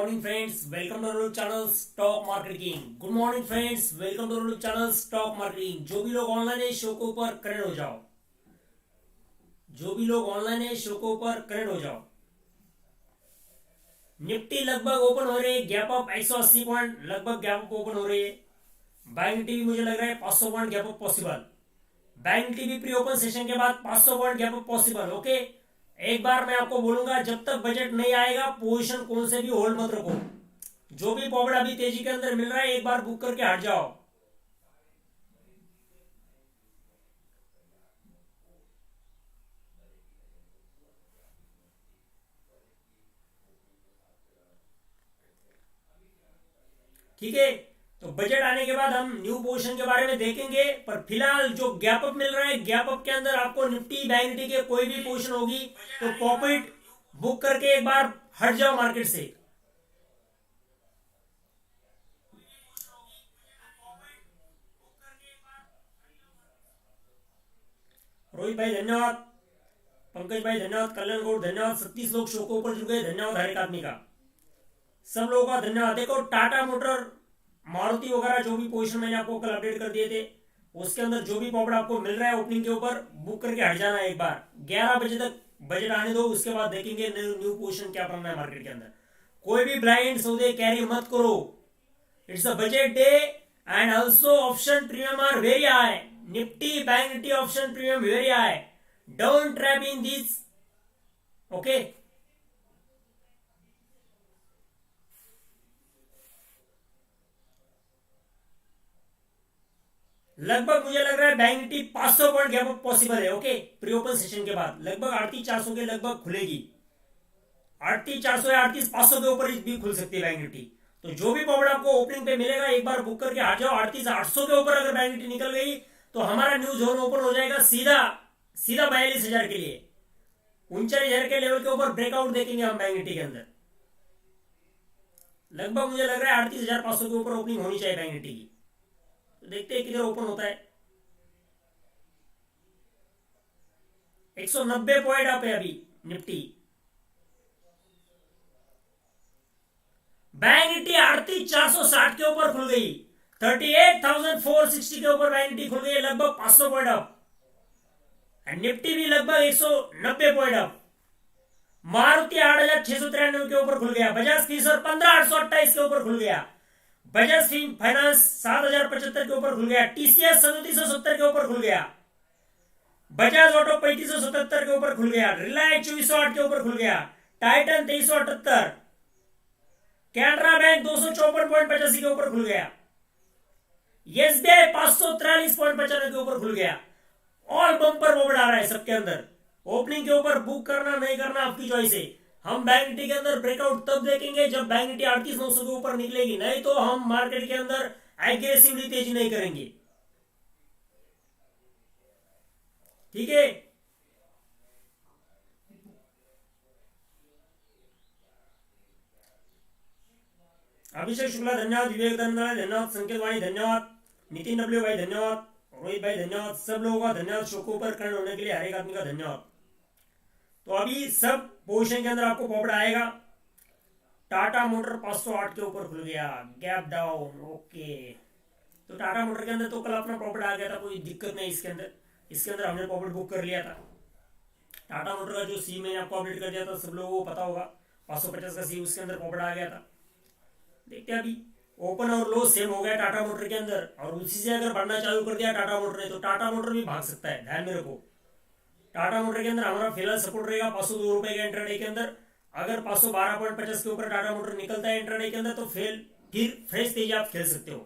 Morning friends, welcome to our channel stock marketing. Good morning friends, welcome to our channel stock marketing. जो भी लोग online है show के ऊपर connect हो जाओ। जो भी लोग ऑनलाइन है शो के ऊपर कनेक्ट हो जाओ। निफ्टी लगभग ओपन हो रही है, गैप अप 180 पॉइंट लगभग गैप अप ओपन हो रही है। बैंक निफ्टी भी मुझे लग रहा है 500 point gap up possible. Bank Nifty भी प्री ओपन सेशन के बाद 500 point gap up possible. Okay, एक बार मैं आपको बोलूंगा, जब तक बजट नहीं आएगा पोजीशन कौन से भी होल्ड मत रखो। जो भी प्रॉफिट अभी तेजी के अंदर मिल रहा है एक बार बुक करके हट जाओ। ठीक है, तो बजट आने के बाद हम न्यू पोजीशन के बारे में देखेंगे, पर फिलहाल जो गैप अप मिल रहा है गैप अप के अंदर आपको निफ्टी बैंक निफ्टी के कोई भी पोजीशन होगी तो प्रॉफिट बुक करके एक बार हट जाओ मार्केट से। रोहित भाई धन्यवाद, पंकज भाई धन्यवाद, कल्याण गौड़ धन्यवाद, 37 लोग शो को ऊपर जुड़ गए, धन्यवाद हर एक आदमी का, सब लोगों का धन्यवाद। देखो टाटा मोटर मारुति वगैरह जो भी पोजीशन मैंने आपको कल अपडेट कर दिए थे उसके अंदर जो भी प्रॉफिट आपको मिल रहा है ओपनिंग के ऊपर बुक करके हट जाना है। एक बार 11 बजे तक बजट आने दो, उसके बाद देखेंगे न्यू पोजीशन क्या बनना है मार्केट के अंदर। कोई भी ब्लाइंड सौदे कैरी मत करो। It's a budget day and also option premium are very high. Nifty bank Nifty option premium very high. Don't trap in this. Okay, लगभग मुझे लग रहा है bank Nifty 500 point gap up possible है। ओके, प्री ओपन सेशन के बाद लगभग 38,400 के लगभग खुलेगी। 38,400 या 38,500 के ऊपर भी खुल सकती है बैंक निफ्टी। तो जो भी प्रॉफिट आपको ओपनिंग पे मिलेगा एक बार बुक करके हट जाओ। 38,800 के ऊपर अगर बैंक निफ्टी निकल गई तो हमारा न्यू जोन ओपन हो जाएगा सीधा सीधा 42,000 के लिए। 39,000 के लेवल के ऊपर ब्रेकआउट देखेंगे हम बैंक निफ्टी के अंदर। लगभग मुझे लग रहा है 38,500 के ऊपर ओपनिंग होनी चाहिए बैंक निफ्टी की। तो देखते हैं किधर ओपन होता है। 190 पॉइंट अप है अभी निफ्टी। बैंक निफ्टी 38,460 के ऊपर खुल गई। 38,460 के ऊपर बैंक निफ्टी खुल गई, लगभग 500 पॉइंट अप। निफ्टी भी लगभग 190 पॉइंट अप। मारुति 8,693 के ऊपर खुल गया। बजाज फिनसर्व 15,828 के ऊपर खुल गया। बजाज फाइनेंस 7,075 के ऊपर खुल गया। टीसीएस 3770 के ऊपर खुल गया। बजाज ऑटो 3577 के ऊपर खुल गया। रिलायंस 2408 के ऊपर खुल गया। टाइटन 2378। कैनरा बैंक 254.85 के ऊपर खुल गया। एसबीआई 543.95 के ऊपर खुल गया। ऑल बम्पर मोमेंट आ रहा है सबके अंदर। ओपनिंग के ऊपर बुक करना नहीं करना आपकी चॉइस है। हम बैंक निफ्टी के अंदर ब्रेकआउट तब देखेंगे जब बैंक निफ्टी 38,900 के ऊपर निकलेगी, नहीं तो हम मार्केट के अंदर एग्रेसिवली तेजी नहीं करेंगे। ठीक है, अभिषेक शुक्ला धन्यवाद, विवेक धन्यवाद, संकेत वाणी धन्यवाद, नितिन डब्ल्यू भाई धन्यवाद, रोहित भाई धन्यवाद, सब लोगों का धन्यवाद। शो को ऊपर कनेक्ट होने के लिए हर एक आदमी का धन्यवाद। तो अभी सब पोजीशन के अंदर आपको प्रॉफिट आएगा। टाटा मोटर 508 के ऊपर खुल गया, गैप डाउन। ओके, तो टाटा मोटर के अंदर तो कल अपना प्रॉफिट आ गया था, कोई दिक्कत नहीं इसके अंदर। इसके अंदर हमने प्रॉफिट बुक कर लिया था। टाटा मोटर का जो सी मैंने आपको अपडेट कर दिया था, सब लोगों को पता होगा, 550 का सी, उसके अंदर प्रॉफिट आ गया था। देखते हैं अभी ओपन और लो सेम हो गया टाटा मोटर के अंदर, और उसी से अगर बढ़ना चालू कर दिया टाटा मोटर ने तो टाटा मोटर भी भाग सकता है। ध्यान में रखो, टाटा मोटर के अंदर हमारा फिलहाल सपोर्ट रहेगा 502 रुपए के इंट्राडे के अंदर। अगर 512.50 के ऊपर टाटा मोटर निकलता है इंट्राडे के अंदर तो फिर फ्रेश तेजी आप खेल सकते हो।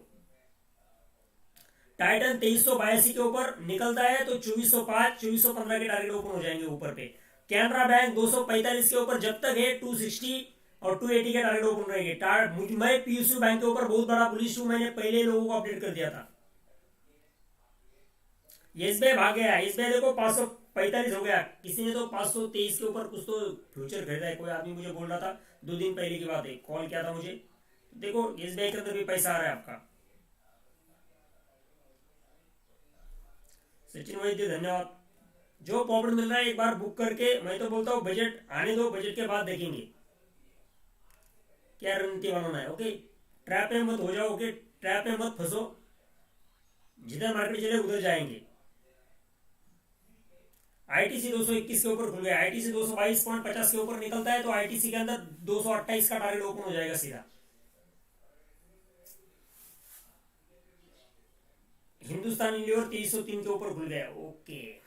टाइटन 2382 के ऊपर निकलता है तो 2405 2415 के टारगेट ओपन हो जाएंगे ऊपर पे। कैनरा बैंक 245 के ऊपर जब तक है 260 और 280 के टारगेट ओपन रहेंगे। मैं पीएसयू बैंक के ऊपर बहुत बड़ा बुलिश हूं, मैंने पहले लोगों को अपडेट कर दिया था। एसबीआई भाग गया। एसबीआई देखो 545 हो गया। किसी ने तो 523 के ऊपर कुछ तो फ्यूचर खरीदा है, कोई आदमी मुझे बोल रहा था 2 दिन पहले की बात है, कॉल किया था मुझे। देखो एसबीआई के अंदर भी पैसा आ रहा है आपका। सचिन वैद्य धन्यवाद। जो प्रॉफिट मिल रहा है एक बार बुक करके, मैं तो बोलता हूं बजट आने दो, बजट के बाद देखेंगे। क्या रणनीति बनाना है। ओके, ट्रैप में मत हो जाओ। ओके, ट्रैप में मत फंसो, जिधर मार्केट चले उधर जाएंगे। आईटीसी 221 के ऊपर खुल गया, आईटीसी 222.50 के ऊपर निकलता है तो आईटीसी के अंदर 228 का टारगेट ओपन हो जाएगा सीधा। हिंदुस्तान लीवर 2303 के ऊपर खुल गया। ओके,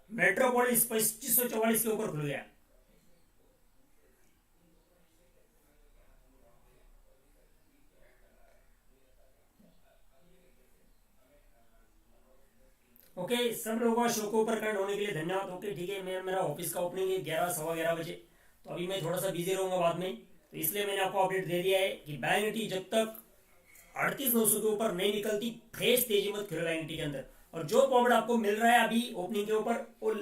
मेट्रोपोलिस 2544 के ऊपर खुल गया। ओके, सब लोगों का शो को ऊपर करंट होने के लिए धन्यवाद। ओके ठीक है, मैं मेरा ऑफिस का ओपनिंग है 11 सवा 11 बजे, तो अभी मैं थोड़ा सा बिजी रहूंगा बाद में, तो इसलिए मैंने आपको अपडेट दे दिया है कि बैंक निफ्टी जब तक 38,900 के ऊपर नहीं निकलती फ्रेश तेजी मत खेलो बैंक निफ्टी के अंदर। और जो प्रॉफिट आपको मिल रहा है अभी ओपनिंग के ऊपर वो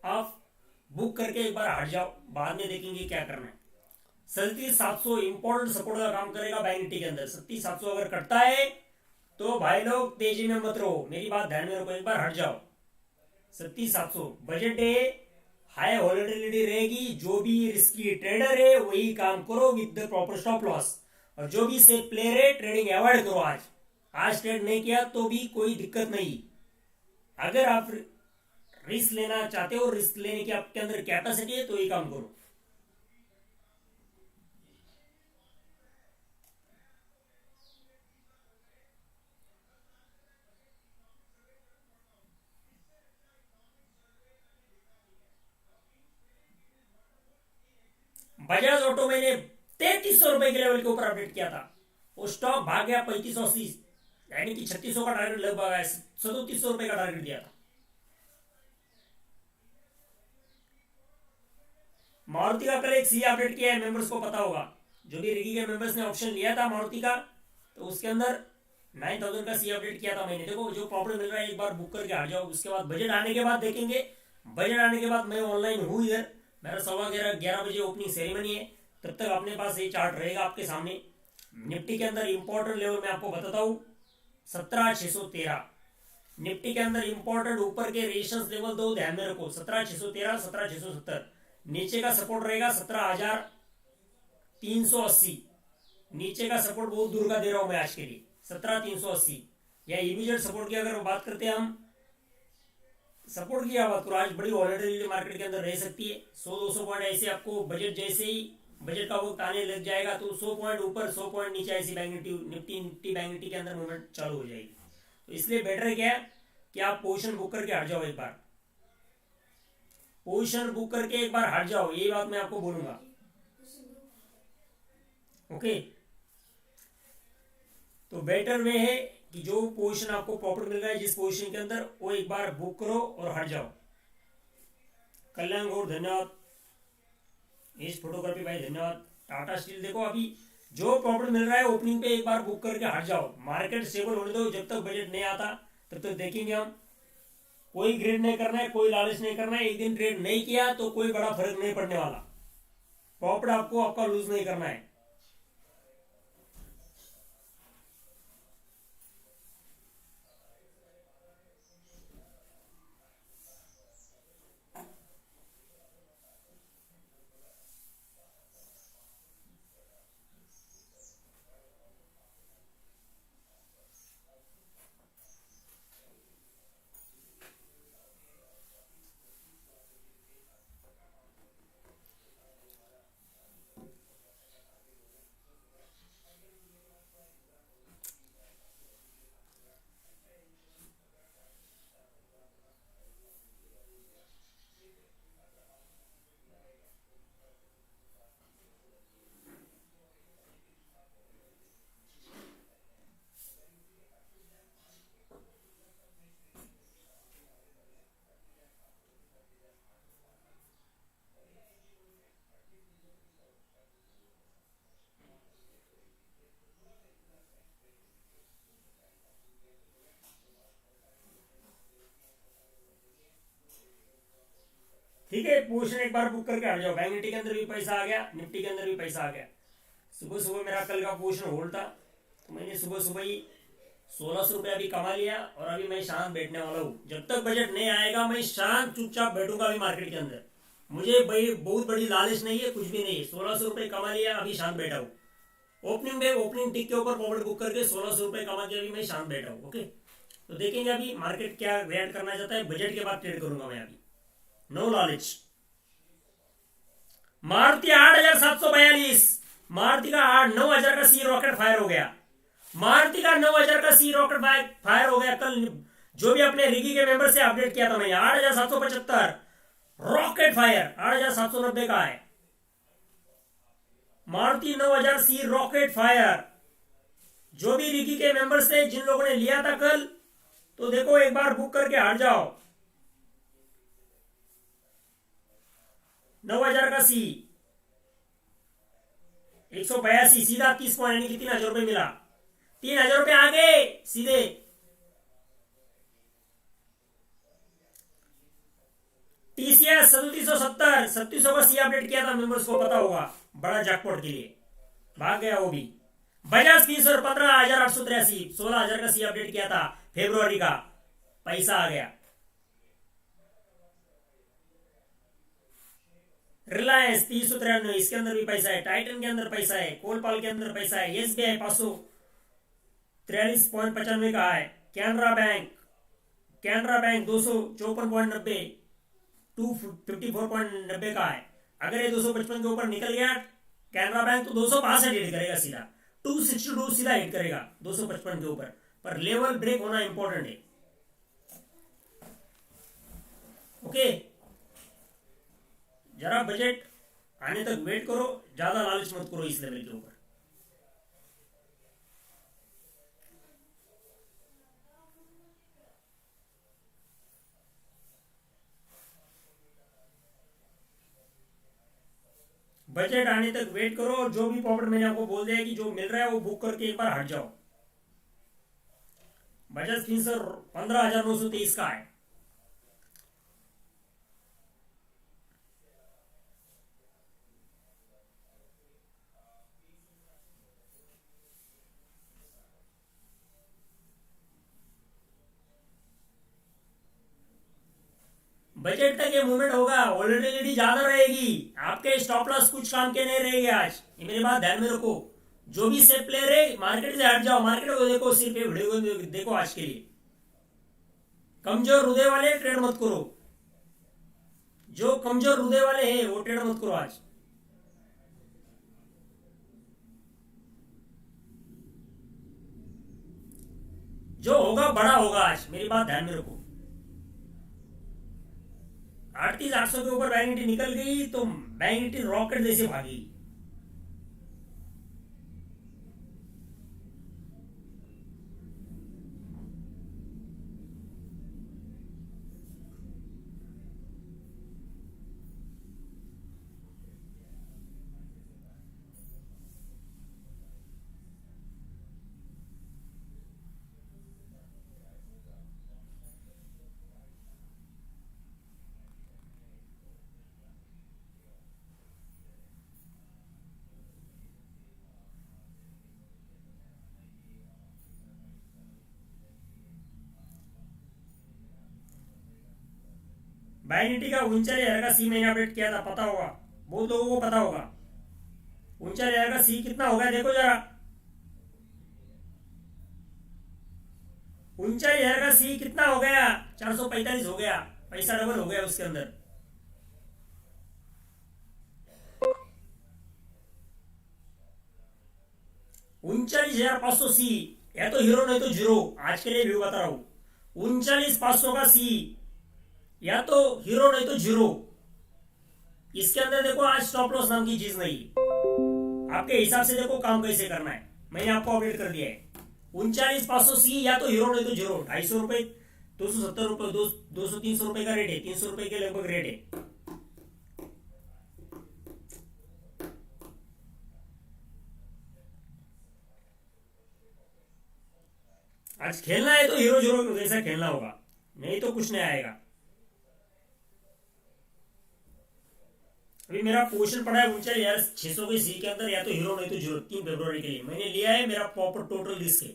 आप बुक करके एक बार हट जाओ, बाद में देखेंगे क्या करना है। 37,700 इंपॉर्टेंट सपोर्ट का काम करेगा बैंक निफ्टी के अंदर। 37,700 अगर कटता है तो भाई लोग तेजी में मत रहो, मेरी बात ध्यान में रखो, एक बार हट जाओ। 37,700 बजट डे, हाई वॉलेटिलिटी रहेगी, जो भी रिस्की ट्रेडर है वही काम करो with the proper stop loss, और जो भी सेफ प्लेयर है ट्रेडिंग अवॉइड करो। आज ट्रेड नहीं किया तो भी कोई दिक्कत नहीं। अगर आप रिस्क लेना चाहते हो, रिस्क लेने की आपके अंदर कैपेसिटी है, तो ये काम करो। बजाज ऑटो मैंने 3300 रुपए के लेवल के ऊपर अपडेट किया था, वो स्टॉक भाग गया 3580, यानी कि 3600 का टारगेट लगभग आया, 3700 रुपए का टारगेट दिया था। मारुति का कल एक सी अपडेट किया है, मेंबर्स को पता होगा, जो भी रिगी के मेंबर्स ने ऑप्शन लिया था मारुति का, तो उसके अंदर 9000 का सी अपडेट किया था मैंने। देखो जो प्रॉब्लम मिल रहा है एक बार बुक करके हट जाओ, उसके बाद बजट आने के बाद देखेंगे। बजट आने के बाद मैं ऑनलाइन हूँ इधर, मेरा सवा 11 बजे ओपनिंग सेरेमनी है, तब तक अपने पास ये चार्ट रहेगा आपके सामने। निफ्टी के अंदर इंपॉर्टेंट लेवल मैं आपको बताता हूँ 17,613। निफ्टी के अंदर इंपॉर्टेंट ऊपर के रेजिस्टेंस लेवल दो ध्यान में रखो, 17,613, 17,670। नीचे का सपोर्ट रहेगा 17,380। नीचे का सपोर्ट बहुत दूर का दे रहा हूं मैं आज के लिए, 17,380। या इमीडिएट सपोर्ट की अगर बात करते हैं हम, सपोर्ट की बात करो, आज बड़ी वॉलेटिलिटी मार्केट के अंदर रह सकती है। 100-200 पॉइंट ऐसे आपको बजट जैसे ही बजट का वक्त आने लग जाएगा तो 100 पॉइंट ऊपर 100 पॉइंट नीचे ऐसी बैंक निफ्टी बैंक निफ्टी के अंदर मूवमेंट चालू हो जाएगी। तो इसलिए बेटर क्या है कि आप पोजीशन बुक करके हट जाओ, एक बार पोजीशन बुक करके एक बार हट जाओ, ये बात मैं आपको बोलूंगा। ओके, तो बेटर वे है कि जो पोजीशन आपको प्रॉफिट मिल रहा है जिस पोजीशन के अंदर, वो एक बार बुक करो और हट जाओ। कल्याण गौर धन्यवाद, इस फोटोग्राफी भाई धन्यवाद। टाटा स्टील देखो अभी जो प्रॉफिट मिल रहा है ओपनिंग पे एक बार बुक करके हट जाओ, मार्केट स्टेबल होने दो, जब तक बजट नहीं आता तब तक देखेंगे हम। कोई ग्रेड नहीं करना है, कोई लालच नहीं करना है, एक दिन ट्रेड नहीं किया तो कोई बड़ा फर्क नहीं पड़ने वाला, प्रॉफिट आपको आपका लूज नहीं करना है। ठीक है, पोजीशन एक बार बुक करके हट जाओ। बैंक निफ्टी के अंदर भी पैसा आ गया, निफ्टी के अंदर भी पैसा आ गया। सुबह सुबह मेरा कल का पोजीशन होल्ड था, तो मैंने सुबह सुबह ही 1600 रुपया अभी कमा लिया और अभी मैं शांत बैठने वाला हूँ। जब तक बजट नहीं आएगा मैं शांत चुपचाप बैठूंगा अभी मार्केट के अंदर। मुझे बहुत बड़ी लालच नहीं है, कुछ भी नहीं है। 1600 रुपये कमा लिया, अभी शांत बैठा हूँ। ओपनिंग में ओपनिंग टिक के ऊपर पॉकेट बुक करके 1600 रुपये कमा के अभी मैं शांत बैठा हूँ। ओके, तो देखेंगे अभी मार्केट क्या रिएक्ट करना चाहता है। बजट के बाद ट्रेड करूंगा मैं अभी, नो लालच। मारुति 8742, मारुति का 9000 का सी रॉकेट फायर हो गया। मारुति का 9000 का सी रॉकेट फायर हो गया। कल जो भी अपने रिगी के मेंबर से अपडेट किया था मैंने, 8775 रॉकेट फायर 8790 का है। मारुति 9000 सी रॉकेट फायर। जो भी रिगी के मेंबर्स थे, जिन लोगों ने लिया था कल, तो देखो एक बार बुक करके हट जाओ। 9000 का सी 182 सीधा 30 पॉइंट यानी कि 3000 रुपये मिला। 3000 रुपये आगे सीधे। टीसीएस 3770 3700 का सी अपडेट किया था, मेंबर्स को पता होगा, बड़ा जैकपॉट के लिए भाग गया वो भी। बजाज 15,883 16,000 का सी अपडेट किया था फरवरी का, पैसा आ गया। रिलायंस 393, इसके अंदर भी पैसा है। टाइटन के अंदर पैसा है। कोलपाल के अंदर पैसा है। एसबीआई 543.95 का है। कैनरा बैंक 254.90 254.90 का है। अगर ये 255 के ऊपर निकल गया कैनरा बैंक, तो 262 हिट करेगा सीधा। 262 सीधा हिट करेगा 255 के ऊपर, पर लेवल ब्रेक होना इंपॉर्टेंट है। ओके, जरा बजट आने तक वेट करो, ज्यादा लालच मत करो इस लेवल के ऊपर। बजट आने तक वेट करो, और जो भी प्रॉफिट मैंने आपको बोल दिया कि जो मिल रहा है वो बुक करके एक बार हट जाओ। बजाज फिंसर 15,923 का है। बजट तक ये मूवमेंट होगा, वोलेटिलिटी ज्यादा रहेगी, आपके स्टॉप लॉस कुछ काम के नहीं रहेंगे आज। ये मेरी बात ध्यान में रखो। जो भी सेफ प्लेयर है मार्केट से हट जाओ। मार्केट को देखो, सिर्फ ये वीडियो को देखो आज के लिए। कमजोर हृदय वाले ट्रेड मत करो। जो कमजोर हृदय वाले हैं वो ट्रेड मत करो आज। जो होगा बड़ा होगा आज, मेरी बात ध्यान में रखो। 3800 के ऊपर बैंक निफ्टी निकल गई तो बैंक निफ्टी रॉकेट जैसे भागी। बैंक निफ्टी का 39,000 का सी मैंने अपडेट किया था, पता होगा, बहुत लोगों को पता होगा। 39,000 का सी कितना हो गया देखो जरा। 39,000 का सी कितना हो गया, 445 हो गया। पैसा डबल हो गया उसके अंदर। $39,500 सी, या तो हीरो नहीं तो जीरो। आज के लिए व्यू बता रहा हूं। 39,500 का सी, या तो हीरो नहीं तो जीरो। इसके अंदर देखो आज स्टॉप लॉस नाम की चीज नहीं। आपके हिसाब से देखो काम कैसे करना है, मैंने आपको अपडेट कर दिया है। 39,500 सी, या तो हीरो नहीं तो जीरो। 250 रुपए, 270 रुपए, 200-300 रुपए का रेट है। 300 रुपए के लगभग रेट है। आज खेलना है तो हीरो जीरो जैसा खेलना होगा, नहीं तो कुछ नहीं आएगा। अभी मेरा पोजीशन पड़ा है 39,600 के सी के अंदर, या तो हीरो नहीं तो जीरो। 3 फरवरी के लिए मैंने लिया है। मेरा प्रॉपर टोटल रिस्क है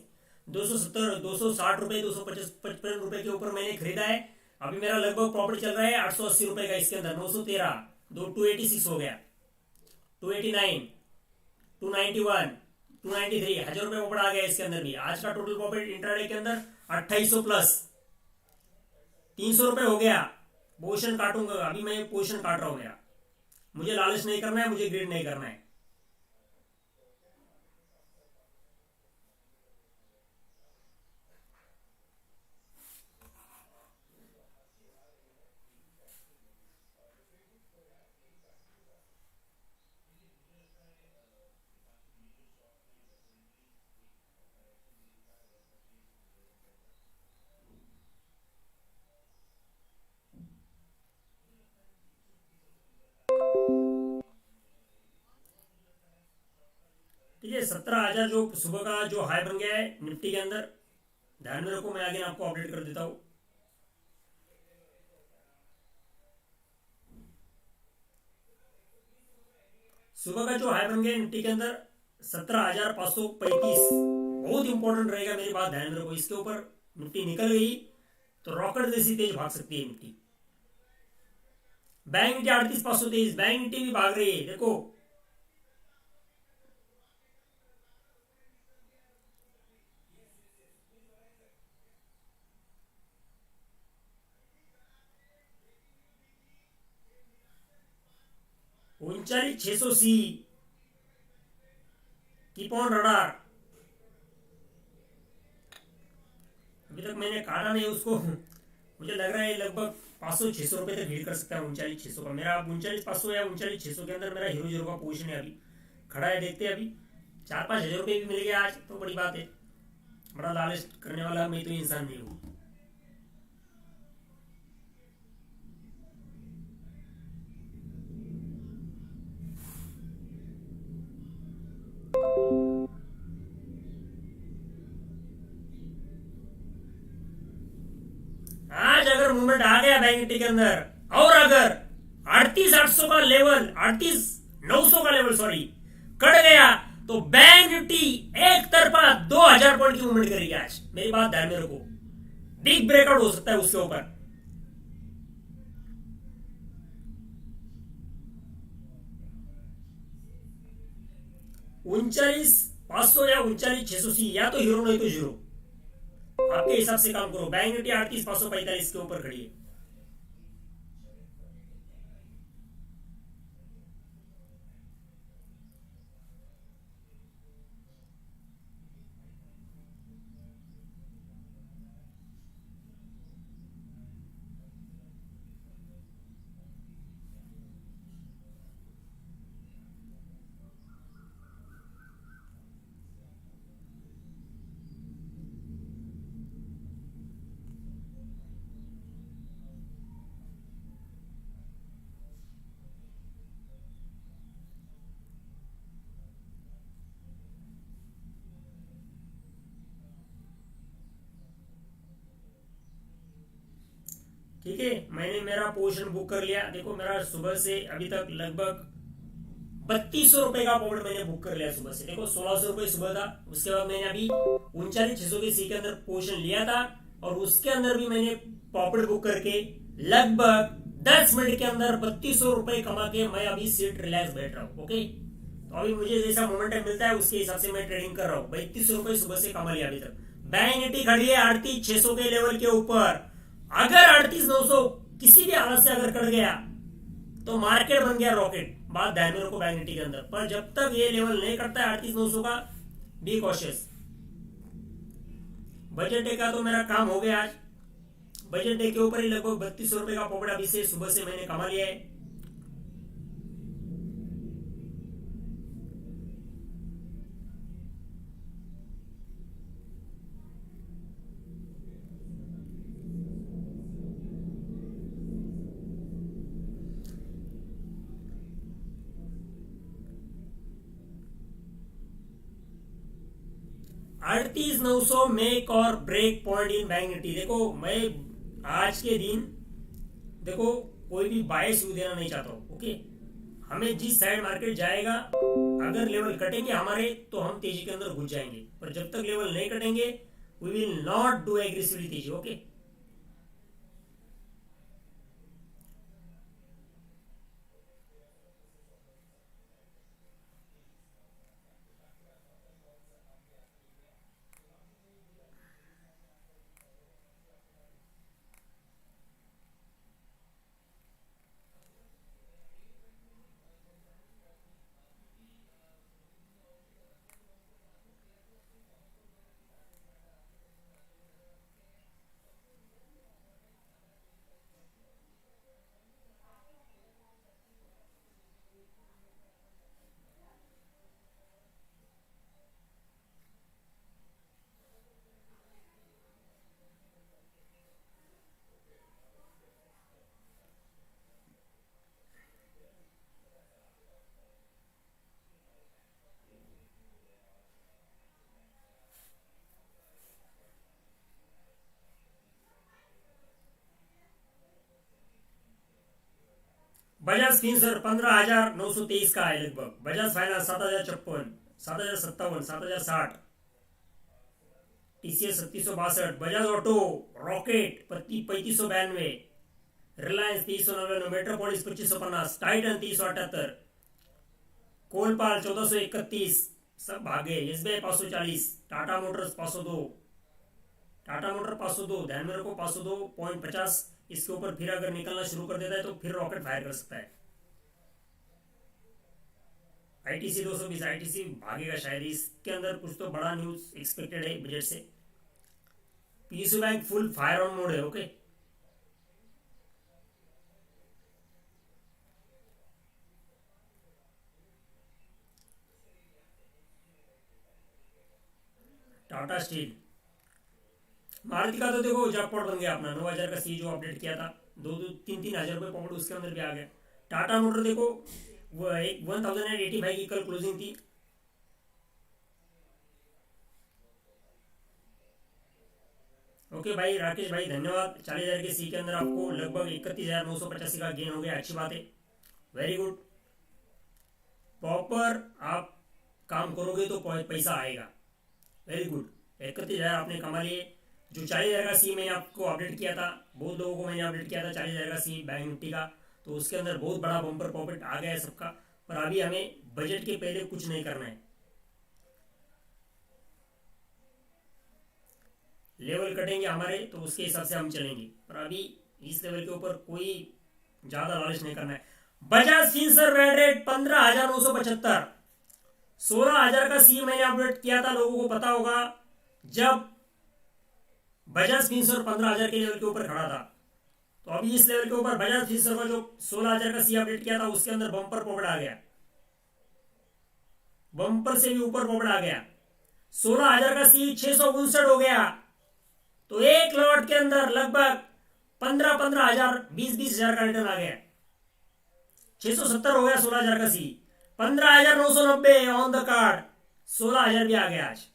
270 260 रुपए 255 रुपए के ऊपर मैंने खरीदा है। अभी मेरा लगभग प्रॉफिट चल रहा है 880 रुपए का। इसके अंदर 913 286 हो गया, 289 291 293, 1000 रुपए प्रॉफिट आ गया इसके अंदर भी। आज का टोटल प्रॉफिट इंट्राडे के अंदर 2800 प्लस 300 रुपए हो गया। पोजीशन काटूंगा, अभी मैं पोजीशन काट रहा हूं मेरा। मुझे लालच नहीं करना है, मुझे ग्रीड नहीं करना है। ठीक है, 17,000 जो सुबह का जो हाई बन गया है निफ्टी के अंदर, ध्यान में रखो। मैं आगे आपको अपडेट कर देता हूं। सुबह का जो हाई बन गया निफ्टी के अंदर 17,535, बहुत इंपॉर्टेंट रहेगा, मेरी बात ध्यान में रखो। इसके ऊपर निफ्टी निकल गई तो रॉकेट जैसी तेज भाग सकती है Nifty. Bank Nifty 38,523, bank Nifty भी भाग रही है, देखो। उनचालीस 600 सी, कीप ऑन रडार। अभी तक मैंने काटा नहीं उसको, मुझे लग रहा है लगभग 500-600 रुपए तक हीट कर सकता है। 39,600 का मेरा 39,500 या 39,600 के अंदर मेरा हीरो जीरो का पोजीशन है, अभी खड़ा है। देखते हैं, अभी 4-5 हजार रुपये भी मिल गया आज तो बड़ी बात है। बड़ा लालच करने वाला मैं तो इंसान नहीं हूँ। आज अगर मूवमेंट आ गया बैंक निफ्टी के अंदर, और अगर 38,800 का लेवल, 38,900 का लेवल सॉरी कट गया, तो बैंक निफ्टी एक तरफा 2,000 पॉइंट की मूवमेंट करेगी आज। मेरी बात ध्यान में रखो, बिग ब्रेकआउट हो सकता है उसके ऊपर। 39,500 या 39,600 सी, या तो हीरो नहीं तो जीरो। आपके हिसाब से काम करो। बैंक निफ्टी 38,545 के ऊपर खड़ी है। ठीक है, मैंने मेरा पोजीशन बुक कर लिया। देखो मेरा सुबह से अभी तक लगभग 3,200 रुपए का प्रॉफिट मैंने बुक कर लिया सुबह से। देखो 1,600 रुपए सुबह था, उसके बाद मैंने अभी 39,600 के सी के अंदर पोजीशन लिया था, और उसके अंदर भी मैंने प्रॉफिट बुक करके लगभग 10 मिनट के अंदर 3,200 रुपए कमा के मैं अभी सीट रिलैक्स बैठ रहा हूँ। ओके, तो अभी मुझे जैसा मोमेंटम मिलता है उसके हिसाब से मैं ट्रेडिंग कर रहा हूँ। 3,200 रुपए सुबह से कमा लिया अभी तक। बैंक निफ्टी खड़ी है 38,600 के लेवल के ऊपर। अगर 38,900 किसी भी हालत से अगर कट गया तो मार्केट बन गया रॉकेट। बात ध्यान में रखो बैंक निफ्टी के अंदर। पर जब तक ये लेवल नहीं कटता है 38,900 का, बी कॉशियस। बजट डे का तो मेरा काम हो गया आज। बजट डे के ऊपर ही लगभग 3,200 रुपए का प्रॉफिट अभी से सुबह से मैंने कमा लिया है। अड़तीस 900 मेक और break point in bank Nifty. देखो मैं आज के दिन देखो कोई भी बायस व्यू देना नहीं चाहता हूं। ओके, हमें जिस साइड मार्केट जाएगा, अगर लेवल कटेंगे हमारे तो हम तेजी के अंदर घुस जाएंगे, पर जब तक लेवल नहीं कटेंगे we will not do aggressively तेजी. ओके. बजाज फिंसर 15,923 का है लगभग. Bajaj Finance 7,056, 7,057, 7,060. TCS 3662. Bajaj Auto rocket 3592. Reliance 399. Metropolis 2550. Titan 378. कोलपाल 1431. सब भागे. SBI 540. Tata Motors 502. Tata motor 502 ध्यान में रखो. 502.50. इसके ऊपर फिर अगर निकलना शुरू कर देता है तो फिर रॉकेट फायर कर सकता है. आईटीसी 220. आईटीसी भागेगा शायद. इसके अंदर कुछ तो बड़ा न्यूज एक्सपेक्टेड है बजट से. PSU bank full fire on mode है. ओके. टाटा स्टील. मारुति का तो देखो जॉकपॉट बन गया अपना. 9,000 का सी जो अपडेट किया था. 2-3 हजार रुपये पॉकेट उसके अंदर भी आ गया. टाटा मोटर देखो वो एक 1085 की कल क्लोजिंग थी. ओके भाई राकेश भाई धन्यवाद. 40,000 के सी के अंदर आपको लगभग 31,985 का गेन हो गया. अच्छी बात है. Very good. प्रॉपर आप काम करोगे तो पैसा आएगा. Very good. 31,000 आपने कमा लिए. जो 40,000 का सी मैंने आपको अपडेट किया था, बहुत लोगों को मैंने अपडेट किया था 40,000 का सी बैंक निफ्टी का, तो उसके अंदर बहुत बड़ा बम्पर प्रॉफिट आ गया है सबका. पर अभी हमें बजट के पहले कुछ नहीं करना है. लेवल कटेंगे हमारे तो उसके हिसाब से हम चलेंगे. पर अभी इस लेवल के ऊपर कोई ज्यादा लालच नहीं करना है. Bajaj फिंसर red rate 15,975. 16,000 का सी मैंने अपडेट किया था, लोगों को पता होगा, जब बजाज फिंसर 15,000 के लेवल के ऊपर खड़ा था. तो अभी इस लेवल के ऊपर बजाज फिंसर का जो 16,000 का सी अपडेट किया था उसके अंदर बम्पर प्रॉफिट आ गया. बम्पर से भी ऊपर प्रॉफिट आ गया. 16,000 का सी 659 हो गया. तो एक लॉट के अंदर लगभग 15,000 20,000 का रिटर्न आ गया. 670 हो गया 16,000 का सी. 15,990 ऑन द कार्ड. 16,000 भी आ गया आज.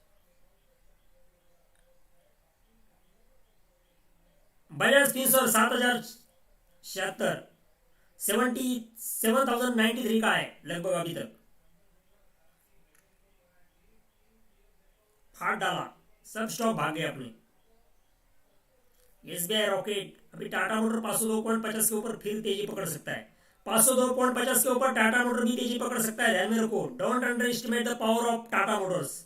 बजाज फिंसर 7,076 77,093 का है लगभग अभी तक. फाड़ डाला. सब स्टॉक भाग गए अपने. SBI rocket. अभी टाटा मोटर 502.50 के ऊपर फिर तेजी पकड़ सकता है. 502.50 के ऊपर टाटा मोटर भी तेजी पकड़ सकता है. ध्यान में रखो. Don't under estimate the power of Tata Motors.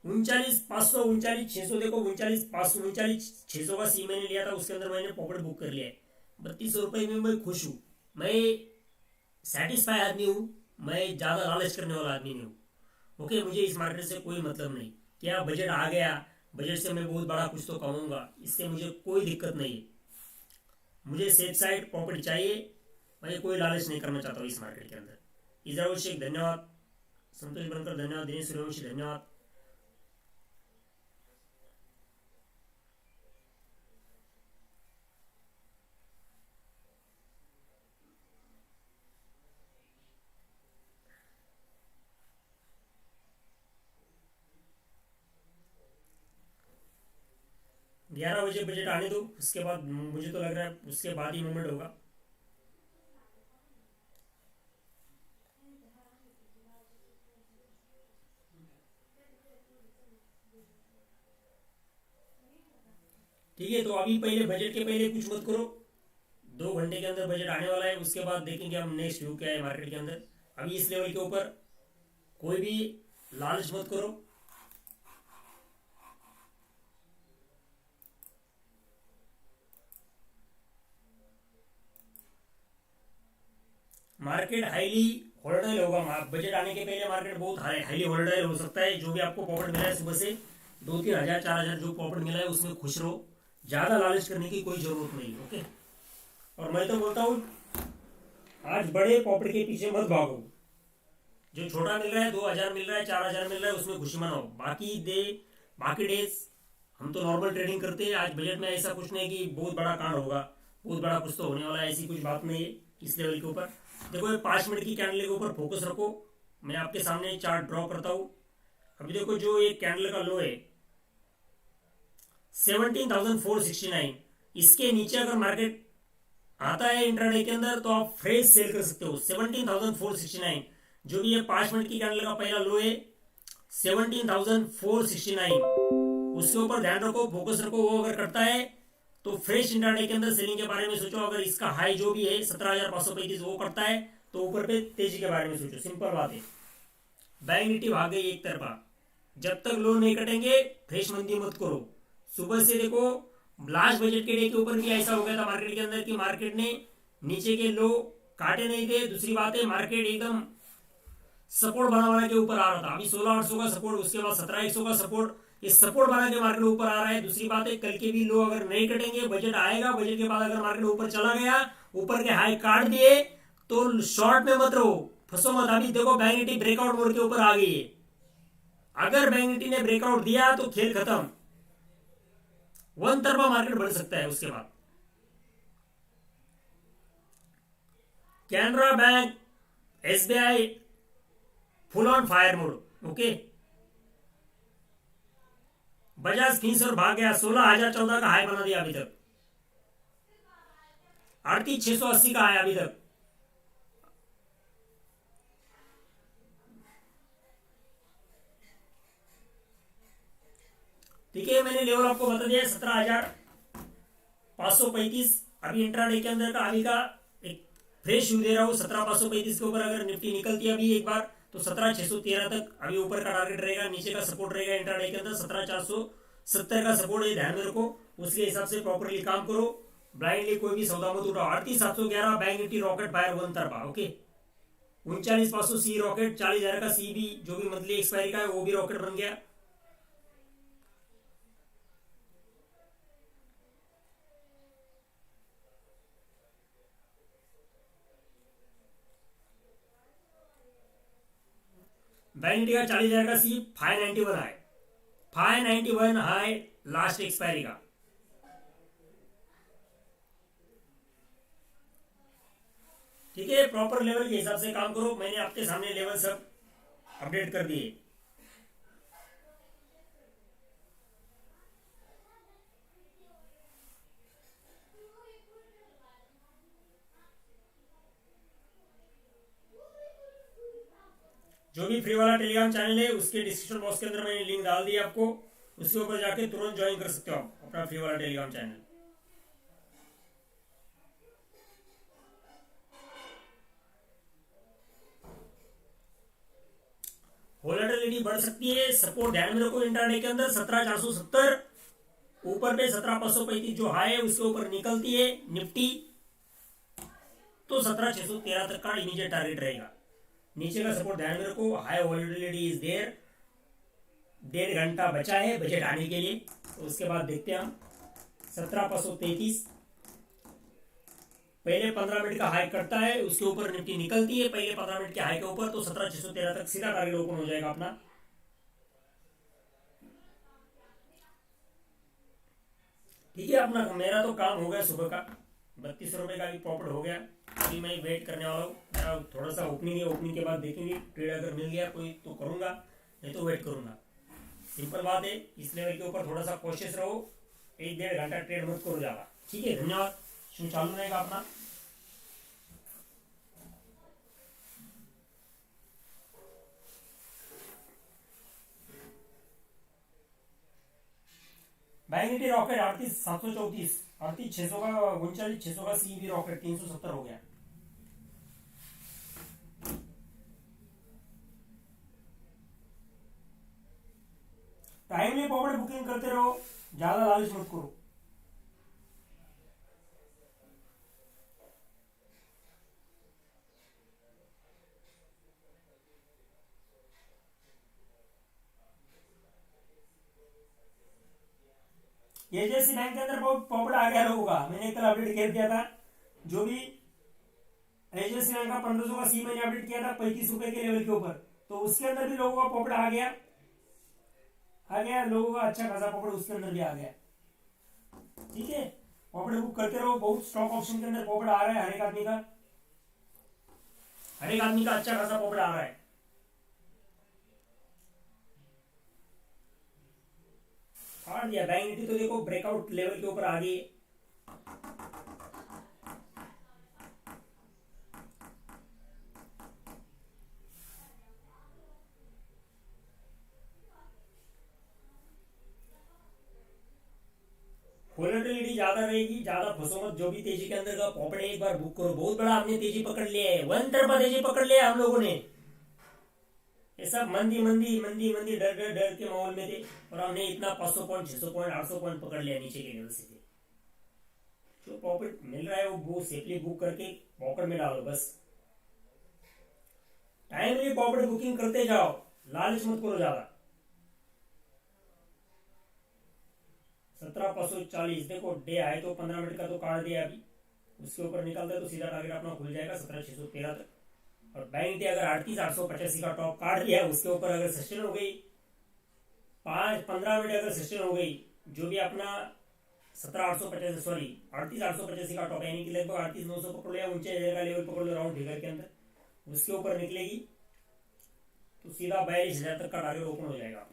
39,500 39,600 देखो. 39,500 39,600 का सी मैंने लिया था, उसके अंदर मैंने पॉकेट बुक कर लिया है. 3200 रुपये में मैं खुश हूं. मैं सेटिस्फाई आदमी हूं. मैं ज्यादा लालच करने वाला आदमी नहीं हूं. ओके. मुझे इस मार्केट से कोई मतलब नहीं. क्या बजट आ गया, बजट से मैं बहुत बड़ा कुछ तो कमाऊंगा, इससे मुझे कोई दिक्कत नहीं है. मुझे सेफ साइड प्रॉफिट चाहिए. मैं कोई लालच नहीं करना चाहता हूँ इस मार्केट के अंदर. इजराउल शेख धन्यवाद. संतोष बनकर धन्यवाद. दिनेश सूर्यवंशी धन्यवाद. ग्यारह बजे बजट आने दो, उसके बाद मुझे तो लग रहा है उसके बाद ही मूवमेंट होगा. ठीक है, तो अभी पहले बजट के पहले कुछ मत करो, 2 घंटे के अंदर बजट आने वाला है, उसके बाद देखेंगे हम नेक्स्ट व्यू क्या है मार्केट के अंदर। अभी इस लेवल के ऊपर कोई भी लालच मत करो। मार्केट हाईली वोलेटाइल होगा, बजट आने के पहले मार्केट बहुत हाईली वोलेटाइल हो सकता है। जो भी आपको प्रॉफिट मिला है सुबह से 2-3 हज़ार 4 हज़ार जो प्रॉफिट मिला है उसमें खुश रहो, ज़्यादा लालच करने की कोई ज़रूरत नहीं। ओके, और मैं तो बोलता हूँ आज बड़े प्रॉफिट के पीछे मत भागो। जो छोटा मिल रहा है, 2 हज़ार मिल रहा है, 4 हज़ार मिल रहा है, उसमें खुशी मनाओ। बाकी डेज हम तो नॉर्मल ट्रेडिंग करते हैं। आज बजट में ऐसा कुछ नहीं कि बहुत बड़ा कांड होगा, बहुत बड़ा कुछ तो होने वाला है, ऐसी कुछ बात नहीं है। इस लेवल के ऊपर देखो, ये 5 मिनट की कैंडल के ऊपर फोकस रखो। मैं आपके सामने चार्ट ड्रॉ करता हूँ। अभी देखो, जो ये कैंडल का लो है 17,469, इसके नीचे अगर मार्केट आता है इंट्राडे के अंदर तो आप फ्रेश सेल कर सकते हो। 17,469 जो भी ये 5 मिनट की कैंडल का पहला लो है 17,469, उसके ऊपर ध्यान रखो, फोकस रखो। वो अगर करता है तो फ्रेश इंट्राडे के अंदर सेलिंग के बारे में सोचो। अगर इसका हाई जो भी है 17,535 वो करता है तो ऊपर पे तेजी के बारे में सोचो। सिंपल बात है। बैंक निफ्टी भाग गई एक तरफा, जब तक लो नहीं कटेंगे फ्रेश मंदी मत करो। सुबह से देखो, लास्ट बजट के डे के ऊपर भी ऐसा हो गया था मार्केट के अंदर कि मार्केट ने नीचे के लो काटे नहीं थे। दूसरी बात है, मार्केट एकदम सपोर्ट बना के ऊपर आ रहा था। अभी 16,800 का सपोर्ट, उसके बाद 17,100 का सपोर्ट, ये सपोर्ट बना के मार्केट ऊपर आ रहा है। दूसरी बात है, कल के भी लो अगर नहीं कटेंगे, बजट आएगा, बजट के बाद अगर मार्केट ऊपर चला गया, ऊपर के हाई काट दिए तो शॉर्ट में मत रहो, फंसो मत। अभी देखो, बैंक निफ्टी ब्रेकआउट मोड के ऊपर आ गई है। अगर बैंक निफ्टी ने ब्रेकआउट दिया तो खेल खत्म, वन तरफा मार्केट बढ़ सकता है। उसके बाद Canara bank, SBI full on fire mode. Okay, Bajaj Finserv भाग गया, 16,014 का हाई बना दिया अभी तक, 38,680 का हाई अभी तक। ठीक है, मैंने लेवल आपको बता दिया 17,535 अभी इंट्राडे के अंदर का अभी का एक फ्रेश व्यू दे रहा हूं। 17,535 के ऊपर अगर निफ्टी निकलती है अभी एक बार तो 17,613 तक अभी ऊपर का टारगेट रहेगा, नीचे का सपोर्ट रहेगा इंट्राडे के अंदर 17,470 का सपोर्ट है, ध्यान में रखो। उसके हिसाब से प्रॉपरली काम करो, ब्लाइंडली कोई भी सौदा मत उठाओ। 38,711 bank Nifty rocket fire one तरफा। ओके, 39,500 सी रॉकेट, 40,000 का सी भी जो भी मंथली एक्सपायरी का है वो भी रॉकेट बन गया। बैंक निफ्टी का 40,000 का सी 591 हाई, 591 हाई लास्ट एक्सपायरी का। ठीक है, प्रॉपर लेवल के हिसाब से काम करो। मैंने आपके सामने लेवल सब अपडेट कर दिए। जो भी फ्री वाला टेलीग्राम चैनल है उसके डिस्क्रिप्शन बॉक्स के अंदर मैंने लिंक डाल दिया आपको, उसके ऊपर जाके तुरंत ज्वाइन कर सकते हो आप अपना फ्री वाला टेलीग्राम चैनल। वोलेटिलिटी बढ़ सकती है, सपोर्ट ध्यान में रखो। इंट्राडे के अंदर 17,470, ऊपर पे 17,535 जो हाई है उसके ऊपर निकलती है निफ्टी तो 17,613 तक का इमीडिएट टारगेट रहेगा। नीचे का सपोर्ट ध्यान में रखो, हाई वॉलेटिलिटी इज देयर। 1.5 घंटा बचा है बजट आने के लिए, तो उसके बाद देखते हैं हम। 17,533 पहले 15 मिनट का हाई करता है, उसके ऊपर निफ्टी निकलती है पहले 15 मिनट के हाई के ऊपर तो 17,613 तक सीधा टारगेट ओपन हो जाएगा अपना। ठीक है, अपना मेरा तो काम हो गया सुबह का, 32 रुपए का भी प्रॉफिट हो गया। अभी मैं वेट करने वाला हूँ, मेरा थोड़ा सा ओपनिंग है, ओपनिंग के बाद देखेंगे ट्रेड अगर मिल गया कोई तो करूंगा, नहीं तो वेट करूंगा। सिंपल बात है, इस लेवल के ऊपर थोड़ा सा कोशिश रहो, 1-1.5 घंटा ट्रेड मत करो ज़्यादा। ठीक है, धन्यवाद। शो चालू रहेगा अपना। बैंक निफ्टी रॉकेट 38,734, 38,600 का 39,600 का सीबी रॉकेट 370 हो गया। टाइमली पॉकेट बुकिंग करते रहो, ज्यादा लालच मत करो। एचडीएफसी बैंक के अंदर बहुत पॉकेट आ गया लोगों का, मैंने एक तरह अपडेट कर दिया था। जो भी एचडीएफसी बैंक का 1500 का सी मैंने अपडेट किया था 35 रुपए के लेवल के ऊपर, तो उसके अंदर भी लोगों का पॉकेट आ गया लोगों का अच्छा खासा पॉकेट उसके अंदर भी आ गया। ठीक है, पॉकेट बुक करते रहो, बहुत स्टॉक ऑप्शन के अंदर पॉकेट आ रहा है, हर एक आदमी का अच्छा खासा पॉकेट आ रहा है। फाड़ दिया बैंक निफ्टी, तो देखो ब्रेकआउट लेवल के ऊपर आ गई। वोलेटिलिटी ज्यादा रहेगी, ज्यादा फंसो मत। जो भी तेजी के अंदर का पॉकेट एक बार बुक करो। बहुत बड़ा हमने तेजी पकड़ लिया है, वन तरफा तेजी पकड़ लिया हम लोगों ने। ये सब मंदी मंदी मंदी मंदी डर डर डर के माहौल में थे, और हमने इतना 500 पॉइंट 600 पॉइंट 800 पॉइंट पकड़ लिया नीचे के लेवल से। जो प्रॉफिट मिल रहा है वो सेफली बुक करके पॉकेट में डालो बस। टाइमली प्रॉफिट बुकिंग करते जाओ, लालच मत करो ज्यादा। 17,540 देखो डे आए तो 15 मिनट का तो काट दिया अभी, उसके ऊपर निकलता है तो सीधा टारगेट अपना खुल जाएगा 17,613 तक। और बैंक निफ्टी अगर 38,885 का टॉप काट दिया, उसके ऊपर अगर सस्टेन हो गई 5-15 मिनट अगर सस्टेन हो गई, जो भी अपना 38,885 का टॉप यानी कि लगभग 38,900 पकड़ लिया, ऊंचे का लेवल पकड़ लो राउंड फिगर के अंदर, उसके ऊपर निकलेगी तो सीधा 42,000 तक का टारगेट ओपन हो जाएगा अपना।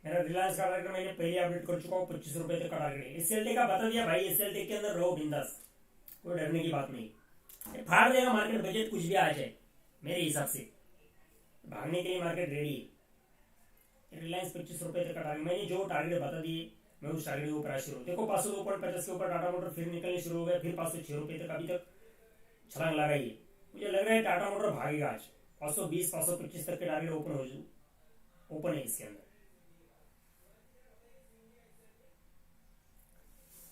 मेरा रिलायंस का टारगेट मैंने पहले अपडेट कर चुका हूँ, 25 रुपए तक का टारगेट है। एसएलटी का बता दिया भाई, एसएलटी के अंदर रहो बिंदास, कोई डरने की बात नहीं। फाड़ देगा मार्केट, बजट कुछ भी आ जाए मेरे हिसाब से, भागने के लिए मार्केट रेडी है। रिलायंस 25 रुपए तक का टारगेट, मैंने जो टारगेट बता दिए मैं उस टारगेट के ऊपर शुरू। देखो 502.50 के ऊपर टाटा मोटर फिर निकलने शुरू हो गया, फिर 506 रुपए तक अभी तक छलांग लगाई है। मुझे लग रहा है टाटा मोटर भागेगा आज, 520 525 तक के टारगेट ओपन है इसके अंदर।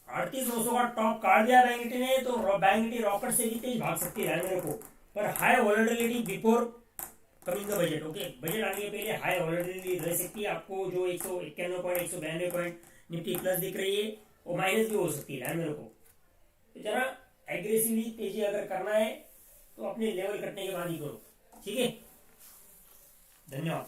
38,900 का टॉप काट दिया बैंक निफ्टी ने, तो बैंक निफ्टी रॉकेट से भी तेज भाग सकती है मेरे को, पर high volatility before coming the budget. Okay, budget आने के पहले हाई वॉलेटिलिटी रह सकती है। आपको जो 191 पॉइंट 192 पॉइंट निफ्टी प्लस दिख रही है वो माइनस भी हो सकती है मेरे को। तो जरा एग्रेसिवली तेजी अगर करना है तो अपने लेवल कटने के बाद ही करो, ठीक है। धन्यवाद।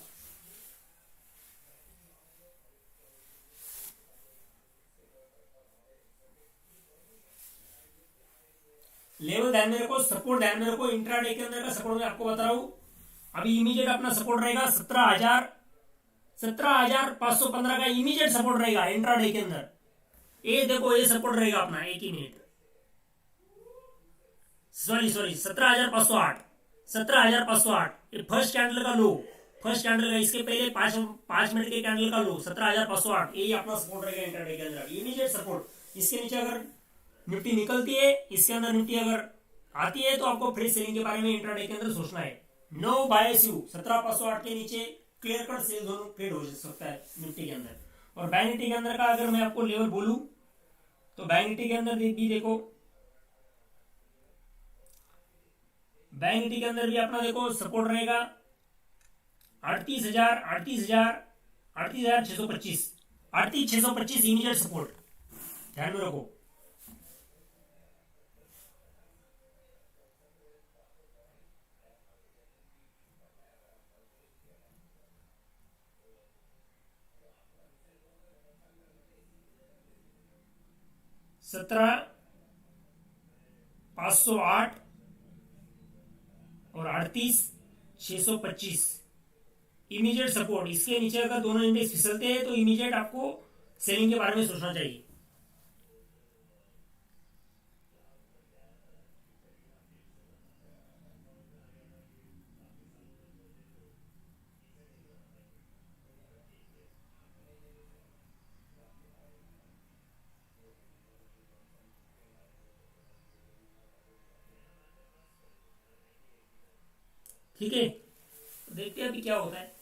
लेवल ध्यान में रखो, सपोर्ट ध्यान में रखो। इंट्राडे के अंदर का सपोर्ट मैं आपको बता रहा हूं, अभी इमीडिएट अपना सपोर्ट रहेगा 17,515 का इमीडिएट सपोर्ट रहेगा इंट्राडे के अंदर। ये देखो ये सपोर्ट रहेगा अपना, एक ही मिनट, सॉरी 17,508, 17,508 ये फर्स्ट कैंडल का लो, फर्स्ट कैंडल का, इसके पहले 5 मिनट के कैंडल का लो 17,508, यही अपना सपोर्ट रहेगा इंट्राडे के अंदर, इमीडिएट सपोर्ट। इसके नीचे अगर निफ्टी निकलती है, इसके अंदर निफ्टी अगर आती है तो आपको फ्री सेलिंग के बारे में इंट्राडे के अंदर सोचना है। नो बायस यू, 17,508 के नीचे क्लियर कट सेल दोनों ट्रेड हो सकता है निफ्टी के अंदर। और बैंक निफ्टी के अंदर का अगर मैं आपको लेवल बोलूं तो बैंक निफ्टी के अंदर भी देखो, बैंक निफ्टी के अंदर भी अपना देखो सपोर्ट रहेगा 38,000, 38,625, 38,625 इमीडिएट सपोर्ट, ध्यान में रखो। 508 और 38,625 इमीडिएट सपोर्ट। इसके नीचे अगर दोनों इंडेक्स फिसलते हैं तो इमीडिएट आपको सेलिंग के बारे में सोचना चाहिए। ठीक है, तो देखते हैं अभी क्या होता है।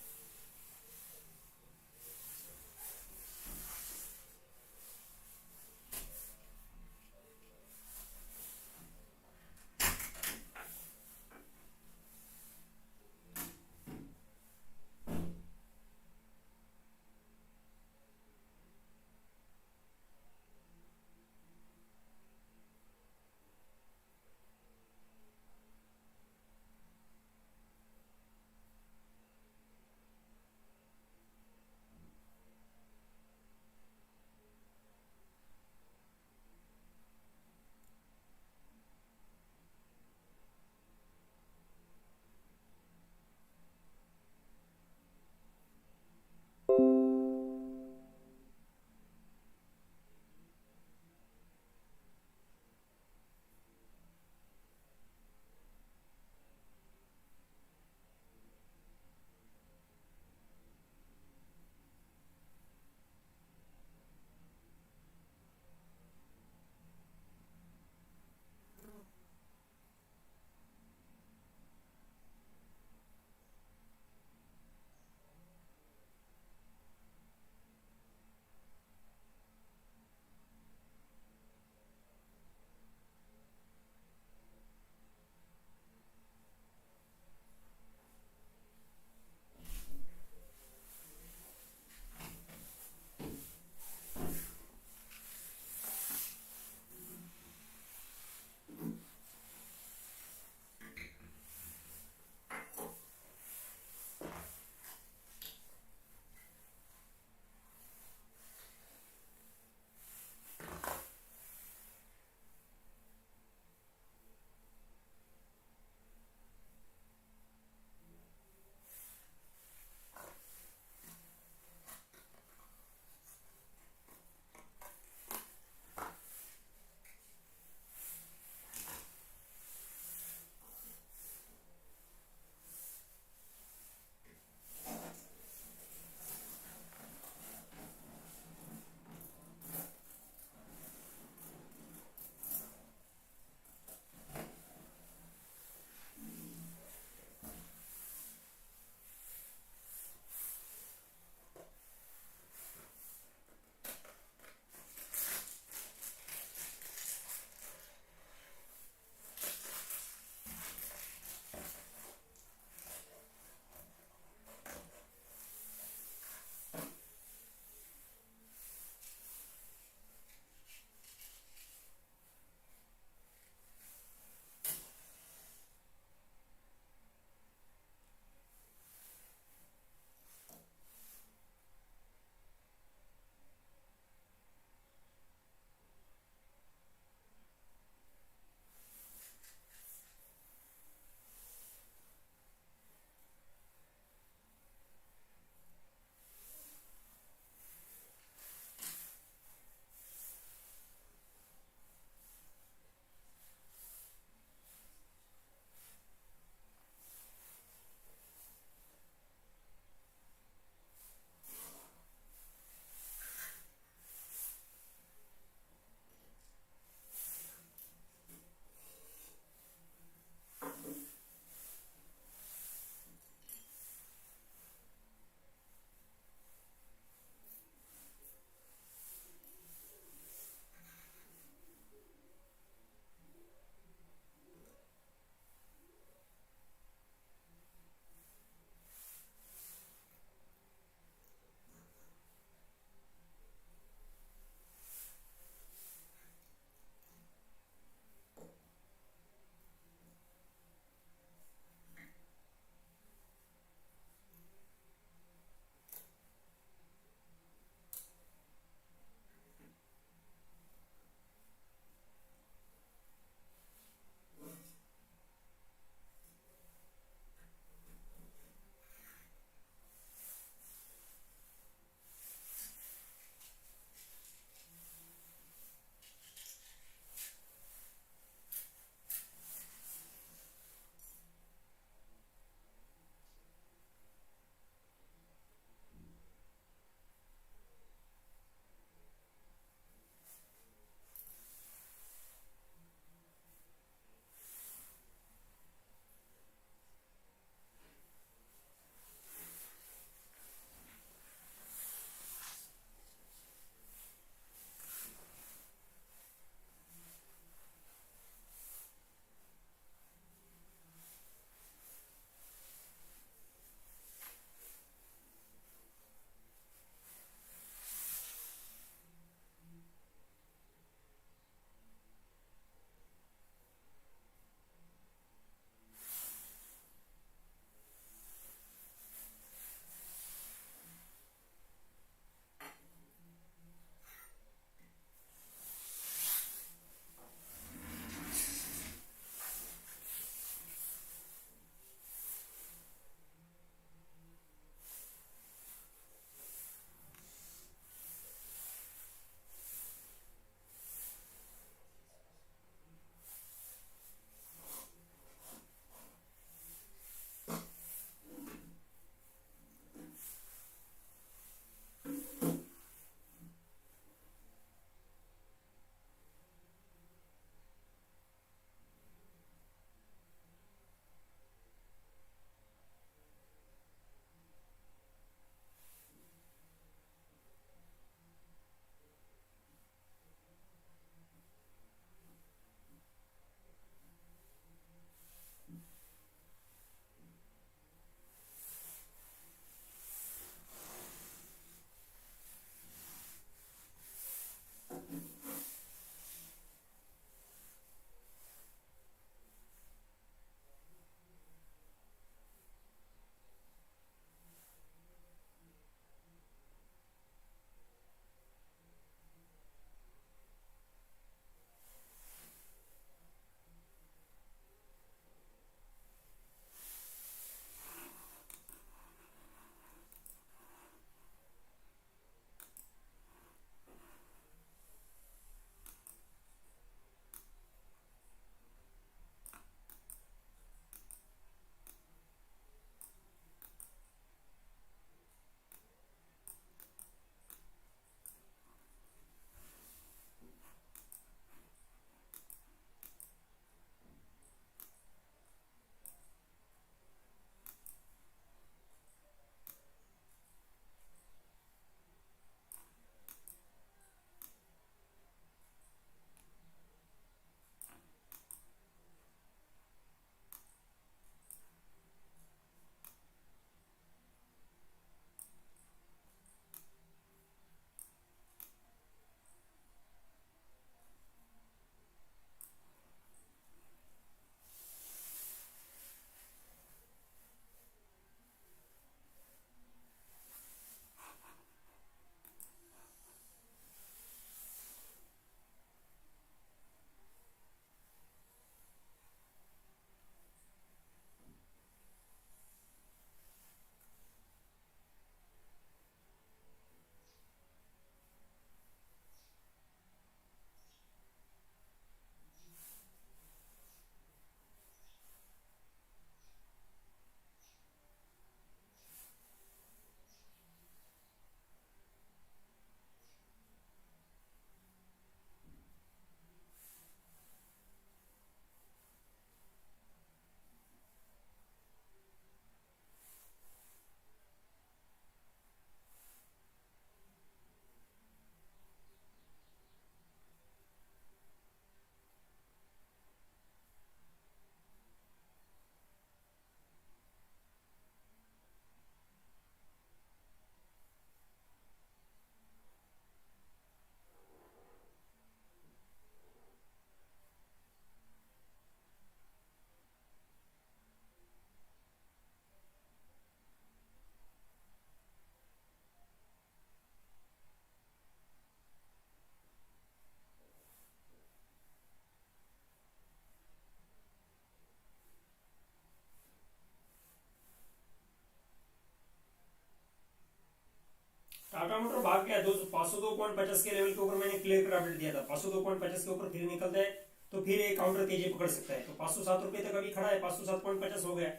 टाटा मोटर भाग गया 502.50 के लेवल के ऊपर, मैंने क्लियर कर अपडेट दिया था 502.50 के ऊपर फिर निकलता है तो फिर एक काउंटर तेजी पकड़ सकता है। तो 507 रुपये तक अभी खड़ा है, 507.50 हो गया,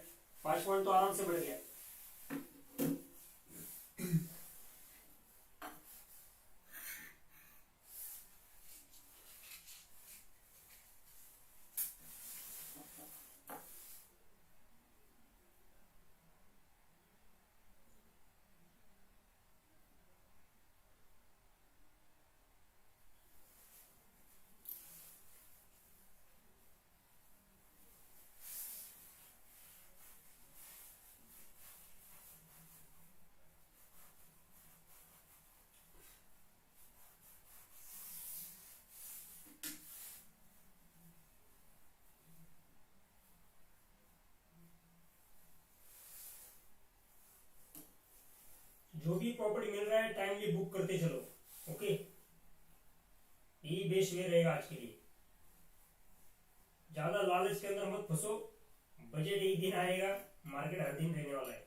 5 पॉइंट तो आराम से बढ़ गया। जो भी प्रॉपर्टी मिल रहा है टाइमली बुक करते चलो, ओके, यही बेस्ट वे रहेगा आज के लिए। ज्यादा लालच के अंदर मत फंसो, बजट एक दिन आएगा, मार्केट हर दिन रहने वाला है।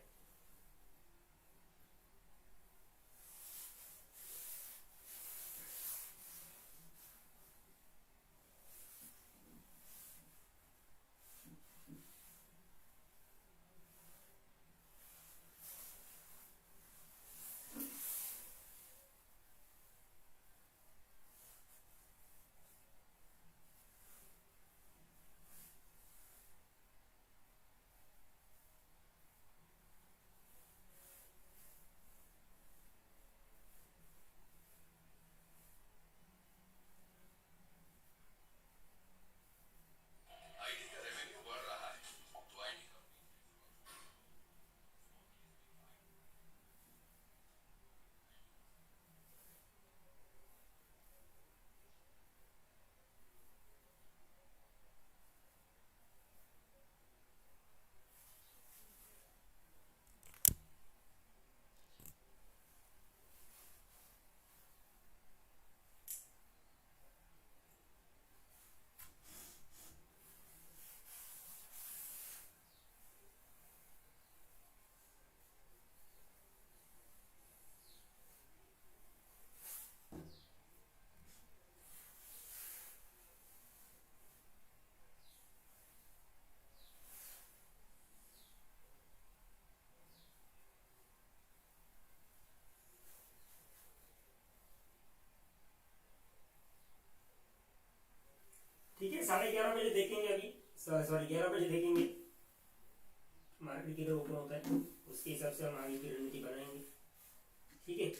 ठीक है, 11:30 बजे देखेंगे, अभी सॉरी 11 बजे देखेंगे मार्केट किधर ओपन होता है, उसके हिसाब से हम आगे की रणनीति बनाएंगे। ठीक है,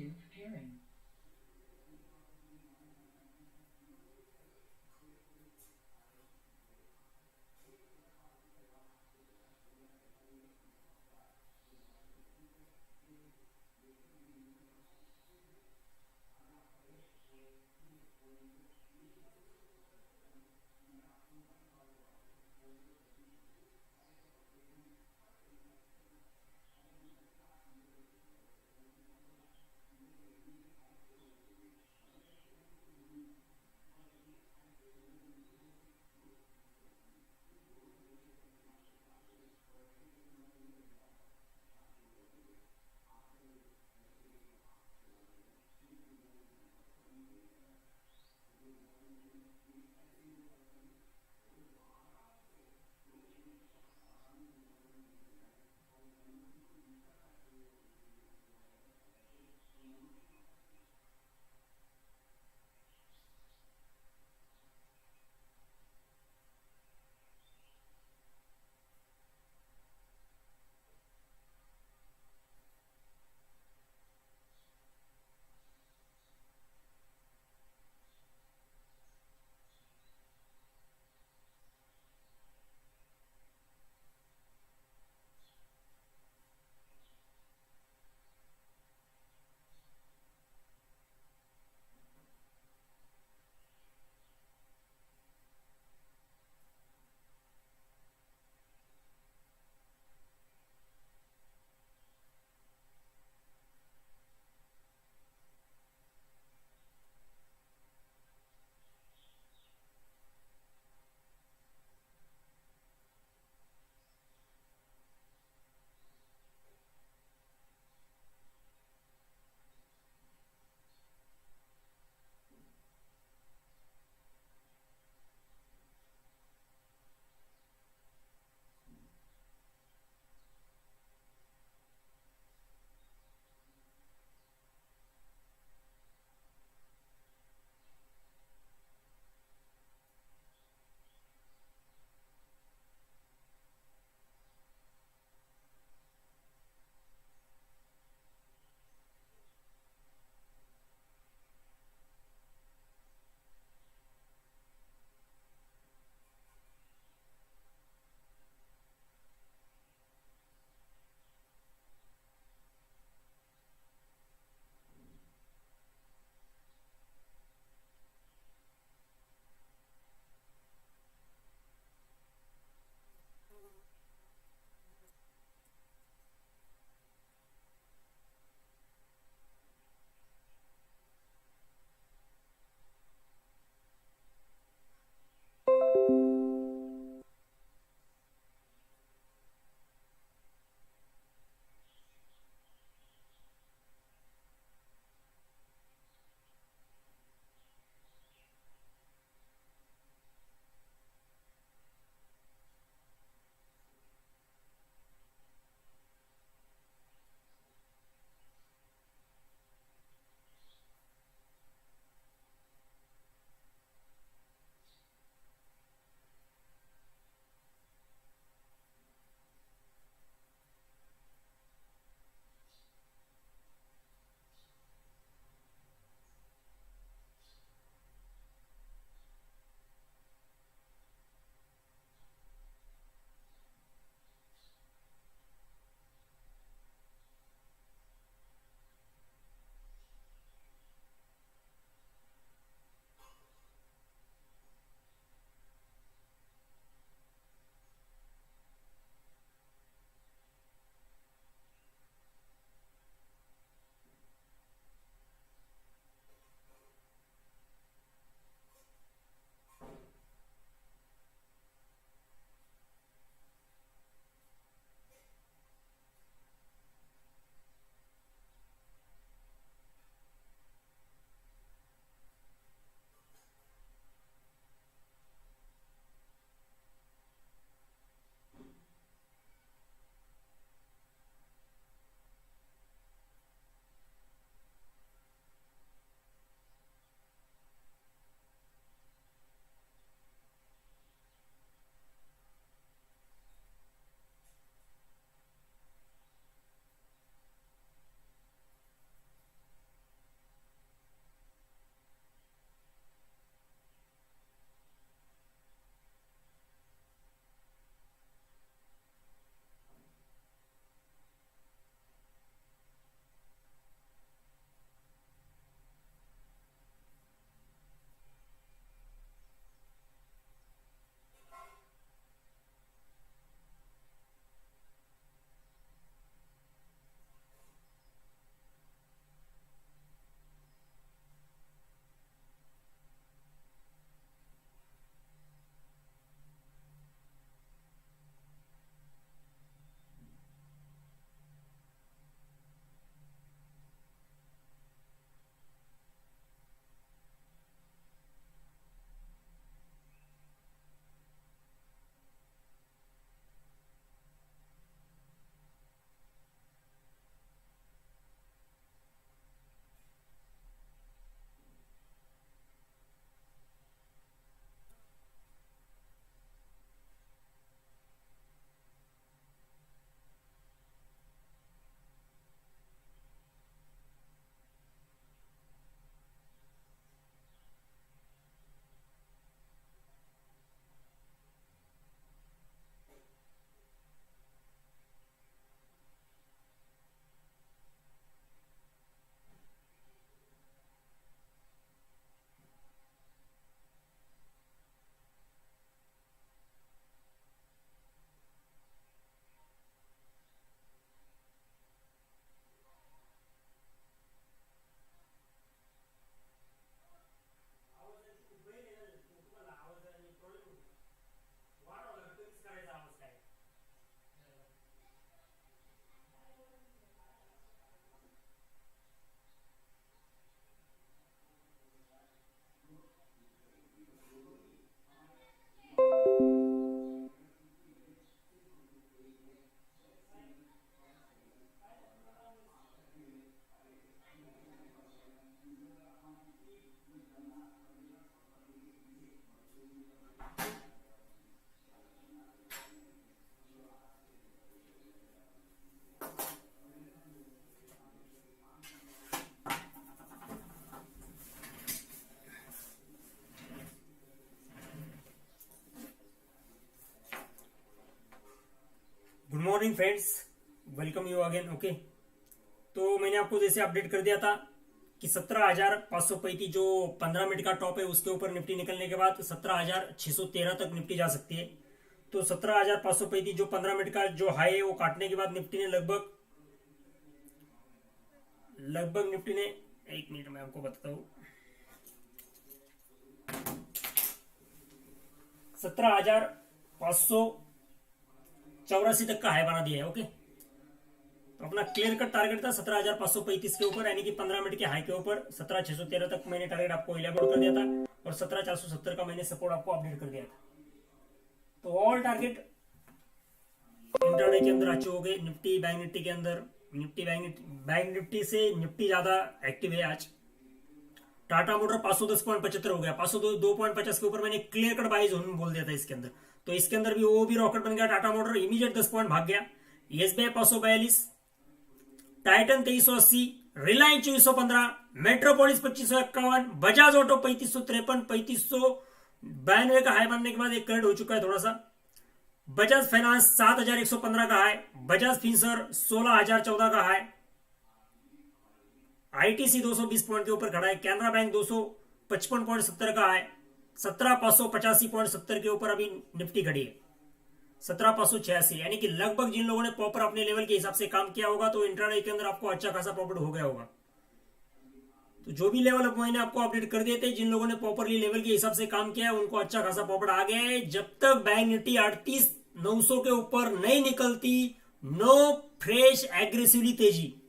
Bluetooth pairing. Morning friends, welcome you again. Okay, तो मैंने आपको जैसे अपडेट कर दिया था कि 17,535 जो 15 मिनट का टॉप है उसके ऊपर निफ्टी निकलने के बाद 17,613 तक निफ्टी जा सकती है। तो 17,535 जो 15 मिनट का जो हाई है वो काटने के बाद निफ्टी ने लगभग निफ्टी ने, एक मिनट में आपको बताता हूँ, 17,584 तक का हाई बना दिया है। ओके, तो अपना क्लियर कट टारगेट था 17,535 के ऊपर, यानी कि 15 मिनट के हाई के ऊपर 17,613 तक मैंने टारगेट आपको इलेबोरेट कर दिया था और 17,470 का मैंने सपोर्ट आपको अपडेट कर दिया था। तो ऑल टारगेट इंट्राडे के अंदर अच्छे हो गए। निफ्टी बैंक निफ्टी के अंदर, बैंक निफ्टी से निफ्टी ज्यादा एक्टिव है आज। टाटा मोटर 510.75 हो गया, 502.50 के ऊपर मैंने क्लियर कट बाई जोन में बोल दिया था इसके अंदर। तो इसके अंदर भी वो भी रॉकेट बन गया, टाटा मोटर इमीडिएट 10 पॉइंट भाग गया। SBI 542, Titan 2380, Reliance 2415, metropolis 2551, Bajaj auto 3553, 3592 का हाई बनने के बाद एक करेक्ट हो चुका है थोड़ा सा। बजाज फाइनेंस 7115 का हाई, बजाज फिंसर 16,014 का हाई, आईटीसी 220 पॉइंट के ऊपर खड़ा है, कैनरा बैंक 255.70 का है, 17,585.70 के ऊपर अभी निफ्टी खड़ी है, 17,586, यानी कि लगभग जिन लोगों ने प्रॉपर अपने लेवल के हिसाब से काम किया होगा तो इंट्राडे के अंदर आपको अच्छा खासा प्रॉफिट हो गया होगा। तो जो भी लेवल अब मैंने आपको अपडेट कर दिए थे, जिन लोगों ने प्रॉपरली लेवल के हिसाब से काम किया है उनको अच्छा खासा प्रॉफिट आ गया है। जब तक बैंक निफ्टी 38,900 के ऊपर नहीं निकलती, नो फ्रेश एग्रेसिवली तेजी।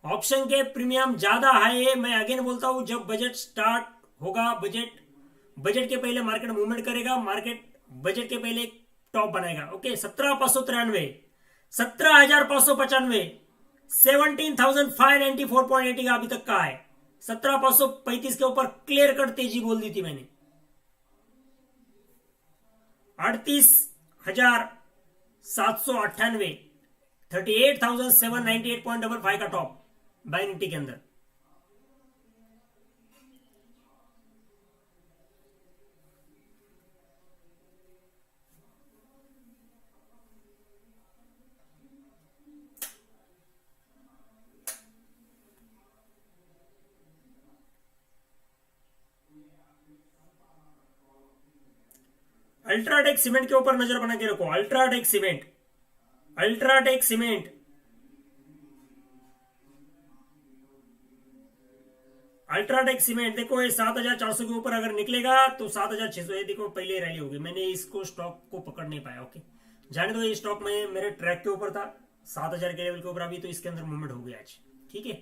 ऑप्शन के प्रीमियम ज्यादा हाई है। मैं अगेन बोलता हूं, जब बजट स्टार्ट होगा, बजट के पहले मार्केट मूवमेंट करेगा, मार्केट बजट के पहले टॉप बनाएगा। ओके, 17,593, 17,595, 17,594.80 का अभी तक का है, 17,535 के ऊपर क्लियर कट तेजी बोल दी थी मैंने। 38,798, 38,798.55 का टॉप बैंक निफ्टी के अंदर। अल्ट्राटेक सीमेंट के ऊपर नजर बना के रखो। अल्ट्राटेक सीमेंट देखो, ये 7,400 के ऊपर अगर निकलेगा तो 7,600, ये देखो पहले रैली होगी। मैंने इसको स्टॉक को पकड़ नहीं पाया। ओके, जाने दो, ये स्टॉक में मेरे ट्रैक के ऊपर था 7,000 के लेवल के ऊपर, अभी तो इसके अंदर मूवमेंट हो गया आज। ठीक है,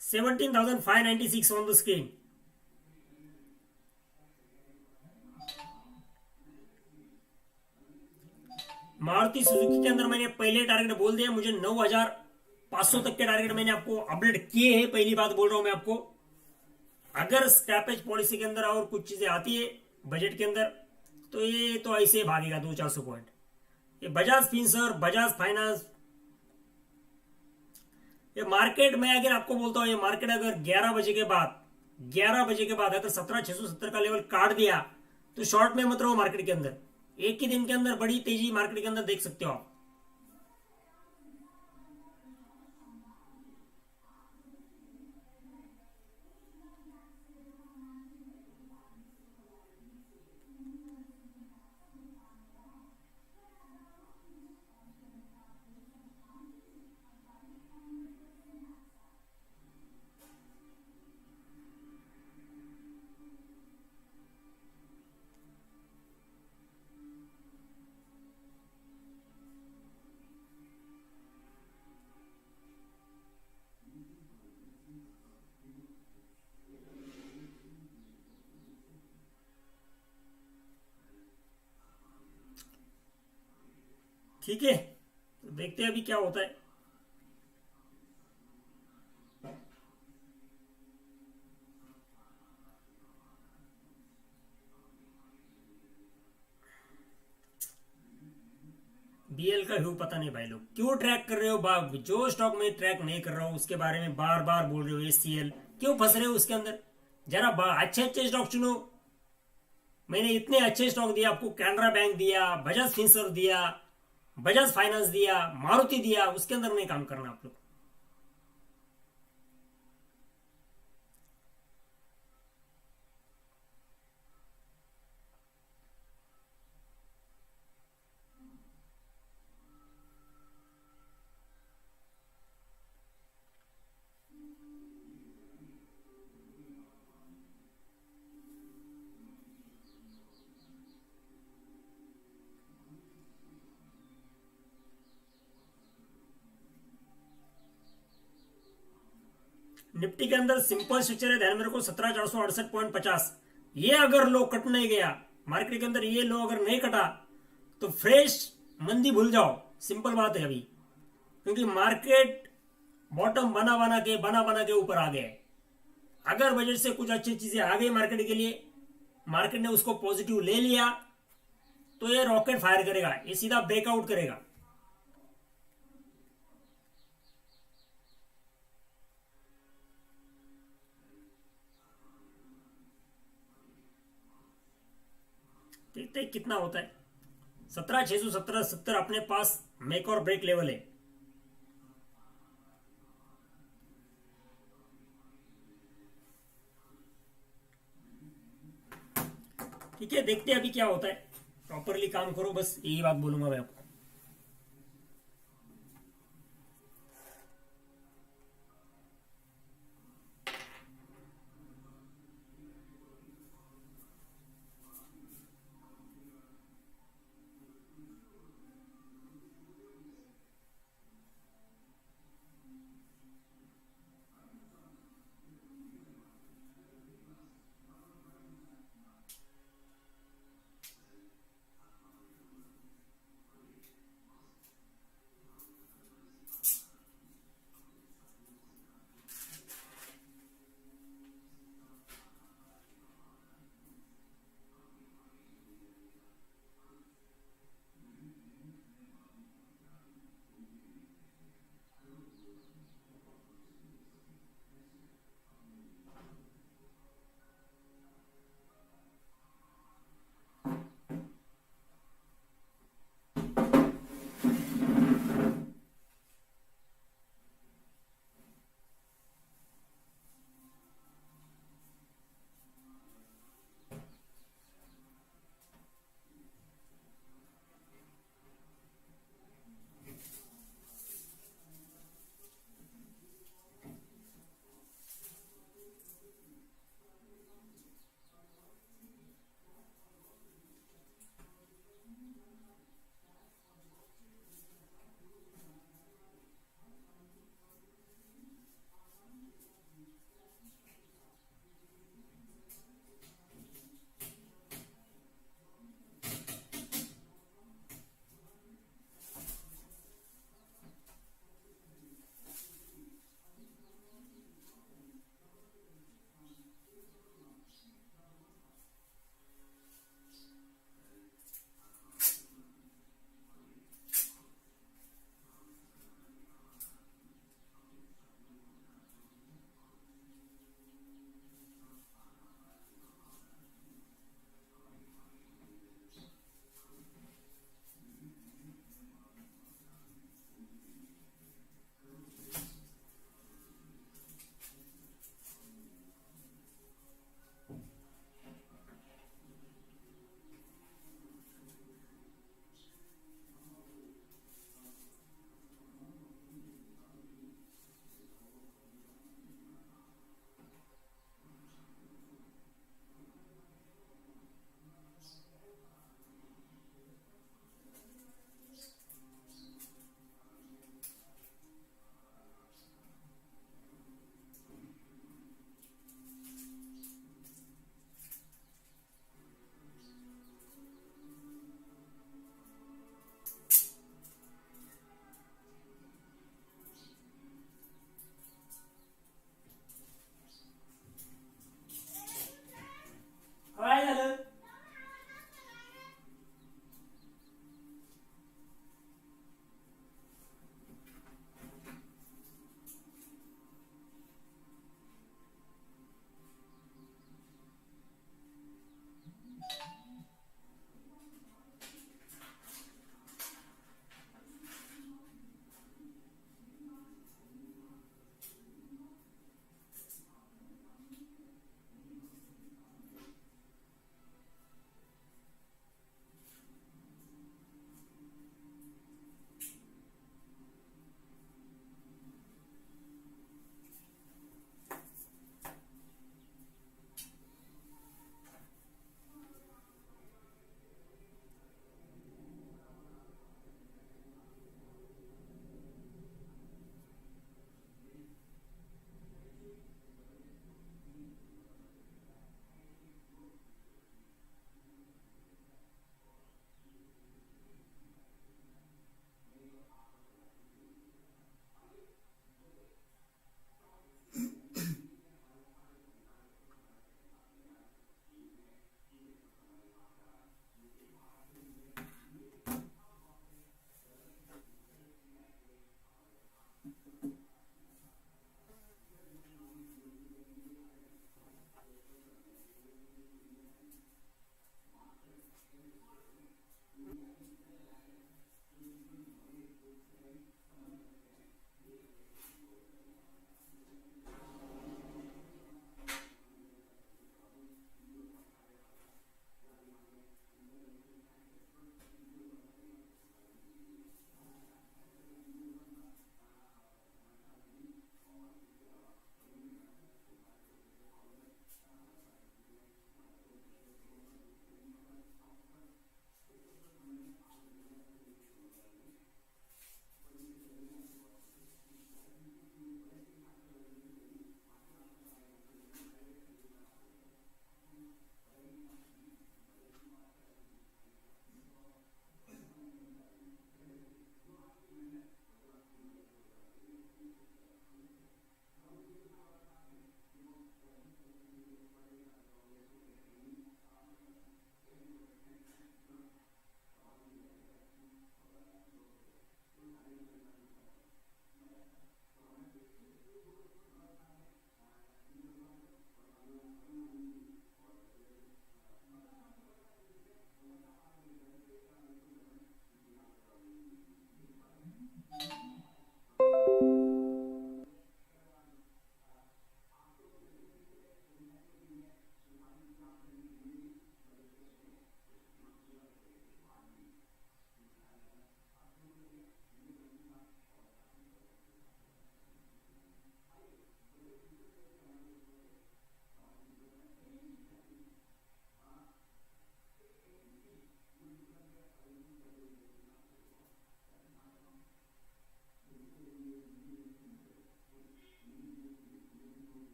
17,596 on the screen. Maruti Suzuki के अंदर मैंने पहले टारगेट बोल दिया, मुझे 9,500 तक के टारगेट मैंने आपको अपडेट किए हैं। पहली बात बोल रहा हूं मैं आपको, अगर स्क्रैपेज पॉलिसी के अंदर और कुछ चीजें आती है बजट के अंदर तो ये तो ऐसे ही भागेगा 200-400 पॉइंट। ये बजाज फिंसर, बजाज फाइनेंस, ये मार्केट में अगर आपको बोलता हूं, ये मार्केट अगर 11 बजे के बाद अगर 17,670 का लेवल काट दिया तो शॉर्ट में मत रहो मार्केट के अंदर। एक ही दिन के अंदर बड़ी तेजी मार्केट के अंदर देख सकते हो आप। ठीक है, तो देखते हैं अभी क्या होता है। बीएल का व्यू पता नहीं भाई, लोग क्यों ट्रैक कर रहे हो? जो स्टॉक में ट्रैक नहीं कर रहा हूं उसके बारे में बार बार बोल रहे हो। एसीएल क्यों फंस रहे हो उसके अंदर? जरा अच्छे अच्छे स्टॉक चुनो। मैंने इतने अच्छे स्टॉक दिया आपको, कैनरा बैंक दिया, बजाज फिंसर्व दिया, बजाज फाइनेंस दिया, मारुति दिया, उसके अंदर नहीं काम करना आप लोग। निफ्टी के अंदर सिंपल स्ट्रक्चर है, ध्यान में रखो, 17,468.50। ये अगर लो कट नहीं गया मार्केट के अंदर, ये लो अगर नहीं कटा तो फ्रेश मंदी भूल जाओ, सिंपल बात है अभी। क्योंकि मार्केट बॉटम बना बना के ऊपर आ गया है। अगर बजट से कुछ अच्छी चीजें आ गई मार्केट के लिए, मार्केट ने उसको पॉजिटिव ले लिया, तो ये रॉकेट फायर करेगा, ये सीधा ब्रेकआउट करेगा। देखते हैं कितना होता है। 17,617 अपने पास मेक और ब्रेक लेवल है। ठीक है, देखते हैं अभी क्या होता है। प्रॉपरली काम करो, बस यही बात बोलूंगा मैं आपको।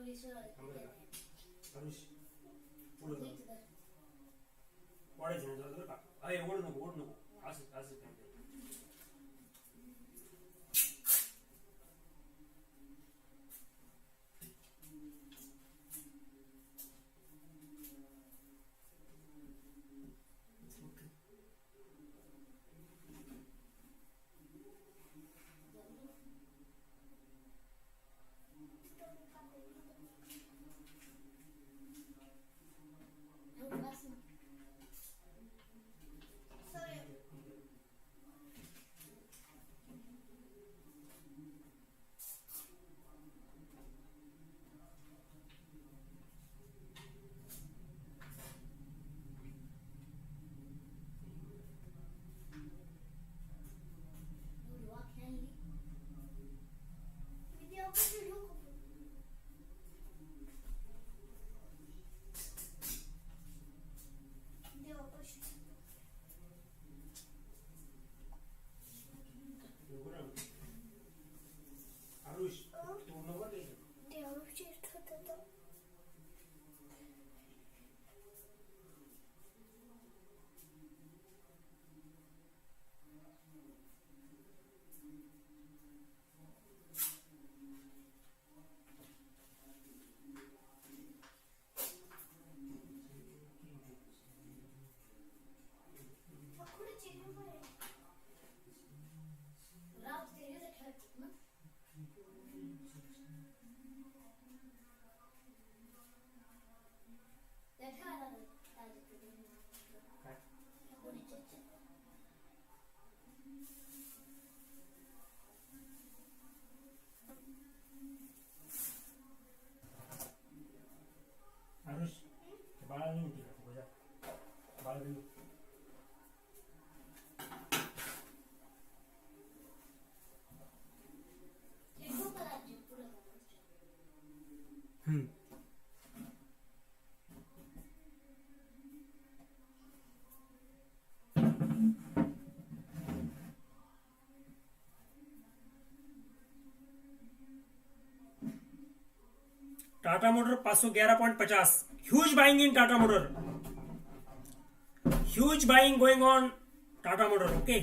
हरुष पुढे वाढायचं नाही बरं का. अरे ओढ नको असं असं काय हरुष तू नको ते हरुष बाळा नाही उठली का तुझ्या बाळा गेलो Tata motor 511.50 huge buying in Tata motor huge buying going on Tata motor okay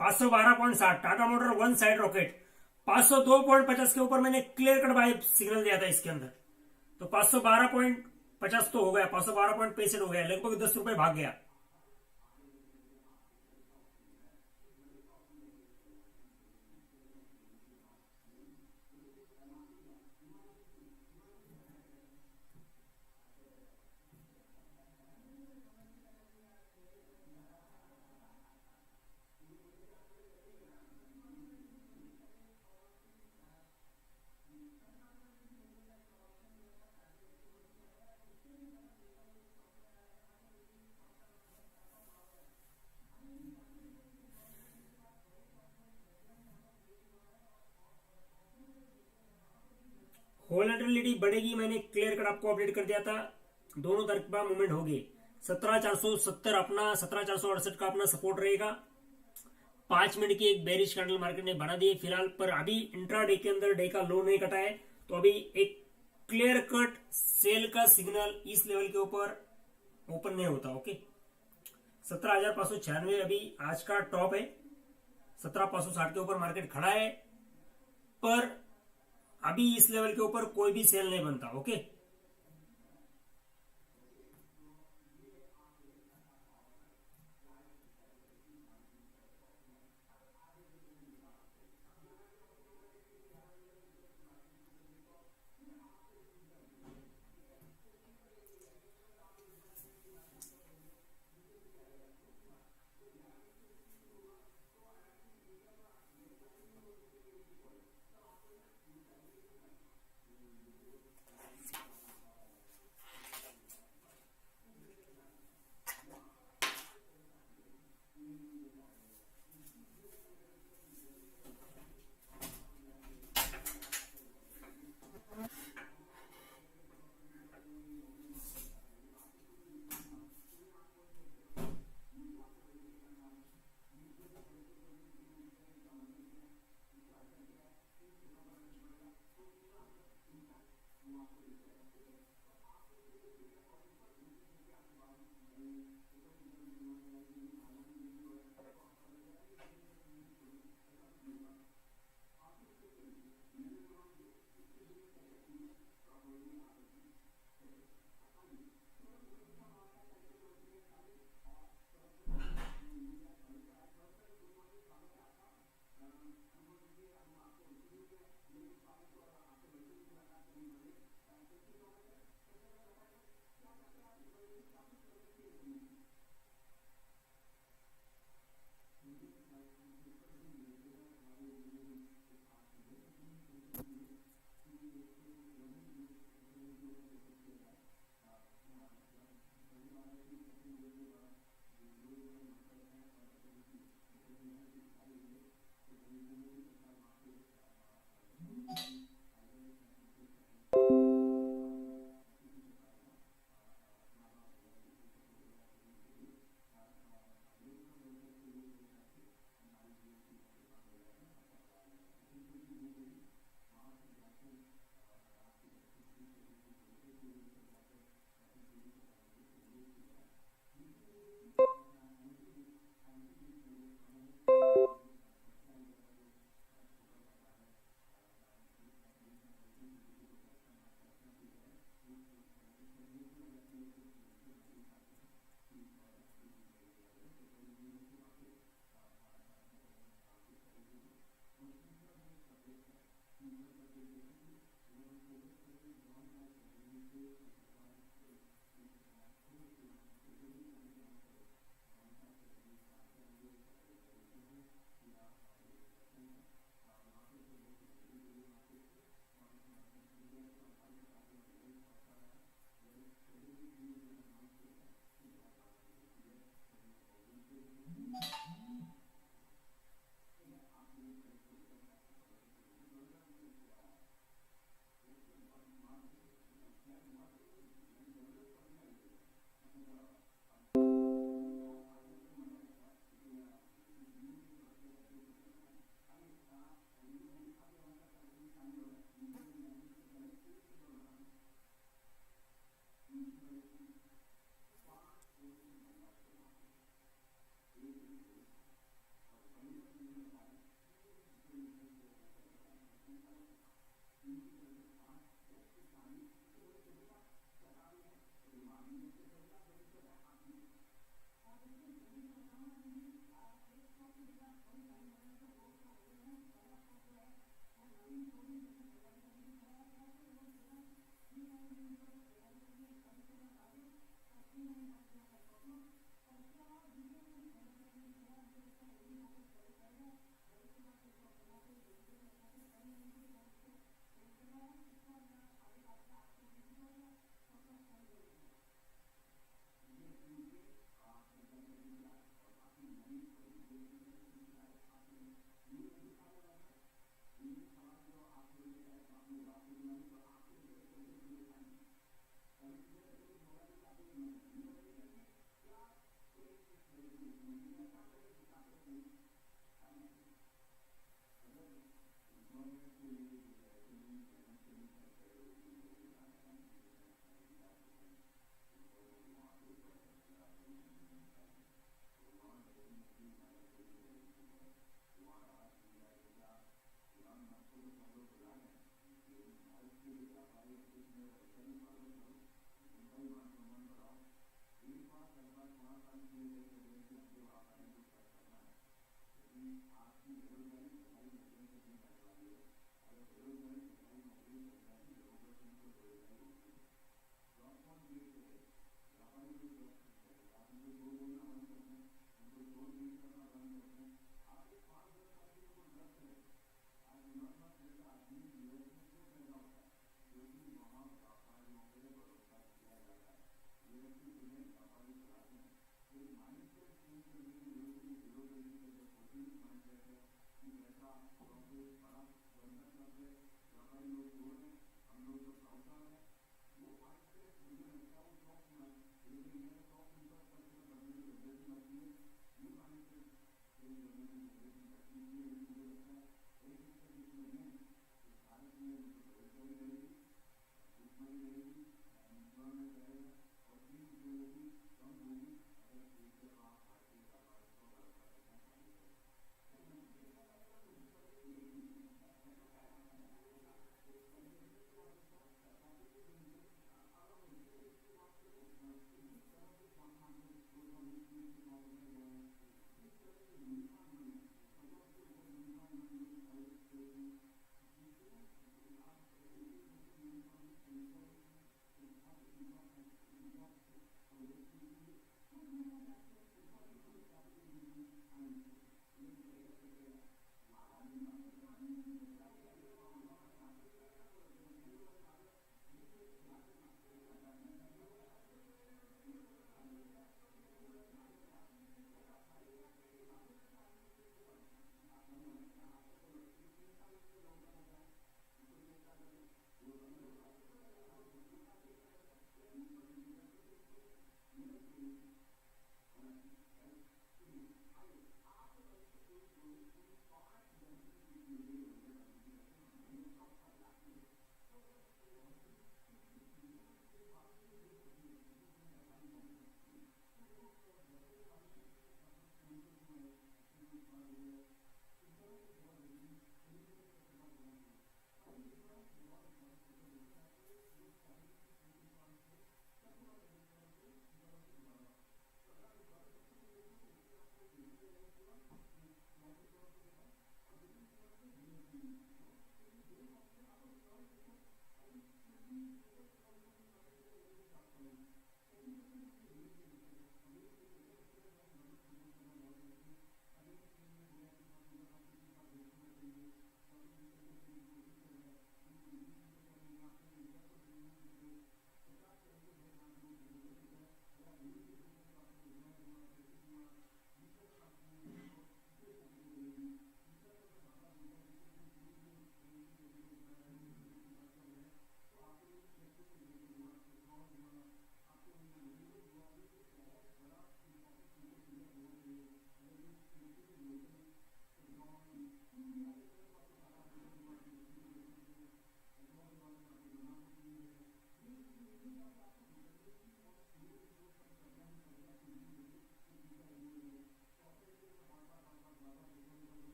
$512.60 Tata motor one side rocket 502.50 के ऊपर मैंने क्लियर कट बाय सिग्नल दिया था इसके अंदर तो 512.50 तो हो गया 512.65 हो गया लगभग 10 रुपए भाग गया वोलेटिलिटी बढ़ेगी मैंने क्लियर कट आपको अपडेट कर दिया था दोनों तरफ का मूवमेंट हो गए 17,470 अपना 17,468 का अपना सपोर्ट रहेगा 5 मिनट की एक बेरिश कैंडल मार्केट ने बना दिए फिलहाल पर अभी इंट्राडे के अंदर डे का लो नहीं कटा है तो अभी एक क्लियर कट सेल का सिग्नल इस लेवल के ऊपर ओपन नहीं होता ओके 17,596 अभी आज का टॉप है 17,560 के ऊपर मार्केट खड़ा है पर अभी इस लेवल के ऊपर कोई भी सेल नहीं बनता ओके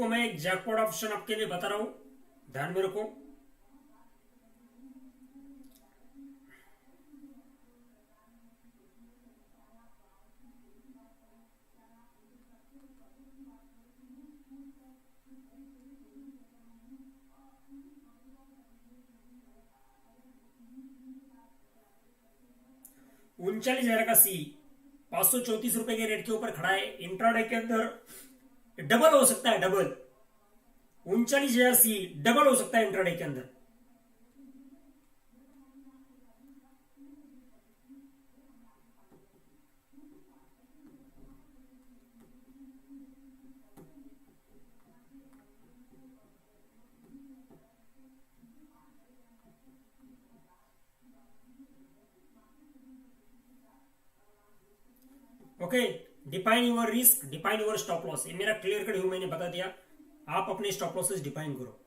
रुको, मैं एक जैकपॉट ऑप्शन आपके लिए बता रहा हूं, ध्यान में रखो। ₹39,000 का सी 534 के रेट के ऊपर खड़ा है। इंट्राडे के अंदर डबल हो सकता है, डबल 39,000 सी डबल हो सकता है इंट्राडे के अंदर। Okay, define your risk, define your stop loss. ये मेरा क्लियर कट व्यू मैंने बता दिया, आप अपने स्टॉप लॉसेस डिफाइन करो।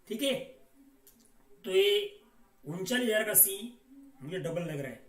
ठीक है, तो ये 39,000 का सी मुझे डबल लग रहा है।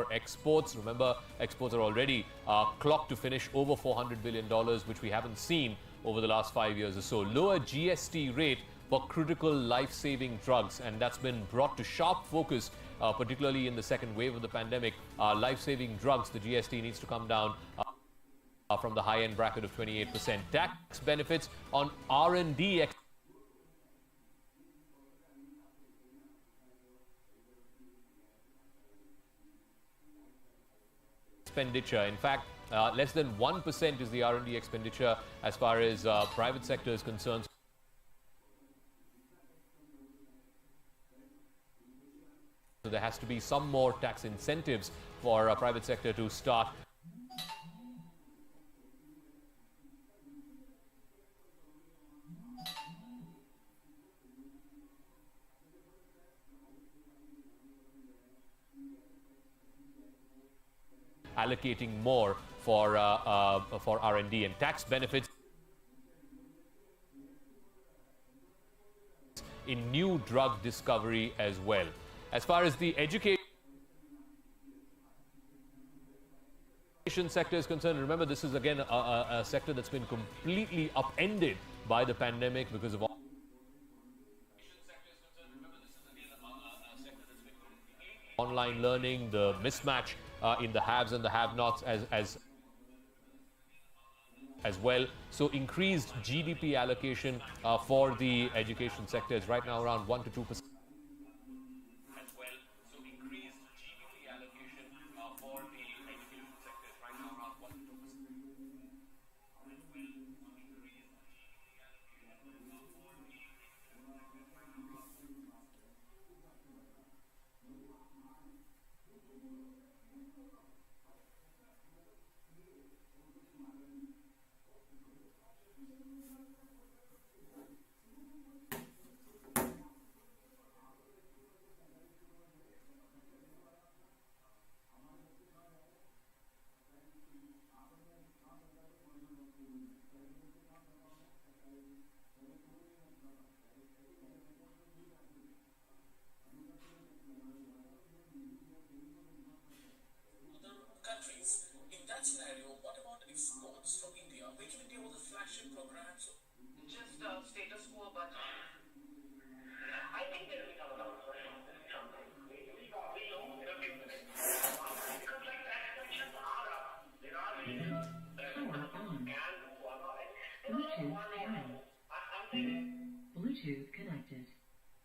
for exports. Remember, exports are already clocked to finish over $400 billion, which we haven't seen over the last 5 years or so. Lower GST rate for critical life-saving drugs, and that's been brought to sharp focus, particularly in the second wave of the pandemic. Life-saving drugs, the GST needs to come down from the high-end bracket of 28%. Tax benefits on R&D expenditure. In fact, less than 1% is the R&D expenditure as far as private sector is concerned. So there has to be some more tax incentives for private sector to start allocating more for R&D and tax benefits in new drug discovery as well. As far as the education sector is concerned, remember, this is again a sector that's been completely upended by the pandemic because of online learning, the mismatch in the haves and the have-nots as well. So increased GDP allocation for the education sector is right now around 1 to 2%. As well, so increased GDP allocation for the education sector is right now around 1 to 2%. Scenario, what about exports from India? Making India was a flagship program, so just status quo, but I think there will be some something. We know in a few minutes because like tax collections are up. There are regions can do one or Bluetooth connected.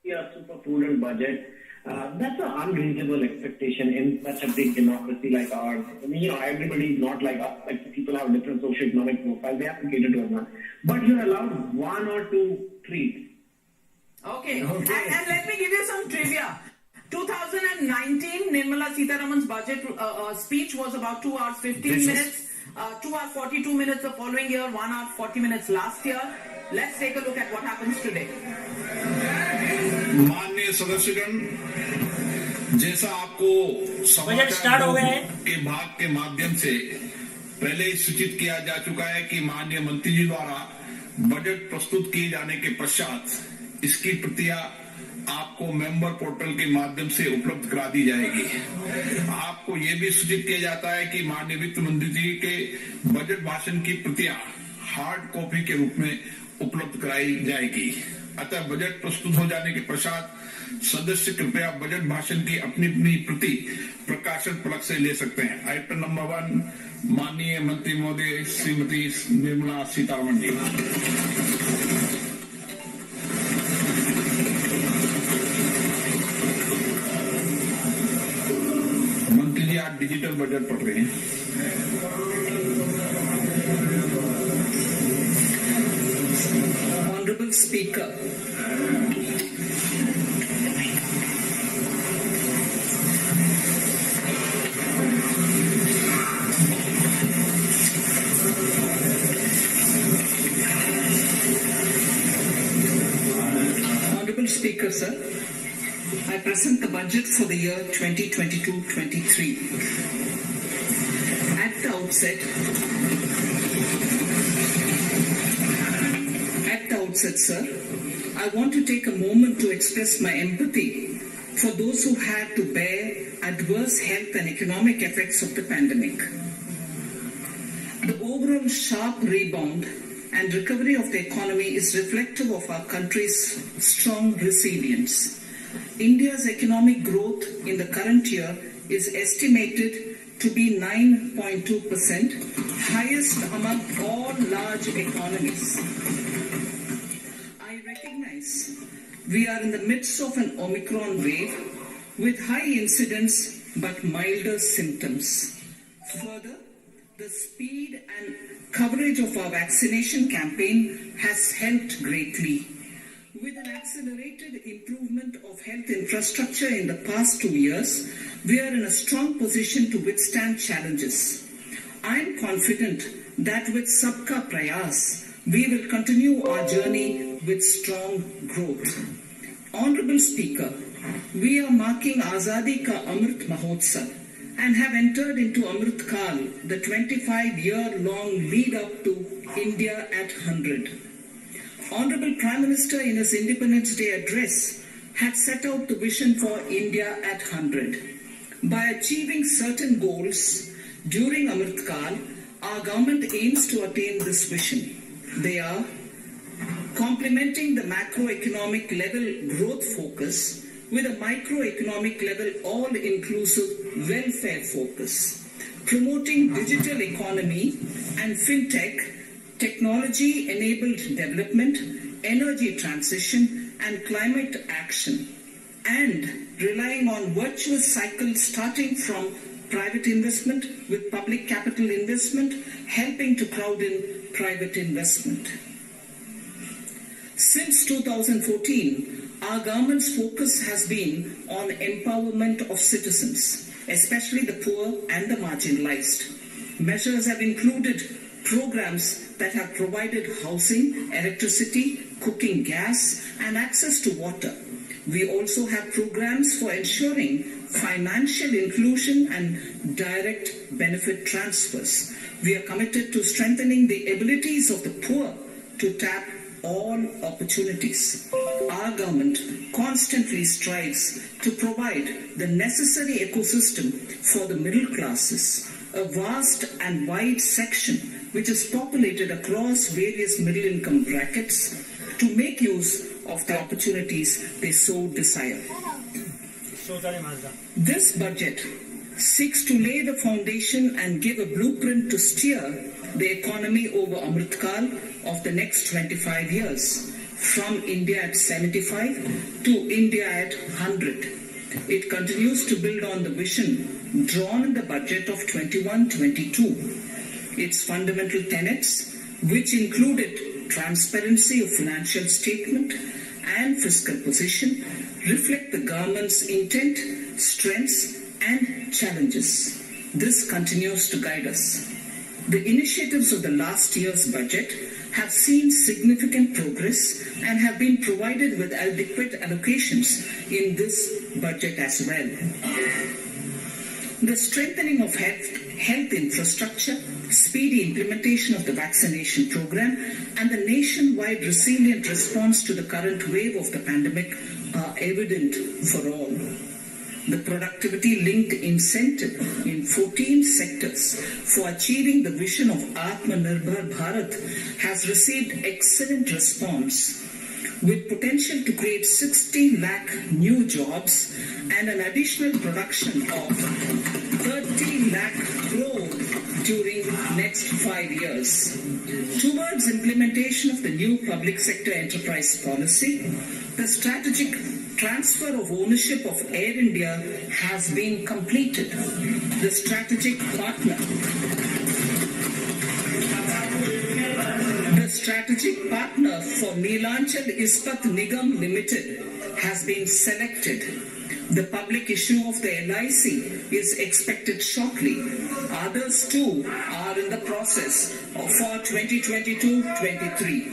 Yeah, super prudent budget. That's an unreasonable expectation in such a big democracy like ours. I mean, everybody is not like us. Like, people have different socioeconomic profiles. They have to cater to everyone. But you're allowed one or two treats. Okay. And let me give you some trivia. 2019, Nirmala Sitharaman's budget speech was about 2 hours 15 minutes. 2 hours 42 minutes the following year, 1 hour 40 minutes last year. Let's take a look at what happens today. माननीय सदस्यगण, जैसा आपको समाचार के भाग के माध्यम से पहले ही सूचित किया जा चुका है कि माननीय मंत्री जी द्वारा बजट प्रस्तुत किए जाने के पश्चात इसकी प्रतियां आपको मेंबर पोर्टल के माध्यम से उपलब्ध करा दी जाएगी। आपको ये भी सूचित किया जाता है कि माननीय वित्त मंत्री जी के बजट भाषण की प्रतियां हार्ड कॉपी के रूप में उपलब्ध कराई जाएगी। अतः बजट प्रस्तुत हो जाने के पश्चात सदस्य कृपया बजट भाषण की अपनी अपनी प्रति प्रकाशन फलक से ले सकते हैं। आइटम नंबर 1, माननीय मंत्री महोदय श्रीमती निर्मला सीतारमण जी। मंत्री जी आज डिजिटल बजट पढ़ रहे हैं। Honorable Speaker, Honorable Speaker, sir, I present the budget for the year 2022-23. At the outset, sir, I want to take a moment to express my empathy for those who had to bear adverse health and economic effects of the pandemic. The overall sharp rebound and recovery of the economy is reflective of our country's strong resilience. India's economic growth in the current year is estimated to be 9.2%, highest among all large economies. I recognize we are in the midst of an Omicron wave with high incidence but milder symptoms. Further, the speed and coverage of our vaccination campaign has helped greatly. With an accelerated improvement of health infrastructure in the past 2 years, we are in a strong position to withstand challenges. I am confident that with Sabka Prayas, we will continue our journey with strong growth. Honorable Speaker, we are marking Azadi Ka Amrit Mahotsav and have entered into Amrit Kal, the 25-year-long lead-up to India at 100. Honorable Prime Minister in his Independence Day address had set out the vision for India at 100. By achieving certain goals during Amrit Kal, our government aims to attain this vision. They are complementing the macroeconomic level growth focus with a microeconomic level all-inclusive welfare focus, promoting digital economy and fintech, technology-enabled development, energy transition and climate action, and relying on virtuous cycles starting from private investment with public capital investment, helping to crowd in private investment. Since 2014, our government's focus has been on empowerment of citizens, especially the poor and the marginalized. Measures have included programs that have provided housing, electricity, cooking gas, and access to water. We also have programs for ensuring financial inclusion and direct benefit transfers. We are committed to strengthening the abilities of the poor to tap all opportunities. Our government constantly strives to provide the necessary ecosystem for the middle classes, a vast and wide section which is populated across various middle income brackets, to make use of the opportunities they so desire. This budget seeks to lay the foundation and give a blueprint to steer the economy over Amrit Kal of the next 25 years, from India at 75 to India at 100. It continues to build on the vision drawn in the budget of 21-22. Its fundamental tenets, which included transparency of financial statement and fiscal position, reflect the government's intent, strengths, and challenges. This continues to guide us. The initiatives of the last year's budget have seen significant progress and have been provided with adequate allocations in this budget as well. The strengthening of health infrastructure, speedy implementation of the vaccination program, and the nationwide resilient response to the current wave of the pandemic are evident for all. The productivity-linked incentive in 14 sectors for achieving the vision of Atmanirbhar Bharat has received excellent response, with potential to create 60 lakh new jobs and an additional production of 30 lakh crore during next 5 years. Towards implementation of the new public sector enterprise policy, the strategic transfer of ownership of Air India has been completed. The strategic partner for Neelanchal Ispat Nigam Limited has been selected. The public issue of the LIC is expected shortly. Others too are in the process for 2022-23.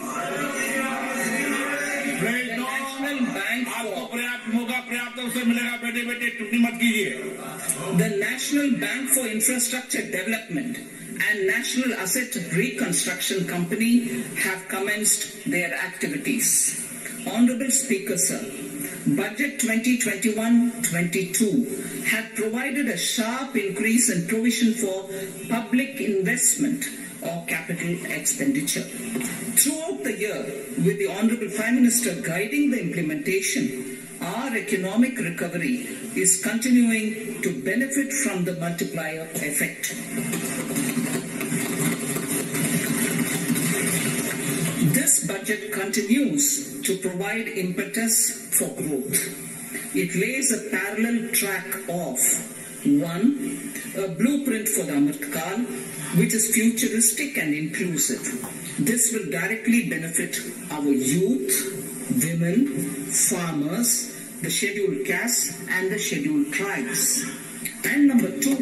The National Bank for Infrastructure Development and National Asset Reconstruction Company have commenced their activities. Honorable Speaker, sir, Budget 2021-22 had provided a sharp increase in provision for public investment or capital expenditure. Throughout the year, with the Honorable Prime Minister guiding the implementation, our economic recovery is continuing to benefit from the multiplier effect. This budget continues to provide impetus for growth. It lays a parallel track of 1. A blueprint for the Amritkal, which is futuristic and inclusive. This will directly benefit our youth, women, farmers, the scheduled castes and the scheduled tribes. And number 2,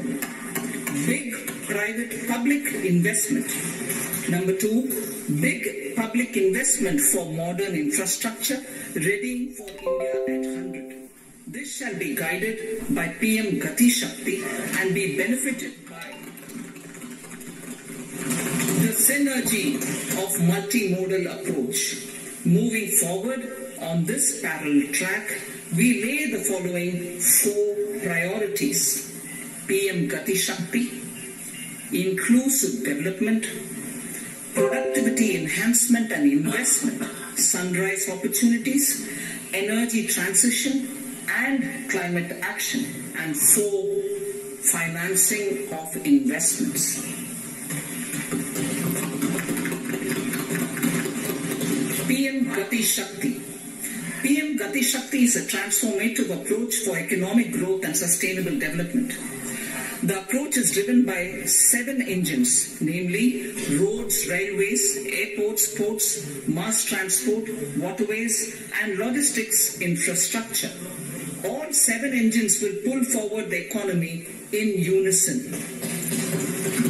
big private public investment. Number 2, big public investment for modern infrastructure readying for India at 100. This shall be guided by PM Gati Shakti and be benefited by the synergy of multimodal approach. Moving forward on this parallel track, we lay the following 4 priorities. PM Gati Shakti, inclusive development, productivity enhancement and investment, sunrise opportunities, energy transition and climate action, and 4, financing of investments. PM Gati Shakti. PM Gati Shakti is a transformative approach for economic growth and sustainable development. The approach is driven by 7 engines, namely roads, railways, airports, ports, mass transport, waterways, and logistics infrastructure. All 7 engines will pull forward the economy in unison.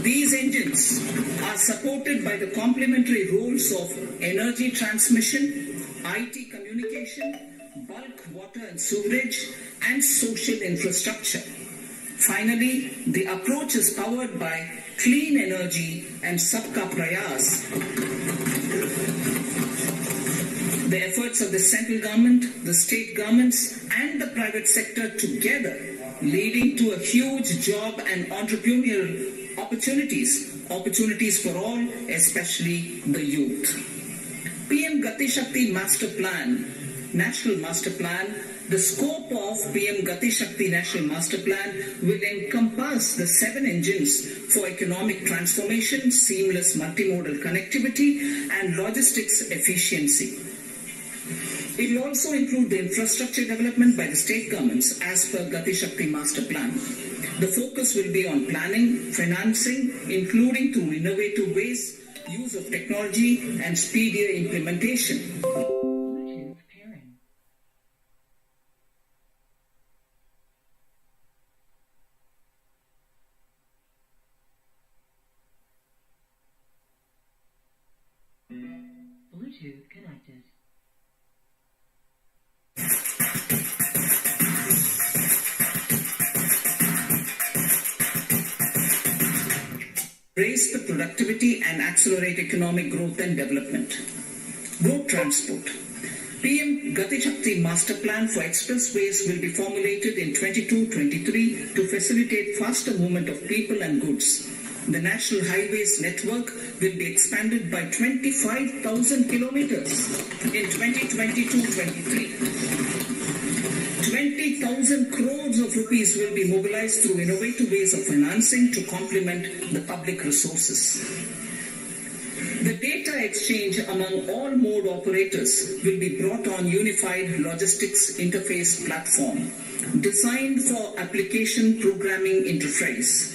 These engines are supported by the complementary roles of energy transmission, IT communication, bulk water and sewerage, and social infrastructure. Finally, the approach is powered by clean energy and Sabka Prayas. The efforts of the central government, the state governments, and the private sector together, leading to a huge job and entrepreneurial opportunities for all, especially the youth. PM Gati Shakti Master Plan, National Master Plan. The scope of PM Gati Shakti National Master Plan will encompass the 7 engines for economic transformation, seamless multimodal connectivity, and logistics efficiency. It will also include the infrastructure development by the state governments as per Gati Shakti Master Plan. The focus will be on planning, financing, including through innovative ways, use of technology, and speedier implementation. Bluetooth pairing. Bluetooth connected. Raise the productivity and accelerate economic growth and development. Road transport. PM Gati Shakti Master Plan for expressways will be formulated in 22-23 to facilitate faster movement of people and goods. The National Highways network will be expanded by 25,000 kilometers in 2022-23. 20,000 crores of rupees will be mobilized through innovative ways of financing to complement the public resources. The data exchange among all mode operators will be brought on unified logistics interface platform designed for application programming interface.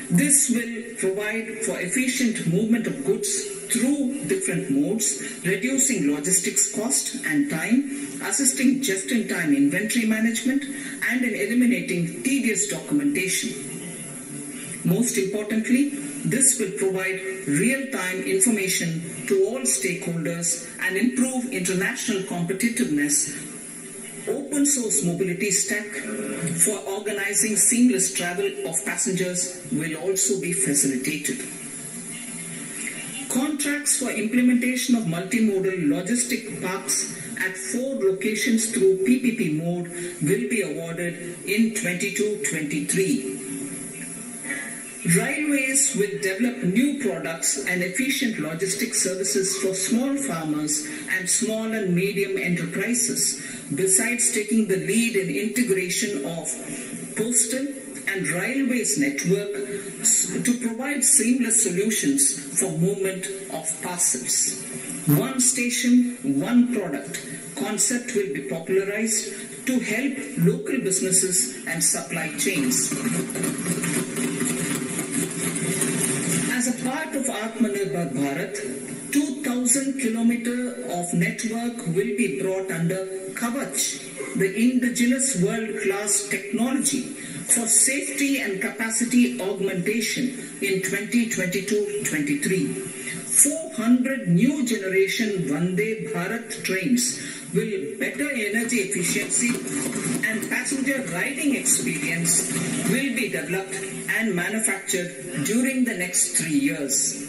This will provide for efficient movement of goods through different modes, reducing logistics cost and time, assisting just-in-time inventory management, and in eliminating tedious documentation. Most importantly, this will provide real-time information to all stakeholders and improve international competitiveness. Open source mobility stack for organizing seamless travel of passengers will also be facilitated. Contracts for implementation of multimodal logistic parks at 4 locations through PPP mode will be awarded in 22-23. Railways will develop new products and efficient logistics services for small farmers and small and medium enterprises, besides taking the lead in integration of postal and railways network to provide seamless solutions for movement of parcels. One station, one product concept will be popularized to help local businesses and supply chains. As a part of Atmanirbhar Bharat, 2,000 kilometers of network will be brought under Kavach, the indigenous world-class technology for safety and capacity augmentation in 2022-23. 400 new generation Vande Bharat trains will better energy efficiency and passenger riding experience will be developed and manufactured during the next 3 years.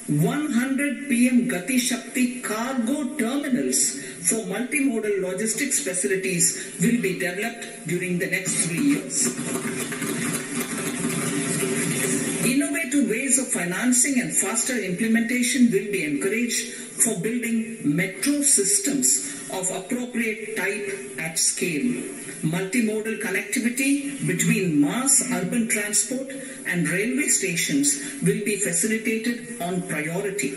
100 PM Gati Shakti cargo terminals for multimodal logistics facilities will be developed during the next 3 years. Innovative ways of financing and faster implementation will be encouraged for building metro systems of appropriate type at scale. Multimodal connectivity between mass urban transport and railway stations will be facilitated on priority.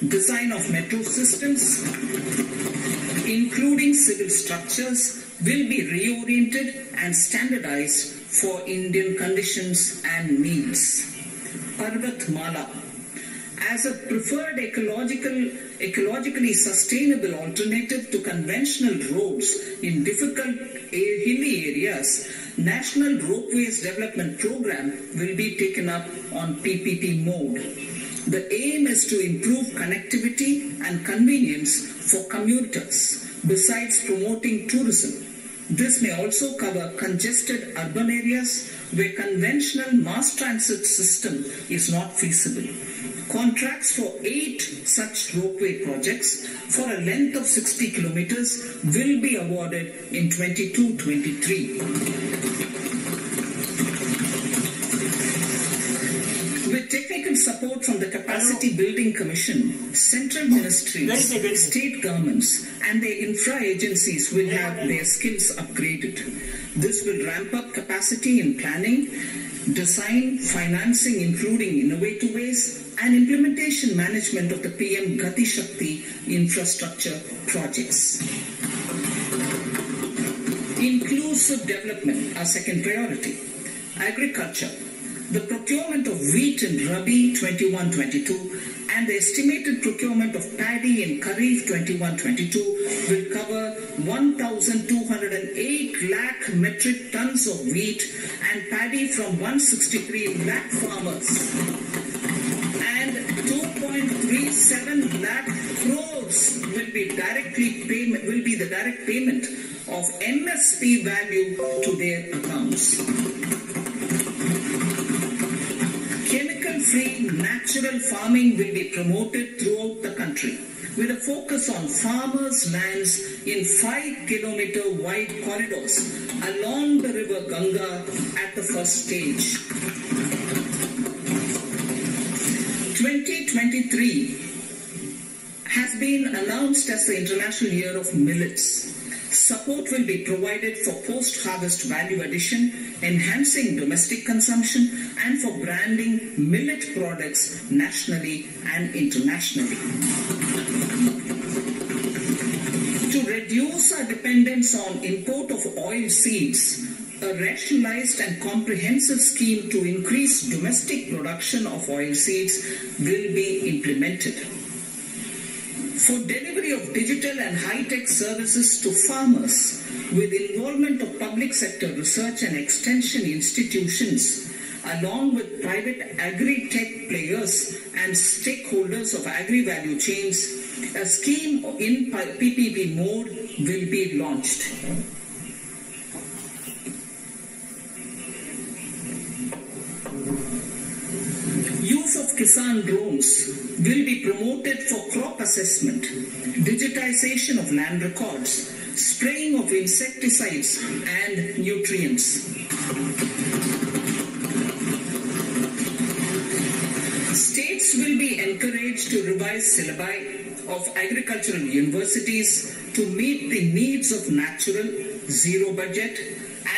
Design of metro systems, including civil structures, will be reoriented and standardized for Indian conditions and needs. Parvatmala. As a preferred ecologically sustainable alternative to conventional roads in difficult hilly areas, National Ropeways Development Program will be taken up on PPP mode. The aim is to improve connectivity and convenience for commuters, besides promoting tourism. This may also cover congested urban areas where conventional mass transit system is not feasible. Contracts for 8 such ropeway projects for a length of 60 kilometers will be awarded in 22-23. With technical support from the Capacity Building Commission, central ministries, state governments and their infra agencies will have their skills upgraded. This will ramp up capacity in planning, design, financing including innovative ways, and implementation management of the PM Gati Shakti infrastructure projects. Inclusive development, our second priority. Agriculture. The procurement of wheat in Rabi 21-22 and the estimated procurement of paddy in Kharif 21-22 will cover 1,208 lakh metric tons of wheat and paddy from 163 lakh farmers. 2.37 lakh crores will be the direct payment of MSP value to their accounts. Chemical-free natural farming will be promoted throughout the country with a focus on farmers' lands in 5-kilometer wide corridors along the river Ganga at the first stage. 2023 has been announced as the International Year of Millets. Support will be provided for post-harvest value addition, enhancing domestic consumption, and for branding millet products nationally and internationally. To reduce our dependence on import of oil seeds, a rationalized and comprehensive scheme to increase domestic production of oil seeds will be implemented. For delivery of digital and high-tech services to farmers with involvement of public sector research and extension institutions, along with private agri-tech players and stakeholders of agri-value chains, a scheme in PPP mode will be launched. Use of Kisan drones will be promoted for crop assessment, digitization of land records, spraying of insecticides and nutrients. States will be encouraged to revise syllabi of agricultural universities to meet the needs of natural, zero budget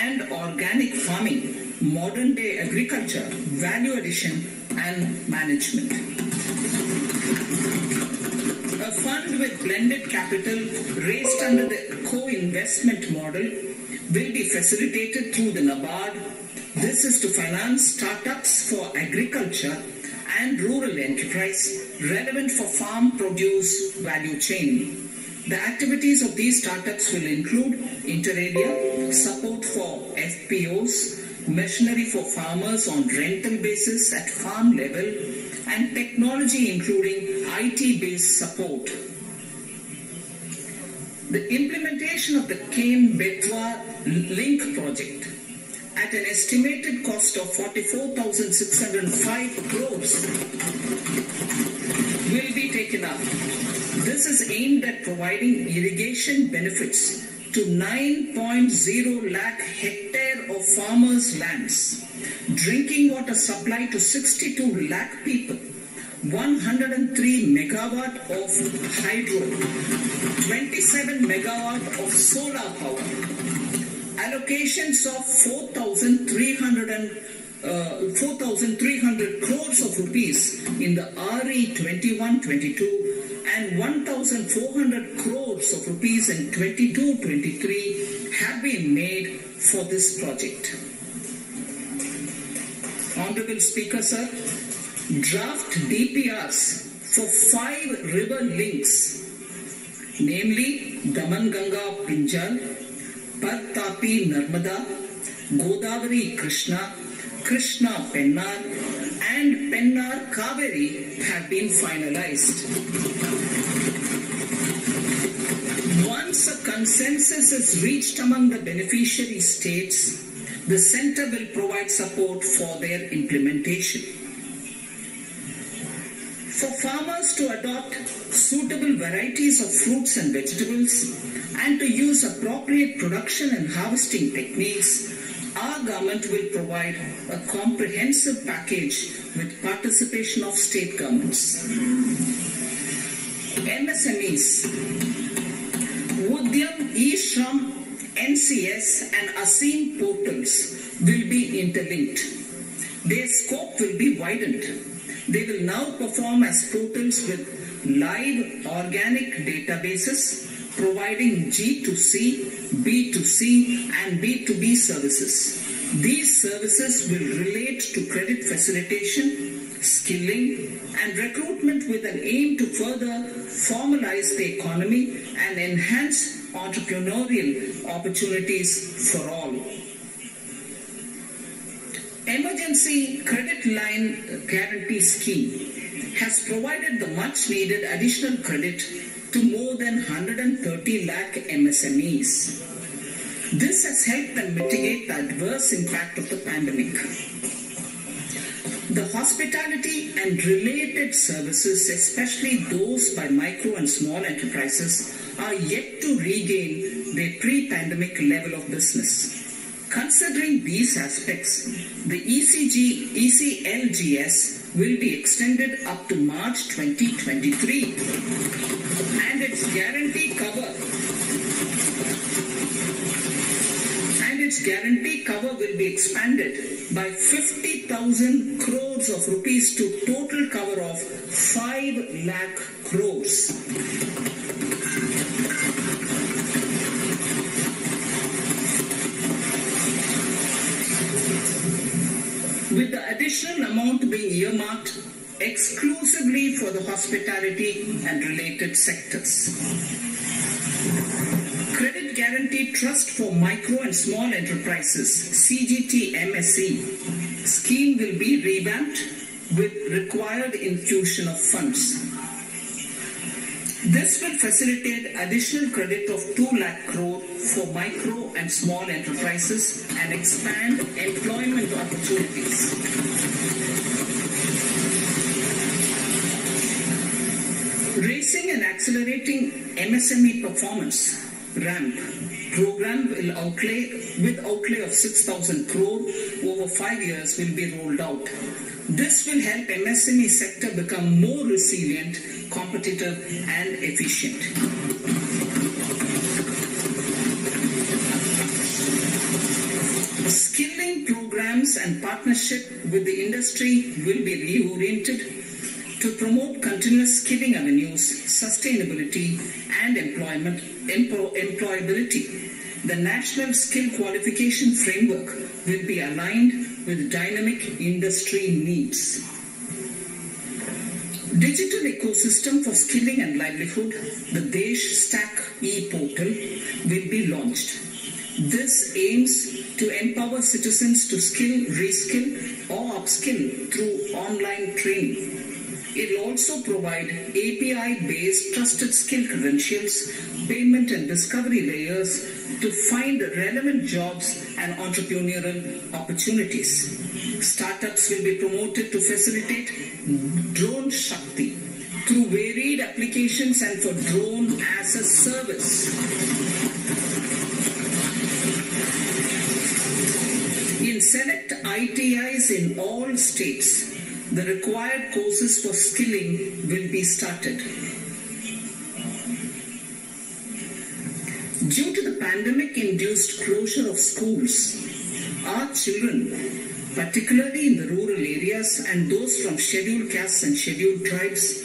and organic farming, modern day agriculture, value addition and management. A fund with blended capital raised under the co-investment model will be facilitated through the NABARD. This is to finance startups for agriculture and rural enterprise relevant for farm produce value chain. The activities of these startups will include inter alia, support for FPOs, machinery for farmers on rental basis at farm level, and technology including IT-based support. The implementation of the Ken-Betwa link project at an estimated cost of 44,605 crores will be taken up. This is aimed at providing irrigation benefits to 9.0 lakh hectare of farmers' lands, drinking water supply to 62 lakh people, 103 megawatt of hydro, 27 megawatt of solar power, allocations of 4,300 crores of rupees in the RE 21-22 and 1,400 crores of rupees in 22-23 have been made for this project. Honorable Speaker, sir, draft DPRs for 5 river links, namely Daman-Ganga Pinjal, Par-Tapi Narmada, Godavari Krishna, Krishna Pennar, and Pennar Kaveri have been finalized. Once a consensus is reached among the beneficiary states, the Centre will provide support for their implementation. For farmers to adopt suitable varieties of fruits and vegetables and to use appropriate production and harvesting techniques, our government will provide a comprehensive package with participation of state governments. MSMEs, Udyam, eShram, NCS and ASEAN portals will be interlinked. Their scope will be widened. They will now perform as portals with live organic databases providing G2C, B2C and B2B services. These services will relate to credit facilitation, skilling and recruitment with an aim to further formalize the economy and enhance entrepreneurial opportunities for all. Emergency Credit Line Guarantee Scheme has provided the much needed additional credit to more than 130 lakh MSMEs. This has helped them mitigate the adverse impact of the pandemic. The hospitality and related services, especially those by micro and small enterprises, are yet to regain their pre-pandemic level of business. Considering these aspects, the ECLGS will be extended up to March 2023 and its guarantee cover will be expanded by 50,000 crores of rupees to total cover of 5 lakh crores. With the additional amount being earmarked exclusively for the hospitality and related sectors. Credit Guarantee Trust for Micro and Small Enterprises, CGT-MSE, scheme will be revamped with required infusion of funds. This will facilitate additional credit of 2 lakh crore for micro and small enterprises and expand employment opportunities. Raising and accelerating MSME performance ramp program will outlay of 6,000 crore over 5 years will be rolled out. This will help MSME sector become more resilient, competitive and efficient. Skilling programs and partnership with the industry will be reoriented to promote continuous skilling avenues, sustainability and employability. The National Skill Qualification Framework will be aligned with dynamic industry needs. Digital ecosystem for skilling and livelihood, the Desh Stack e-portal, will be launched. This aims to empower citizens to skill, reskill or upskill through online training. It will also provide API-based trusted skill credentials, payment and discovery layers to find relevant jobs and entrepreneurial opportunities. Startups will be promoted to facilitate drone Shakti through varied applications and for drone as a service. In select ITIs in all states, the required courses for skilling will be started. Due to the pandemic-induced closure of schools, our children, particularly in the rural areas and those from scheduled castes and scheduled tribes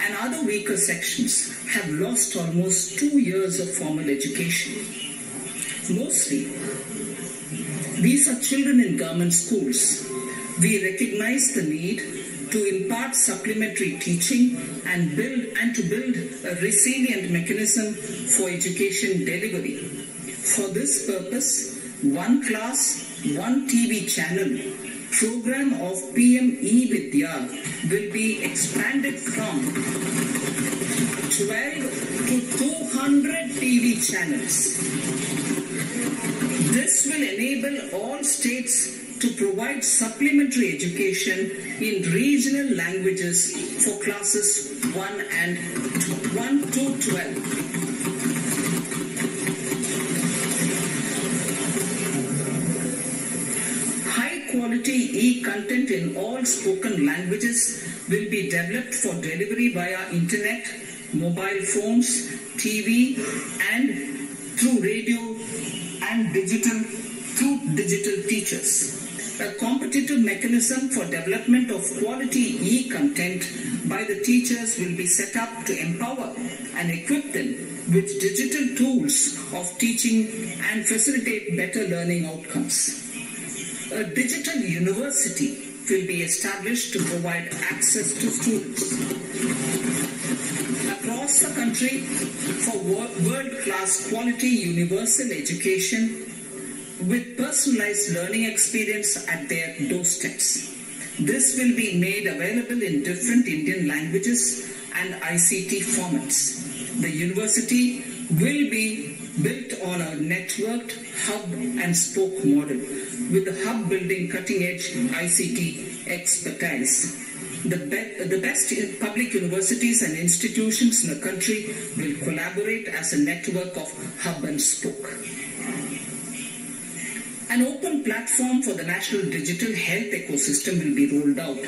and other weaker sections, have lost almost 2 years of formal education. Mostly, these are children in government schools. We recognize the need to impart supplementary teaching and to build a resilient mechanism for education delivery. For this purpose, One Class, One TV channel program of PM E-Vidya will be expanded from 12 to 200 TV channels. This will enable all states to provide supplementary education in regional languages for classes 1 to 12. High quality e-content in all spoken languages will be developed for delivery via internet, mobile phones, TV and through radio and digital teachers. A competitive mechanism for development of quality e-content by the teachers will be set up to empower and equip them with digital tools of teaching and facilitate better learning outcomes. A digital university will be established to provide access to students across the country for world-class quality universal education with personalized learning experience at their doorsteps. This will be made available in different Indian languages and ICT formats. The university will be built on a networked hub and spoke model, with the hub building cutting-edge ICT expertise. The best public universities and institutions in the country will collaborate as a network of hub and spoke. An open platform for the national digital health ecosystem will be rolled out.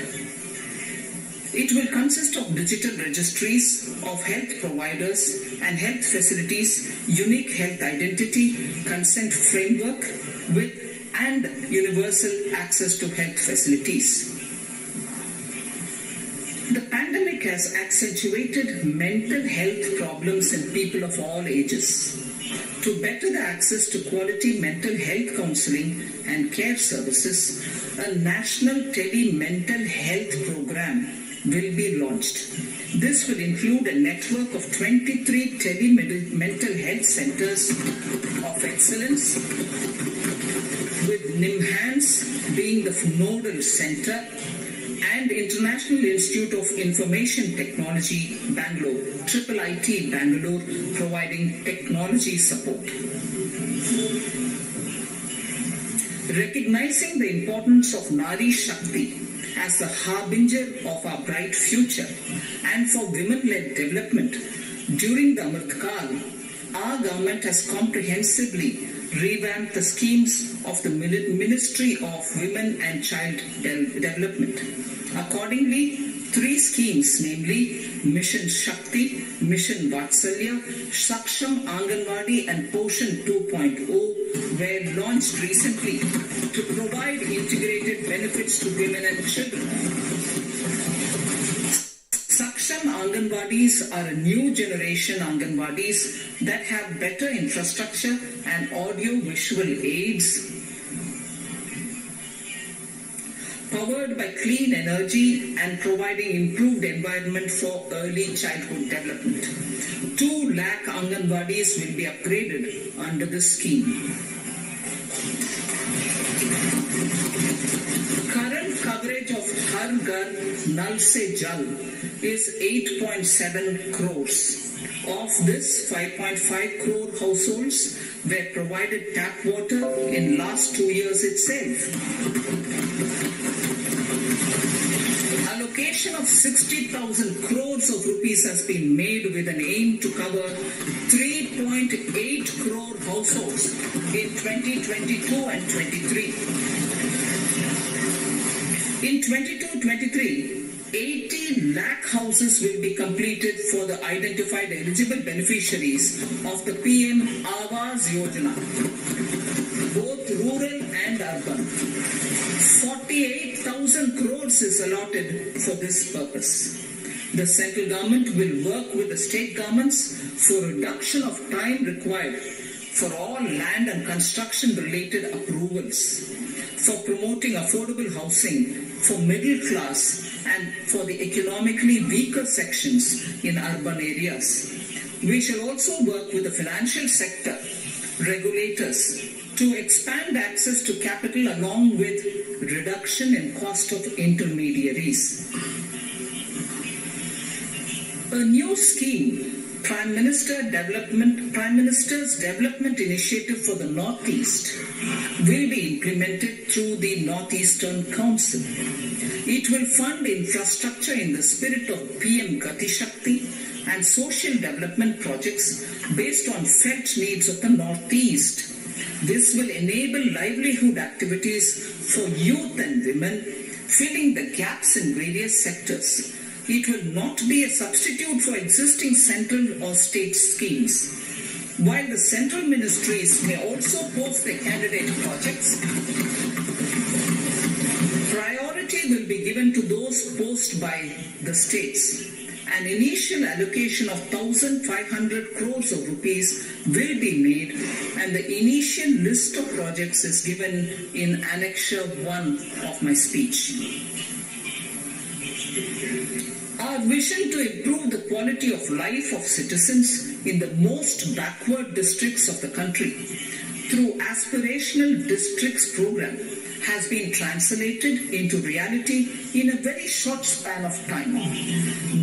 It will consist of digital registries of health providers and health facilities, unique health identity, consent framework and universal access to health facilities. The pandemic has accentuated mental health problems in people of all ages. To better the access to quality mental health counseling and care services, a national tele-mental health program will be launched. This will include a network of 23 tele-mental health centers of excellence, with NIMHANS being the nodal center and International Institute of Information Technology, Bangalore, IIIT Bangalore, providing technology support. Recognizing the importance of Nari Shakti, as the harbinger of our bright future and for women-led development. During the Amrit our government has comprehensively revamped the schemes of the Ministry of Women and Child Development. Accordingly, 3 schemes, namely Mission Shakti, Mission Vatsalya, Saksham Anganwadi and Poshan 2.0 were launched recently to provide integrated benefits to women and children. Saksham Anganwadis are a new generation Anganwadis that have better infrastructure and audio-visual aids, powered by clean energy and providing improved environment for early childhood development. 2 lakh Anganwadis will be upgraded under this scheme. Current coverage of Har Ghar Nal Se Jal is 8.7 crores. Of this, 5.5 crore households were provided tap water in last 2 years itself. Allocation of 60,000 crores of rupees has been made with an aim to cover 3.8 crore households in 2022 and 23. In 22-23, 80 lakh houses will be completed for the identified eligible beneficiaries of the PM Awas Yojana, both rural and urban. 48,000 crores is allotted for this purpose. The central government will work with the state governments for reduction of time required for all land and construction related approvals, for promoting affordable housing for middle class and for the economically weaker sections in urban areas. We shall also work with the financial sector, regulators, to expand access to capital along with reduction in cost of intermediaries. A new scheme, Prime Minister's Development Initiative for the Northeast, will be implemented through the Northeastern Council. It will fund infrastructure in the spirit of PM Gati Shakti and social development projects based on felt needs of the Northeast. This will enable livelihood activities for youth and women, filling the gaps in various sectors. It will not be a substitute for existing central or state schemes. While the central ministries may also post their candidate projects, priority will be given to those posted by the states. An initial allocation of 1,500 crores of rupees will be made, and the initial list of projects is given in Annexure 1 of my speech. Our vision to improve the quality of life of citizens in the most backward districts of the country through Aspirational Districts program has been translated into reality in a very short span of time.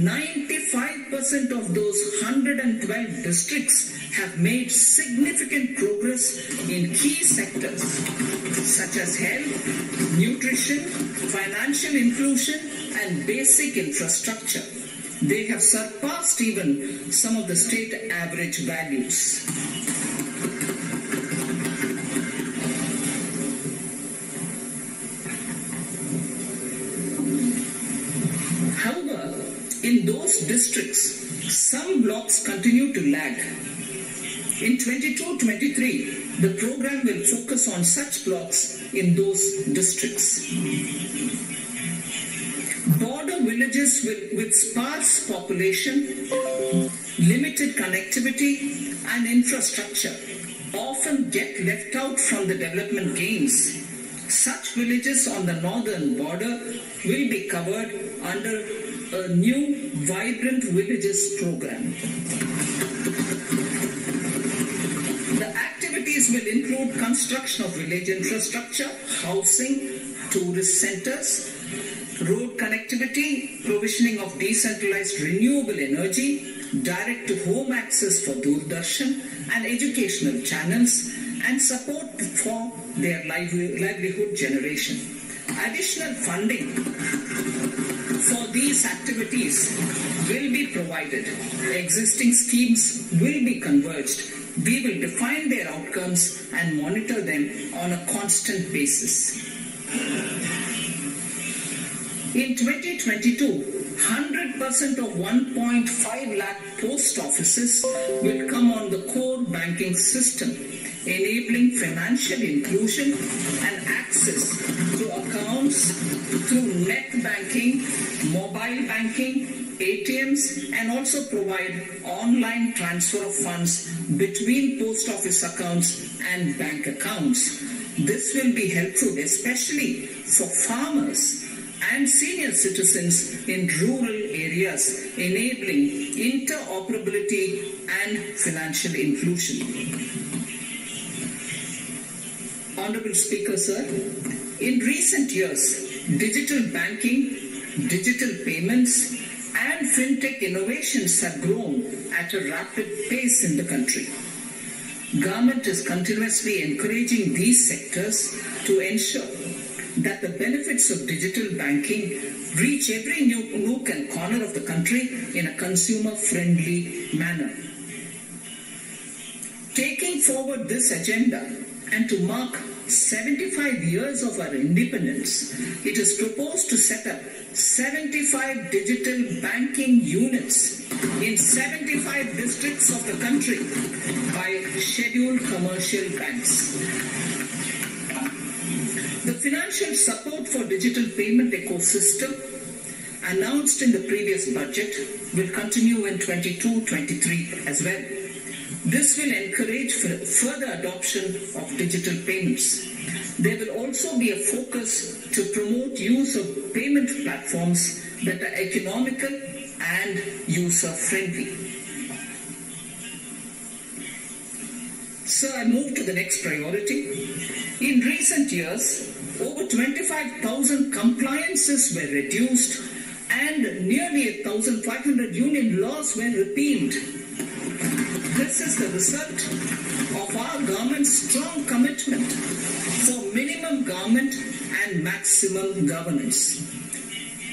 95% of those 112 districts have made significant progress in key sectors such as health, nutrition, financial inclusion, and basic infrastructure. They have surpassed even some of the state average values. However, in those districts, some blocks continue to lag. In 22-23, the program will focus on such blocks in those districts. Border villages with sparse population, limited connectivity and infrastructure often get left out from the development gains. Such villages on the northern border will be covered under a new Vibrant Villages program. The activities will include construction of village infrastructure, housing, tourist centers, road connectivity, provisioning of decentralized renewable energy, direct-to-home access for Doordarshan and educational channels, and support for their livelihood generation. Additional funding for these activities will be provided. Existing schemes will be converged. We will define their outcomes and monitor them on a constant basis. In 2022, 100% of 1.5 lakh post offices will come on the core banking system, enabling financial inclusion and access to accounts through net banking, mobile banking, ATMs, and also provide online transfer of funds between post office accounts and bank accounts. This will be helpful especially for farmers and senior citizens in rural areas, enabling interoperability and financial inclusion. Honorable Speaker, sir, in recent years, digital banking, digital payments, and fintech innovations have grown at a rapid pace in the country. Government is continuously encouraging these sectors to ensure that the benefits of digital banking reach every nook and corner of the country in a consumer-friendly manner. Taking forward this agenda and to mark 75 years of our independence, it is proposed to set up 75 digital banking units in 75 districts of the country by scheduled commercial banks. The financial support for digital payment ecosystem announced in the previous budget will continue in 22-23 as well. This will encourage further adoption of digital payments. There will also be a focus to promote use of payment platforms that are economical and user-friendly. So I move to the next priority. In recent years, over 25,000 compliances were reduced and nearly 1,500 union laws were repealed. This is the result of our government's strong commitment for minimum government and maximum governance.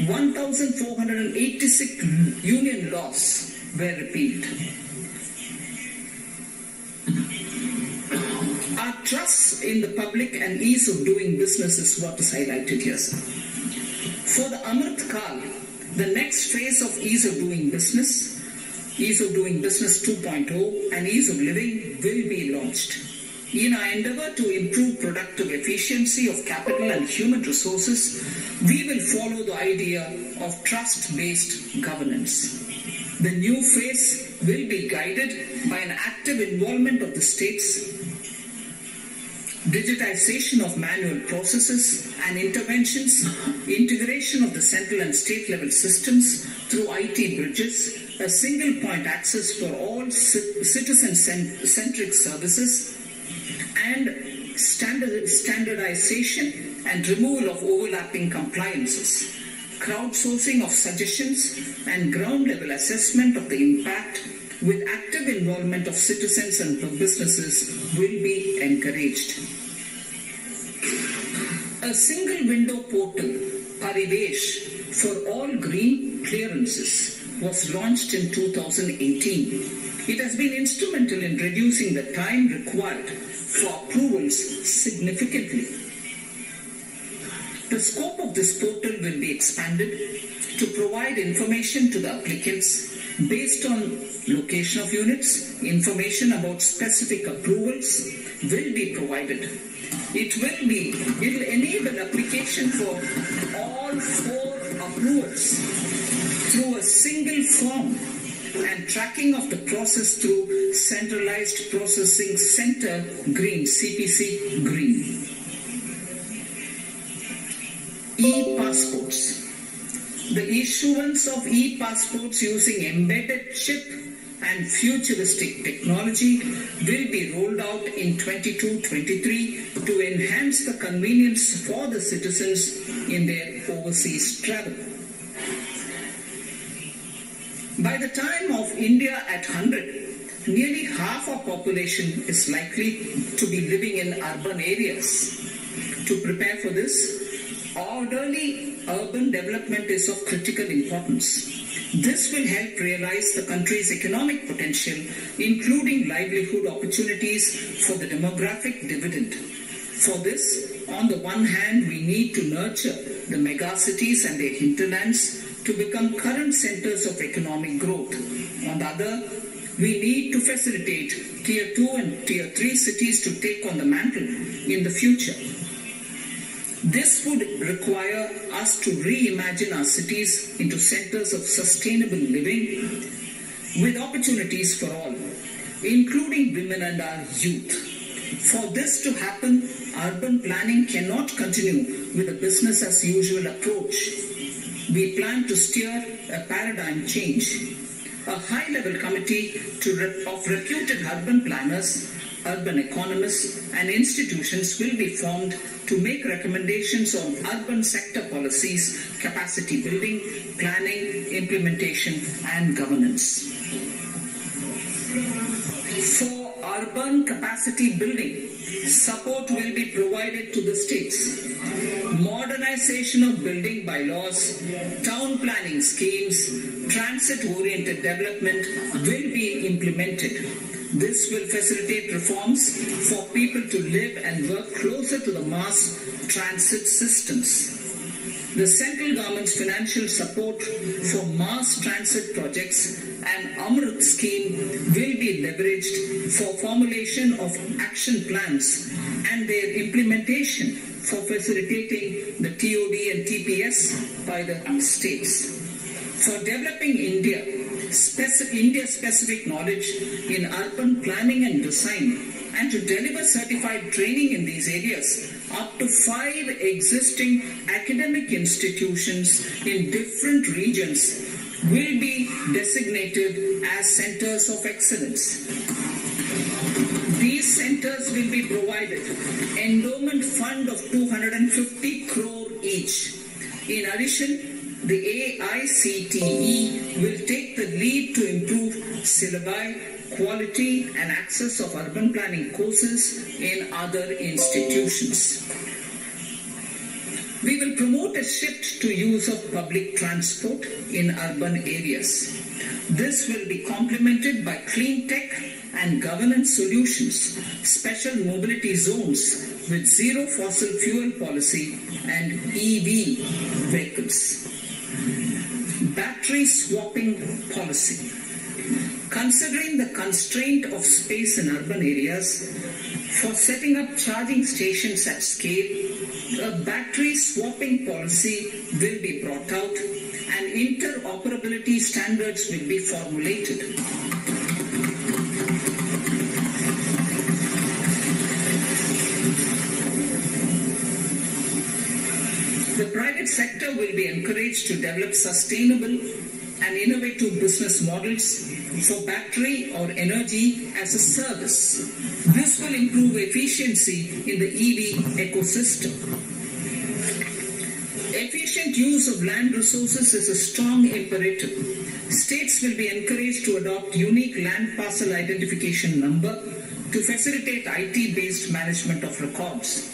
1,486 union laws were repealed. Our trust in the public and ease of doing business is what is highlighted here, sir. For the Amrit Kal, the next phase of ease of doing business 2.0 and ease of living will be launched. In our endeavor to improve productive efficiency of capital and human resources, we will follow the idea of trust-based governance. The new phase will be guided by an active involvement of the states, digitization of manual processes and interventions, integration of the central and state level systems through IT bridges, a single point access for all citizen-centric services, and standardization and removal of overlapping compliances, crowdsourcing of suggestions and ground-level assessment of the impact with active involvement of citizens and businesses will be encouraged. A single window portal, Parivesh, for all green clearances was launched in 2018. It has been instrumental in reducing the time required for approvals significantly. The scope of this portal will be expanded to provide information to the applicants based on location of units. Information about specific approvals will be provided. It will enable application for all 4 approvals through a single form and tracking of the process through Centralized Processing Center Green, CPC Green. E-passports. The issuance of e-passports using embedded chip and futuristic technology will be rolled out in 22-23 to enhance the convenience for the citizens in their overseas travel. By the time of India at 100, nearly half our population is likely to be living in urban areas. To prepare for this, orderly urban development is of critical importance. This will help realize the country's economic potential, including livelihood opportunities for the demographic dividend. For this, on the one hand, we need to nurture the megacities and their hinterlands to become current centers of economic growth. On the other, we need to facilitate Tier 2 and Tier 3 cities to take on the mantle in the future. This would require us to reimagine our cities into centers of sustainable living with opportunities for all, including women and our youth. For this to happen, urban planning cannot continue with a business as usual approach. We plan to steer a paradigm change. A high-level committee of reputed urban planners, urban economists and institutions will be formed to make recommendations on urban sector policies, capacity building, planning, implementation and governance. For urban capacity building, support will be provided to the states. Modernization of building bylaws, town planning schemes, transit-oriented development will be implemented. This will facilitate reforms for people to live and work closer to the mass transit systems. The central government's financial support for mass transit projects and Amrit scheme will be leveraged for formulation of action plans and their implementation for facilitating the TOD and TPS by the states. For developing India-specific knowledge in urban planning and design, and to deliver certified training in these areas, up to 5 existing academic institutions in different regions will be designated as centers of excellence. These centers will be provided endowment fund of 250 crore each. In addition, the AICTE will take the lead to improve syllabi, quality and access of urban planning courses in other institutions. We will promote a shift to use of public transport in urban areas. This will be complemented by clean tech and governance solutions, special mobility zones with zero fossil fuel policy and EV vehicles. Battery swapping policy. Considering the constraint of space in urban areas, for setting up charging stations at scale, a battery swapping policy will be brought out and interoperability standards will be formulated. The private sector will be encouraged to develop sustainable and innovative business models for battery or energy as a service. This will improve efficiency in the EV ecosystem. Efficient use of land resources is a strong imperative. States will be encouraged to adopt unique land parcel identification number to facilitate IT-based management of records.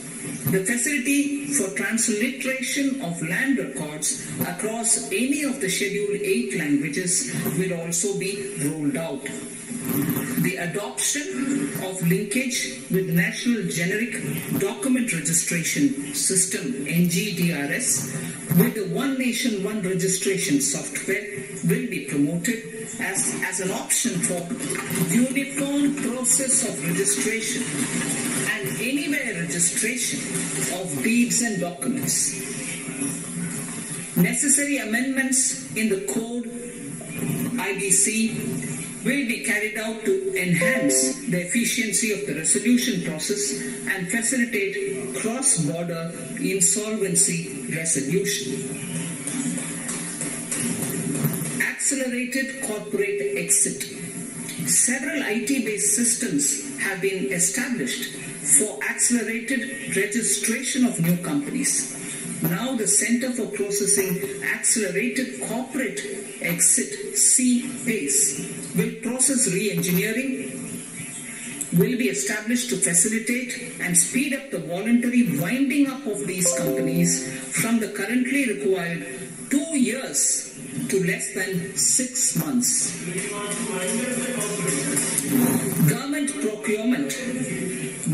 The facility for transliteration of land records across any of the Schedule 8 languages will also be rolled out. The adoption of linkage with National Generic Document Registration System (NGDRS) with the One Nation One Registration software will be promoted as an option for uniform process of registration and anywhere registration of deeds and documents. Necessary amendments in the code IBC will be carried out to enhance the efficiency of the resolution process and facilitate cross-border insolvency resolution. Accelerated corporate exit. Several IT-based systems have been established for accelerated registration of new companies. Now the Center for Processing Accelerated Corporate Exit, CPACE, will process re-engineering, will be established to facilitate and speed up the voluntary winding up of these companies from the currently required 2 years to less than 6 months. Government procurement.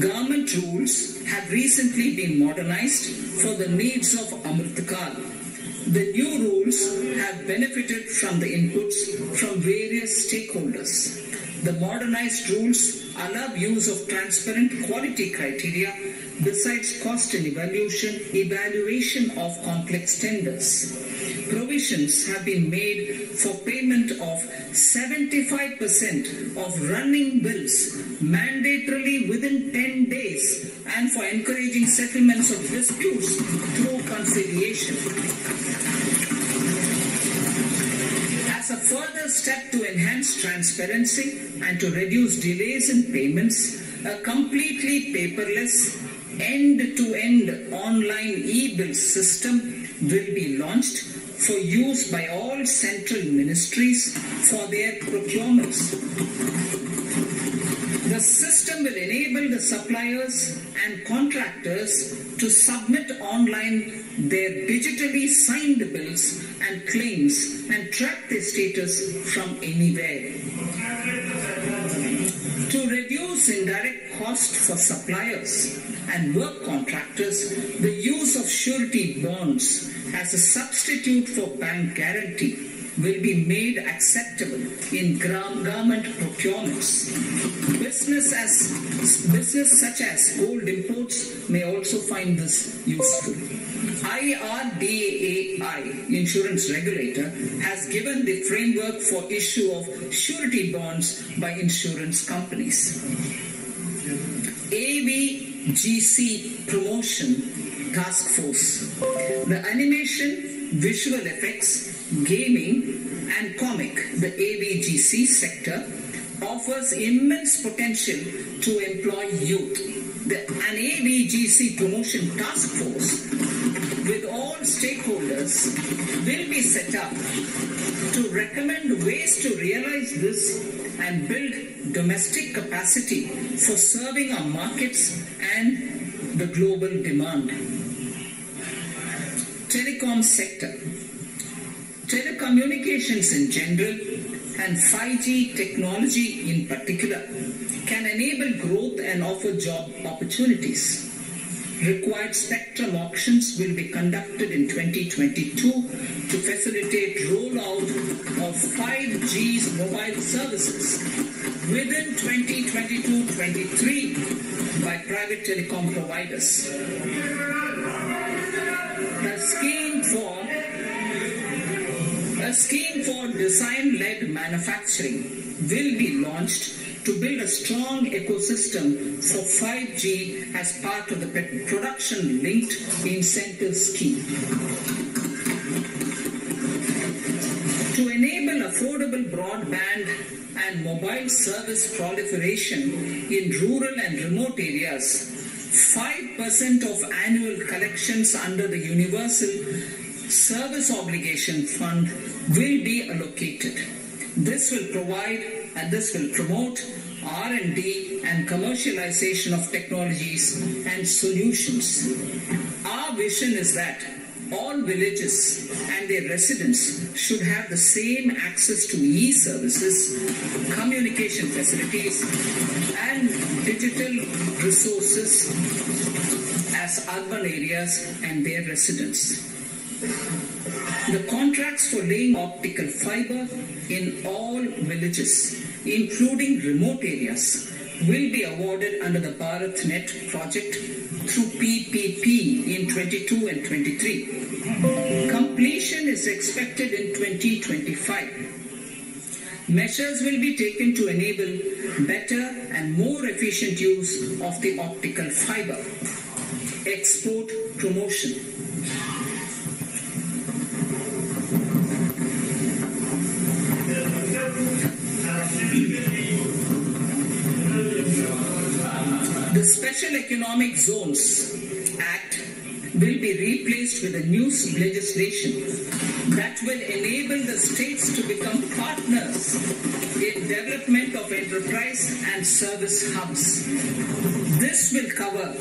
Government rules have recently been modernized for the needs of Amritkal. The new rules have benefited from the inputs from various stakeholders. The modernized rules allow use of transparent quality criteria besides cost and evaluation of complex tenders. Provisions have been made for payment of 75% of running bills mandatorily within 10 days and for encouraging settlements of disputes through conciliation. As a further step to enhance transparency and to reduce delays in payments, a completely paperless, end-to-end online e-bill system will be launched for use by all central ministries for their procurements. The system will enable the suppliers and contractors to submit online their digitally signed bills and claims and track their status from anywhere. To reduce indirect cost for suppliers and work contractors, the use of surety bonds as a substitute for bank guarantee will be made acceptable in government procurements. Business such as gold imports may also find this useful. IRDAI, insurance regulator, has given the framework for issue of surety bonds by insurance companies. AVGC Promotion Task Force. The animation, visual effects, gaming and comic, the AVGC sector, offers immense potential to employ youth. An AVGC promotion task force with all stakeholders will be set up to recommend ways to realize this and build domestic capacity for serving our markets and the global demand. Telecom sector. Telecommunications in general and 5G technology in particular can enable growth and offer job opportunities. Required spectrum auctions will be conducted in 2022 to facilitate rollout of 5G mobile services within 2022-23 by private telecom providers. A scheme for design-led manufacturing will be launched to build a strong ecosystem for 5G as part of the production-linked incentive scheme. To enable affordable broadband and mobile service proliferation in rural and remote areas, 5% of annual collections under the Universal Service Obligation Fund will be allocated. This will promote R&D and commercialization of technologies and solutions. Our vision is that all villages and their residents should have the same access to e-services, communication facilities, and digital resources as urban areas and their residents. The contracts for laying optical fiber in all villages, including remote areas, will be awarded under the BharatNet project through PPP in 22 and 23. Completion is expected in 2025. Measures will be taken to enable better and more efficient use of the optical fiber. Export promotion. The Special Economic Zones Act will be replaced with a new legislation that will enable the states to become partners in development of enterprise and service hubs. This will cover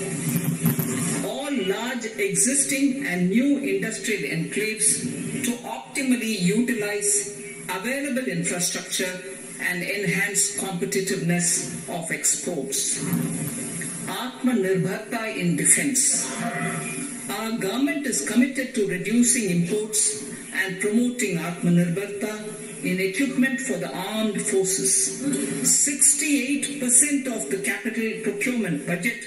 all large existing and new industrial enclaves to optimally utilize available infrastructure and enhance competitiveness of exports. Atmanirbharta in defense. Our government is committed to reducing imports and promoting Atmanirbharta in equipment for the armed forces. 68% of the capital procurement budget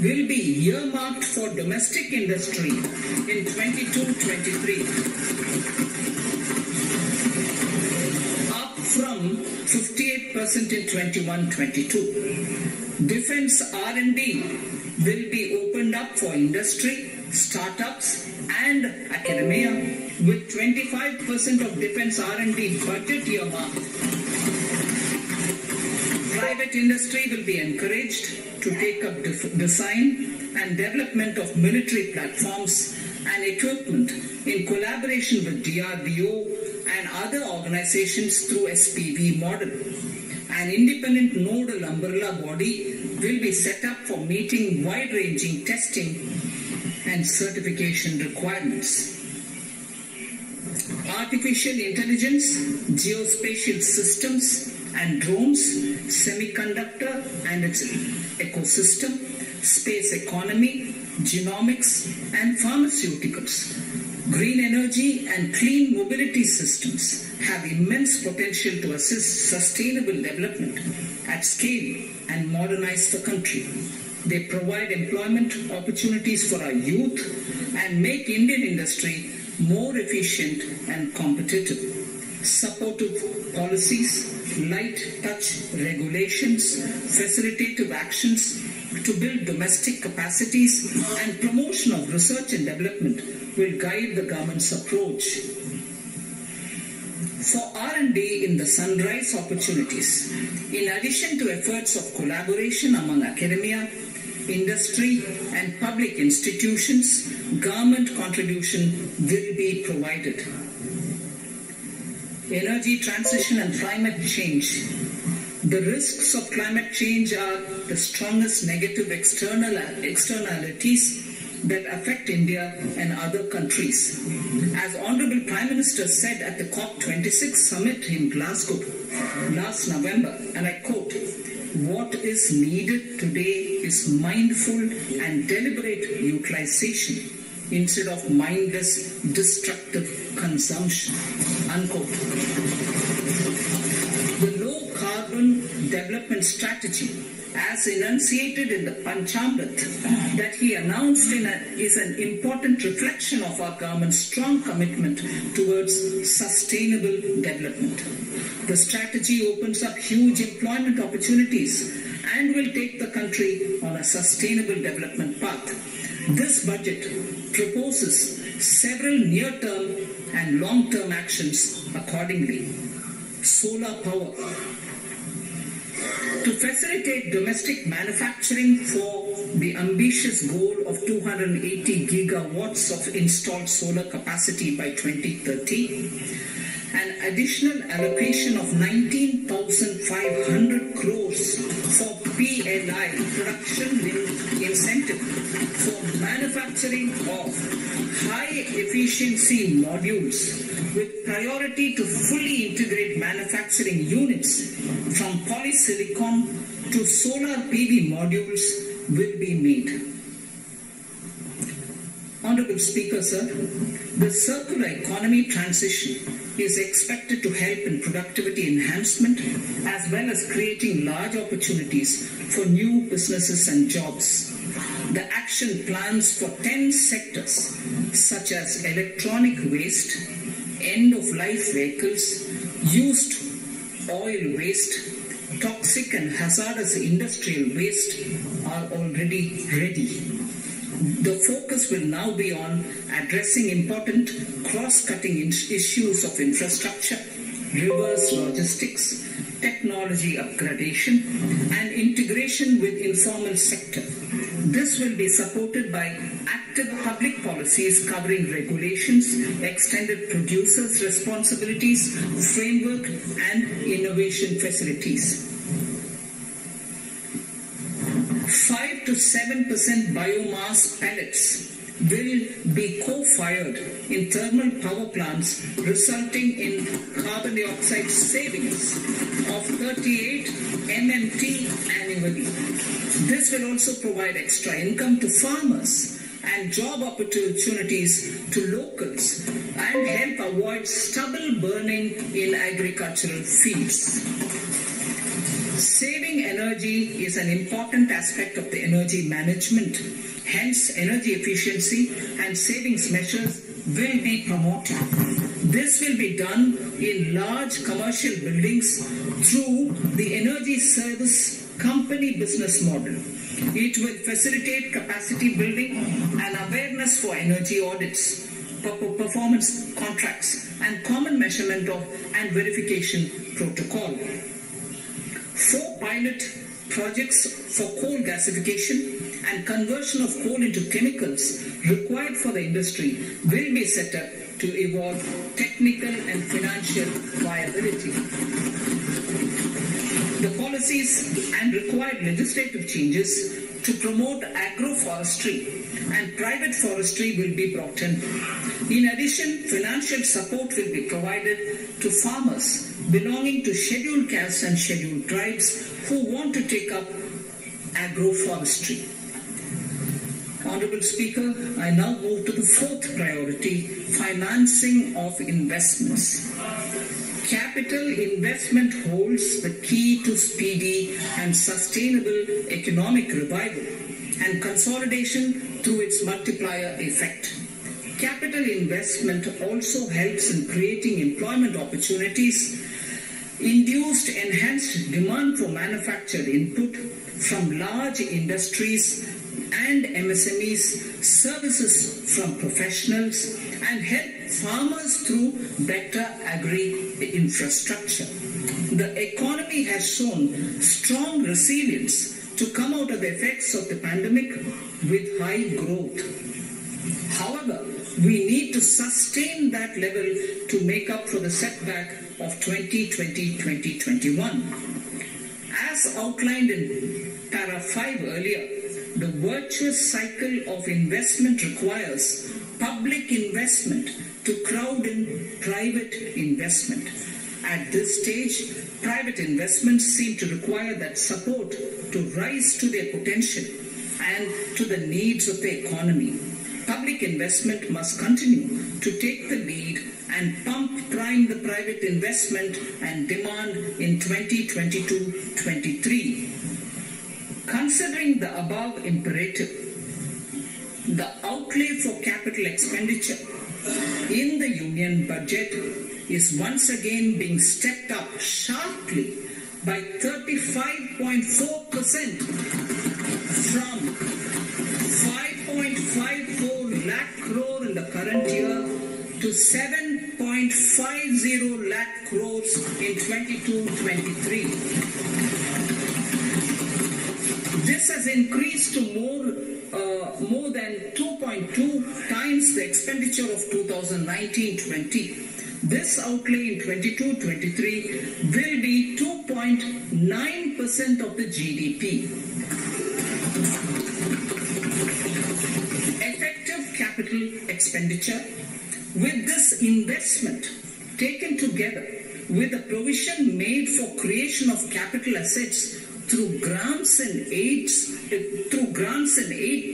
will be earmarked for domestic industry in 22-23, up from 58% in 21-22. Defense R&D will be opened up for industry, startups and academia, with 25% of defense R&D budget earmarked. Private industry will be encouraged to take up design and development of military platforms and equipment in collaboration with DRDO and other organizations through SPV model. An independent nodal umbrella body will be set up for meeting wide-ranging testing and certification requirements. Artificial intelligence, geospatial systems and drones, semiconductor and its ecosystem, space economy, genomics and pharmaceuticals. Green energy and clean mobility systems have immense potential to assist sustainable development at scale and modernize the country. They provide employment opportunities for our youth and make Indian industry more efficient and competitive. Supportive policies, light touch regulations, facilitative actions to build domestic capacities and promotion of research and development will guide the government's approach. For R&D in the sunrise opportunities, in addition to efforts of collaboration among academia, industry and public institutions, government contribution will be provided. Energy transition and climate change. The risks of climate change are the strongest negative externalities that affect India and other countries. As Honorable Prime Minister said at the COP26 summit in Glasgow last November, and I quote, "What is needed today is mindful and deliberate utilization instead of mindless, destructive consumption," unquote. The low-carbon development strategy, as enunciated in the Panchamrit that he announced is an important reflection of our government's strong commitment towards sustainable development. The strategy opens up huge employment opportunities and will take the country on a sustainable development path. This budget proposes several near-term and long-term actions accordingly. Solar power. To facilitate domestic manufacturing for the ambitious goal of 280 gigawatts of installed solar capacity by 2030, an additional allocation of 19,500 crores for PLI, production linked incentive, for manufacturing of high efficiency modules with priority to fully integrate manufacturing units from polysilicon to solar PV modules will be made. Honorable Speaker, sir, the circular economy transition is expected to help in productivity enhancement as well as creating large opportunities for new businesses and jobs. The action plans for 10 sectors such as electronic waste, end-of-life vehicles, used oil waste, toxic and hazardous industrial waste are already ready. The focus will now be on addressing important cross-cutting issues of infrastructure, reverse logistics, technology upgradation, and integration with informal sector. This will be supported by active public policies covering regulations, extended producers' responsibilities, framework, and innovation facilities. 5 to 7% biomass pellets will be co-fired in thermal power plants, resulting in carbon dioxide savings of 38 MMT annually. This will also provide extra income to farmers and job opportunities to locals and help avoid stubble burning in agricultural fields. Saving energy is an important aspect of the energy management. Hence, energy efficiency and savings measures will be promoted. This will be done in large commercial buildings through the energy service company business model. It will facilitate capacity building and awareness for energy audits, performance contracts, and common measurement of and verification protocol. 4 pilot projects for coal gasification and conversion of coal into chemicals required for the industry will be set up to evolve technical and financial viability. The policies and required legislative changes to promote agroforestry and private forestry will be brought in. In addition, financial support will be provided to farmers belonging to scheduled castes and scheduled tribes who want to take up agroforestry. Honorable Speaker, I now move to the 4th priority, financing of investments. Capital investment holds the key to speedy and sustainable economic revival and consolidation through its multiplier effect. Capital investment also helps in creating employment opportunities, induced enhanced demand for manufactured input from large industries and MSMEs, services from professionals, and help farmers through better agri-infrastructure. The economy has shown strong resilience to come out of the effects of the pandemic with high growth. However, we need to sustain that level to make up for the setback of 2020-2021. As outlined in para 5 earlier, the virtuous cycle of investment requires public investment to crowd in private investment. At this stage, private investments seem to require that support to rise to their potential and to the needs of the economy. Public investment must continue to take the lead and prime the private investment and demand in 2022-23. Considering the above imperative, the outlay for capital expenditure in the union budget is once again being stepped up sharply by 35.4% from 5.54 lakh crore in the current year to 7.50 lakh crores in 22-23. This has increased to more than 2.2 times the expenditure of 2019-20. This outlay in 22-23 will be 2.9% of the GDP. Effective capital expenditure. With this investment taken together with the provision made for creation of capital assets through grants and aid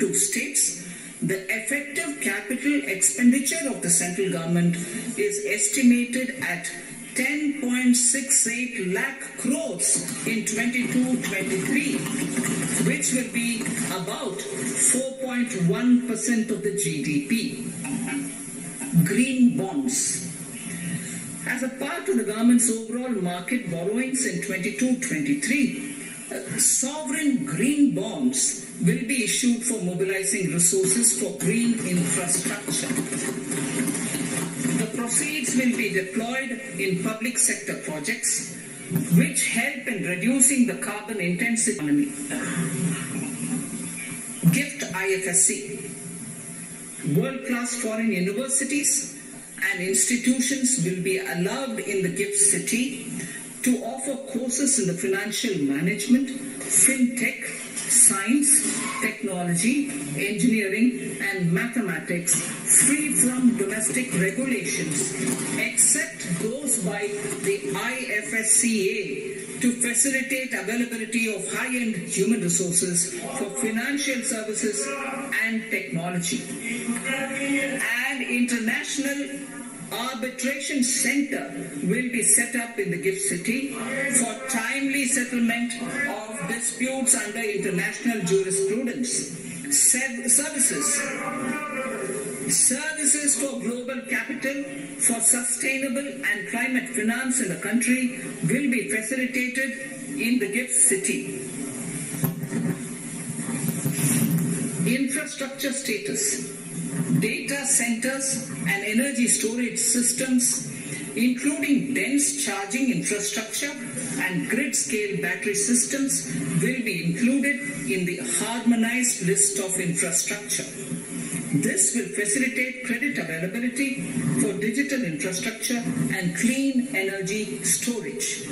to states, the effective capital expenditure of the central government is estimated at 10.68 lakh crores in 22-23, which will be about 4.1% of the GDP. Green bonds. As a part of the government's overall market borrowings in 22-23, sovereign green bonds will be issued for mobilizing resources for green infrastructure. The proceeds will be deployed in public sector projects which help in reducing the carbon intensive economy. GIFT IFSC. World-class foreign universities and institutions will be allowed in the GIFT city to offer courses in the financial management, fintech, science, technology, engineering and mathematics free from domestic regulations except those by the IFSCA to facilitate availability of high-end human resources for financial services and technology. An international arbitration center will be set up in the GIFT city for timely settlement of disputes under international jurisprudence. Services for global capital for sustainable and climate finance in the country will be facilitated in the GIFT city. Infrastructure status. Data centers and energy storage systems, including dense charging infrastructure and grid-scale battery systems, will be included in the harmonized list of infrastructure. This will facilitate credit availability for digital infrastructure and clean energy storage.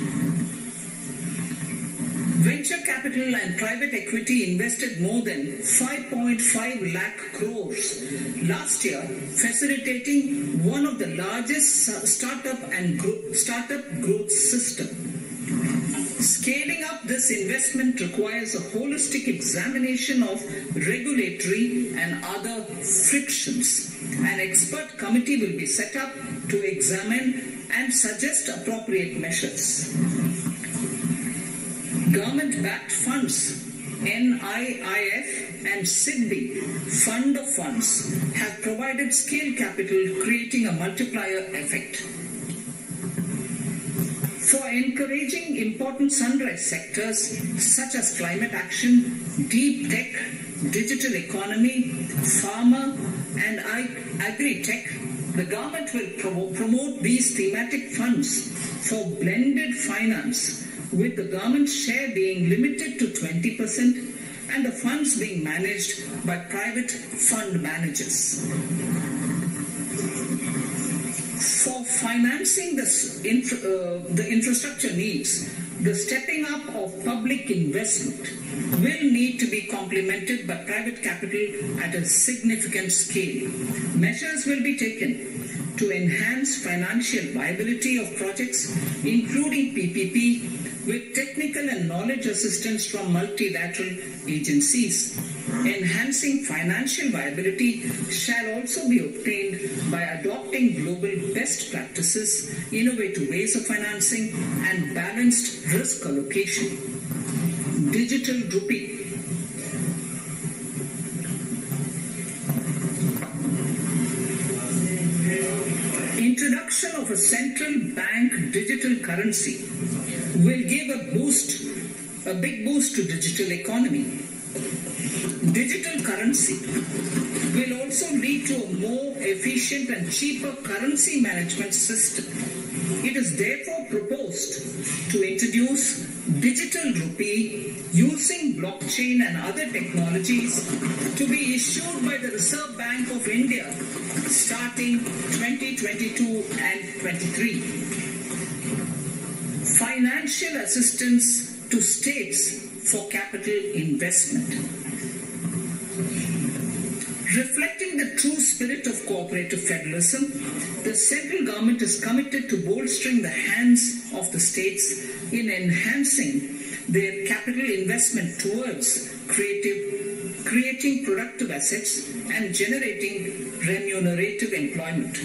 Venture capital and private equity invested more than 5.5 lakh crores last year, facilitating one of the largest startup growth system. Scaling up this investment requires a holistic examination of regulatory and other frictions. An expert committee will be set up to examine and suggest appropriate measures. Government-backed funds, NIIF and SIDBI Fund of Funds, have provided scale capital, creating a multiplier effect. For encouraging important sunrise sectors such as climate action, deep tech, digital economy, pharma and agri-tech, the government will promote these thematic funds for blended finance, with the government's share being limited to 20% and the funds being managed by private fund managers. For financing the infrastructure needs, the stepping up of public investment will need to be complemented by private capital at a significant scale. Measures will be taken to enhance financial viability of projects, including PPP, with technical and knowledge assistance from multilateral agencies. Enhancing financial viability shall also be obtained by adopting global best practices, innovative ways of financing, and balanced risk allocation. Digital rupee. Introduction of a central bank digital currency will give a big boost to digital economy. Digital currency will also lead to a more efficient and cheaper currency management system. It is therefore proposed to introduce digital rupee using blockchain and other technologies to be issued by the Reserve Bank of India starting 2022 and 23. Financial assistance to states for capital investment. Reflecting the true spirit of cooperative federalism, the central government is committed to bolstering the hands of the states in enhancing their capital investment towards creating productive assets and generating remunerative employment.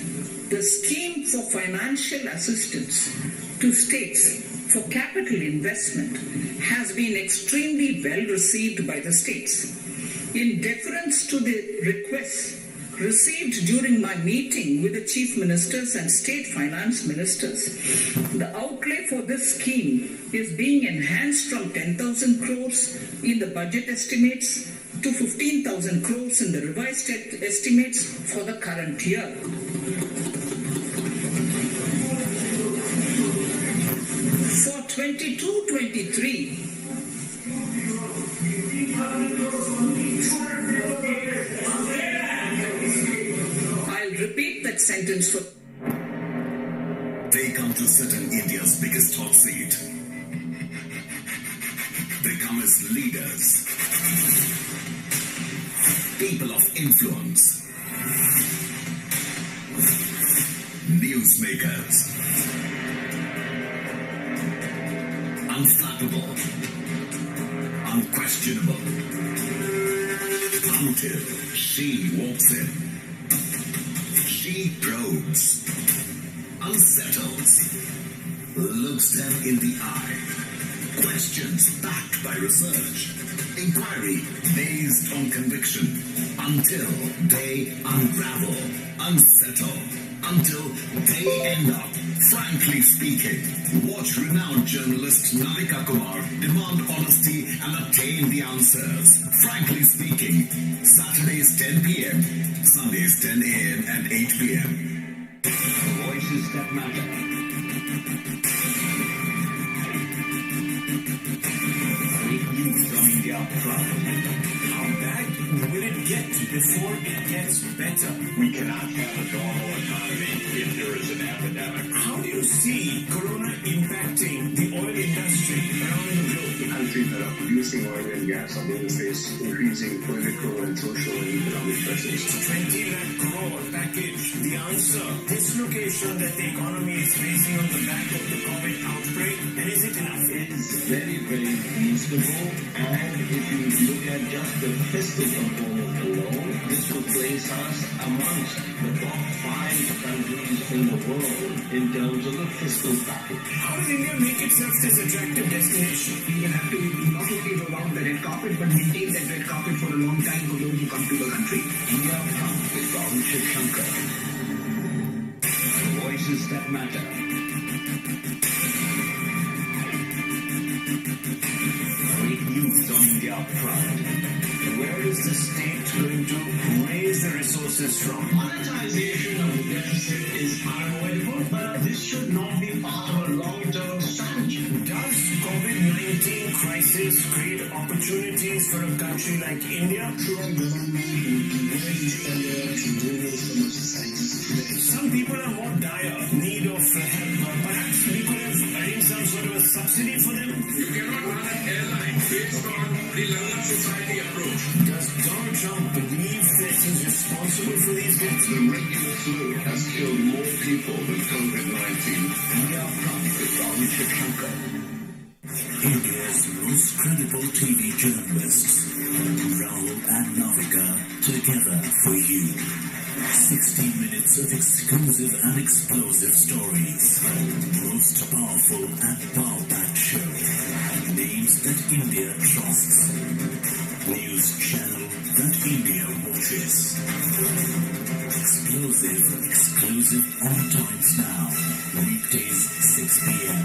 The scheme for financial assistance to states for capital investment has been extremely well received by the states. In deference to the requests received during my meeting with the chief ministers and state finance ministers, the outlay for this scheme is being enhanced from 10,000 crores in the budget estimates to 15,000 crores in the revised estimates for the current year. For 22-23, I'll repeat that sentence for. They come to sit in India's biggest hot seat. They come as leaders, people of influence, newsmakers, unflappable, unquestionable, until she walks in. She probes, unsettles, looks them in the eye, questions backed by research, inquiry based on conviction, until they unravel, unsettle, until they end up, frankly speaking. Watch renowned journalist Dhamaka demand honesty and obtain the answers. Frankly speaking, Saturdays 10 p.m., Sundays 10 a.m. and 8 p.m. Voices that matter. Great news from India proud. How bad will it get before it gets better? We cannot have a normal economy if there is an epidemic. How do you see Corona impacting the oil industry around the globe? The countries that are producing oil and gas are going to face increasing political and social and economic pressures. 20 lakh crore package. The answer, dislocation that the economy is facing on the back of the COVID outbreak. And is it enough? It is very, very reasonable. And if you look at just the fiscal component alone, this will place us amongst the top 5 countries in the world in terms of the fiscal package. How does India make itself this attractive destination? We will have to not only roll out the red carpet, but maintain that red carpet for a long time for those who come to the country. We are come with Rahul Shankar. Voices that matter. Great news on India proud. Where is the state going to raise the resources from? Monetization of the deficit is unavoidable, but this should not be part of a long-term strategy. Does COVID-19 crisis create opportunities for a country like India? Some people are more dire, need of help. Perhaps we could have arranged some sort of a subsidy for them. You cannot run an airline based on the Lalla Society approach. Does Donald Trump believe that he's responsible for these deaths? The regular flu has killed more people than COVID-19. We are from with Rahul Shankar. India's most credible TV journalists, Rahul and Dhamaka, together for you. 60 minutes of exclusive and explosive stories. Most powerful and power-packed show. Names that India trusts. News channel that India watches. Exclusive on times now. Weekdays 6 p.m.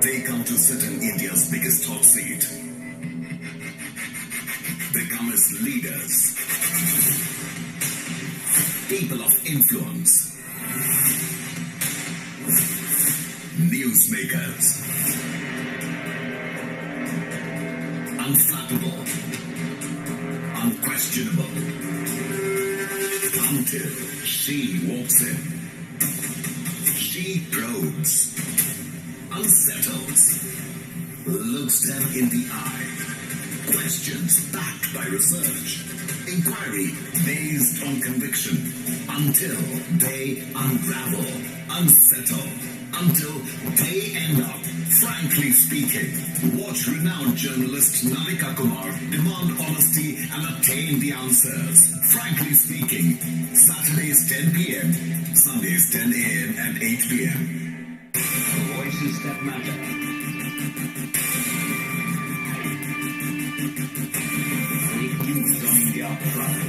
They come to sit in India's biggest hot seat. They come as leaders, people of influence, newsmakers, unflappable, unquestionable, until she walks in. She probes, unsettles, looks them in the eye, questions backed by research, inquiry based on conviction, until they unravel, unsettle, until they end up, frankly speaking. Watch renowned journalist Dhamaka demand honesty and obtain the answers. Frankly speaking, Saturdays 10 p.m., Sundays 10 a.m. and 8 p.m. Voices that matter. Great news on India proud.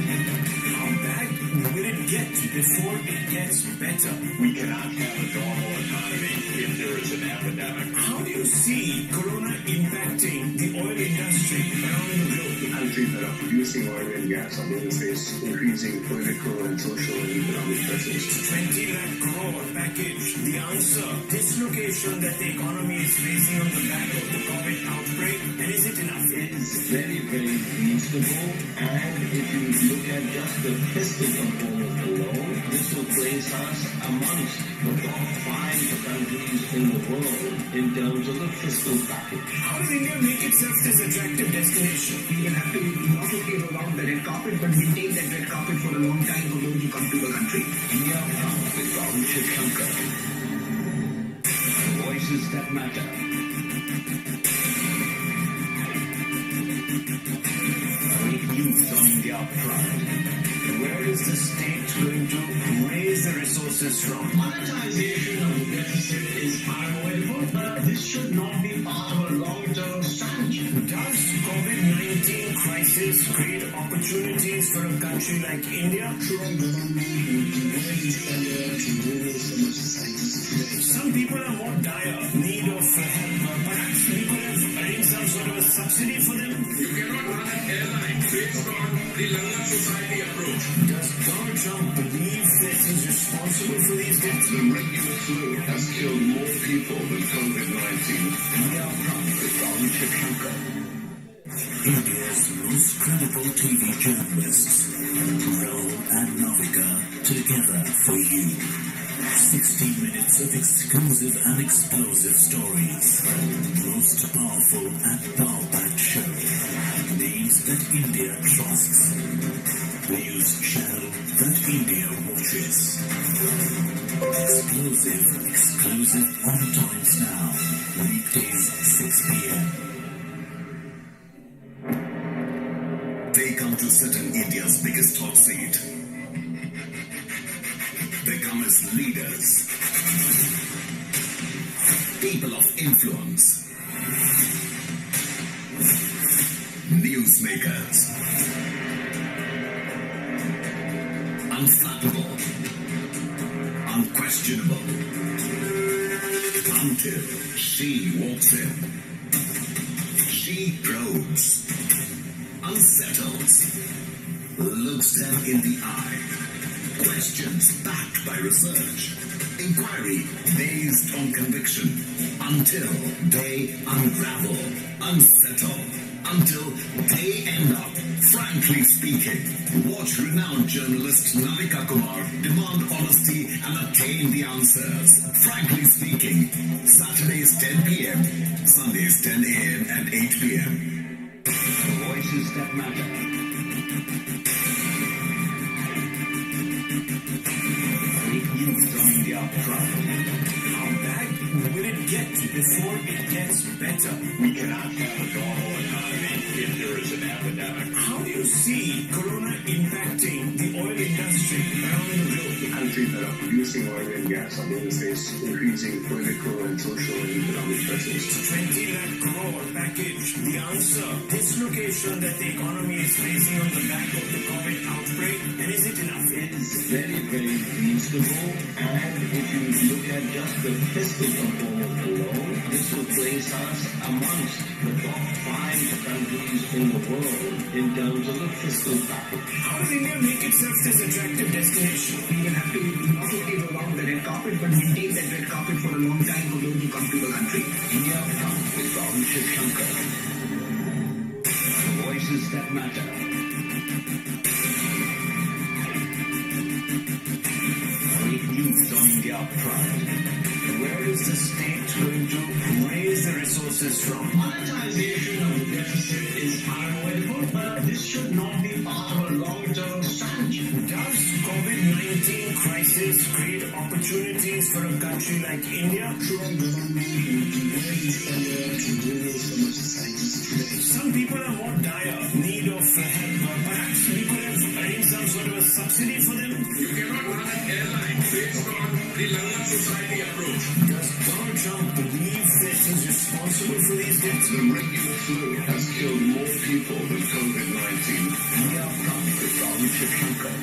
How bad will it get before it gets better. We cannot have a normal economy if there is an epidemic. How do you see corona impacting the oil industry around the globe? Countries that are producing oil and gas are going to face increasing political and social and economic pressures. 20 lakh crore package. The answer, dislocation that the economy is facing on the back of the COVID outbreak. And is it enough? It is very, very reasonable. And if you look at just the fiscal component alone, this will place us amongst the top 5 countries in the world in terms of the fiscal package. How does India make itself this attractive destination? We will have to not only around the red carpet, but maintain that red carpet for a long time for those who come to the country. India comes with Rahul Shankar. Voices that matter. Great news on India Pride. Where is the state going to raise the resources from? Monetization of the deficit is unavoidable, but this should not be part of a long-term strategy. Does COVID-19 crisis create opportunities for a country like India? Some people are more dire, need of help. Perhaps we could have arranged some sort of a subsidy for them. You cannot run an airline based on the Langa Society approach. Does Donald Trump believe that he's responsible for these deaths? The regular flu has killed more people than COVID-19. India comes with Rahul Shankar. India's most credible TV journalists, Rahul and Dhamaka, together for you. 60 minutes of exclusive and explosive stories. Most powerful and power-packed show. Names that India trusts. News channel that India watches. Exclusive on Times Now. Weekdays 6 p.m. They come to sit in India's biggest hot seat. They come as leaders, people of influence, newsmakers, unflappable, unquestionable, until she walks in. She probes, unsettles, looks them in the eye. Questions backed by research. Inquiry based on conviction. Until they unravel, unsettle, until they end up, frankly speaking. Watch renowned journalist Dhamaka demand honesty and attain the answers. Frankly speaking. Saturdays 10 p.m., Sundays 10 a.m. and 8 p.m. Voices that matter. How bad will it get before it gets better? We cannot have a normal economy if there is an epidemic. How do you see corona impacting the oil industry around the globe? Countries that are producing oil and gas are going to face increasing political and social and economic pressures. 20 lakh crore package. The answer, dislocation that the economy is facing on the back of the COVID outbreak. And is it enough? It is very, very reasonable. And if you look at just the fiscal component alone, this will place us amongst the top 5 countries in the world in terms of the fiscal package. How does India make itself this attractive destination? We will have to not only around the red carpet, but maintain that red carpet for a long time for those who come to the country. India comes with Rahul Shankar. Voices that matter. Great news on India Pride. Where is the state going to raise the resources from? Monetization of the deficit is unavoidable, but this should not be part of a long-term strategy. Does COVID-19 crisis create opportunities for a country like India? Some people are more dire, need of help. Perhaps we could have arranged some sort of a subsidy for them. You cannot run an airline based on the Langa Society approach. Does Donald Trump believe that he's responsible for these deaths? The regular flu has killed more people than COVID-19. India comes with Rahul Shankar.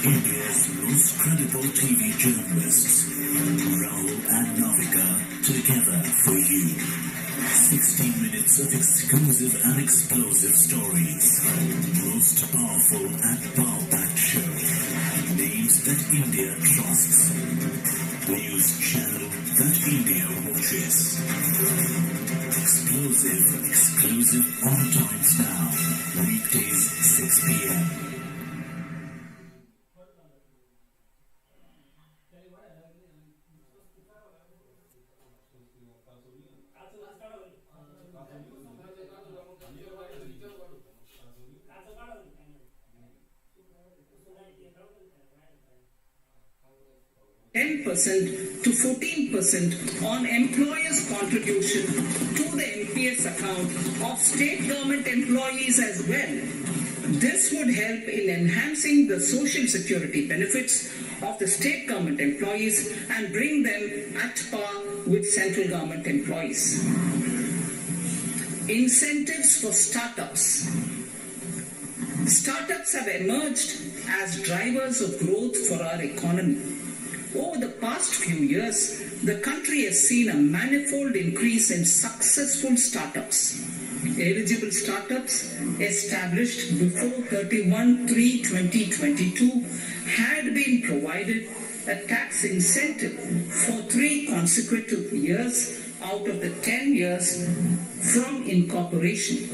India's most credible TV journalists, Rahul and Dhamaka, together for you. 60 minutes of exclusive and explosive stories. Most powerful and power-packed show. Names that India trusts. News channel that India watches. Exclusive on times now. Weekdays 6 p.m. to 14% on employers' contribution to the NPS account of state government employees as well. This would help in enhancing the social security benefits of the state government employees and bring them at par with central government employees. Incentives for startups. Startups have emerged as drivers of growth for our economy. Over the past few years, the country has seen a manifold increase in successful startups. Eligible startups established before 31/3/2022 had been provided a tax incentive for 3 consecutive years out of the 10 years from incorporation.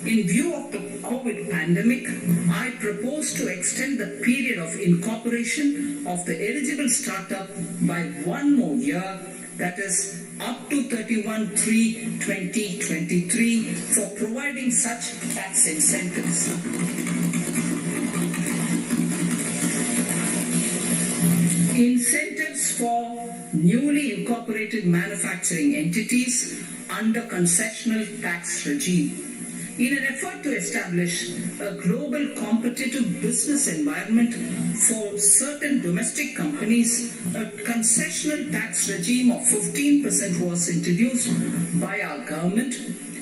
In view of the COVID pandemic, I propose to extend the period of incorporation of the eligible startup by 1 more year, that is up to 31/3/2023, for providing such tax incentives. Incentives for newly incorporated manufacturing entities under concessional tax regime. In an effort to establish a global competitive business environment for certain domestic companies, a concessional tax regime of 15% was introduced by our government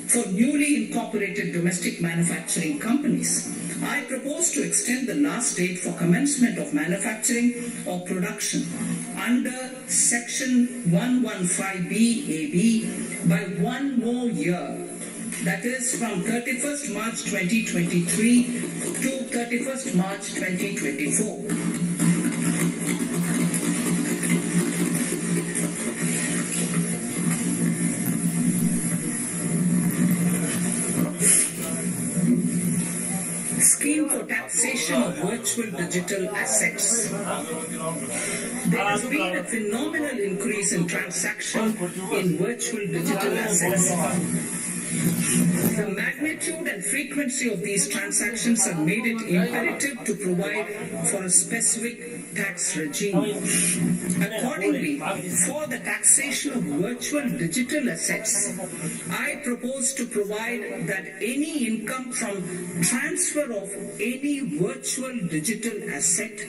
for newly incorporated domestic manufacturing companies. I propose to extend the last date for commencement of manufacturing or production under Section 115BAB by 1 more year. That is from 31st March 2023 to 31st March 2024. Scheme for taxation of virtual digital assets. There has been a phenomenal increase in transaction in virtual digital assets. The magnitude and frequency of these transactions have made it imperative to provide for a specific tax regime. Accordingly, for the taxation of virtual digital assets, I propose to provide that any income from transfer of any virtual digital asset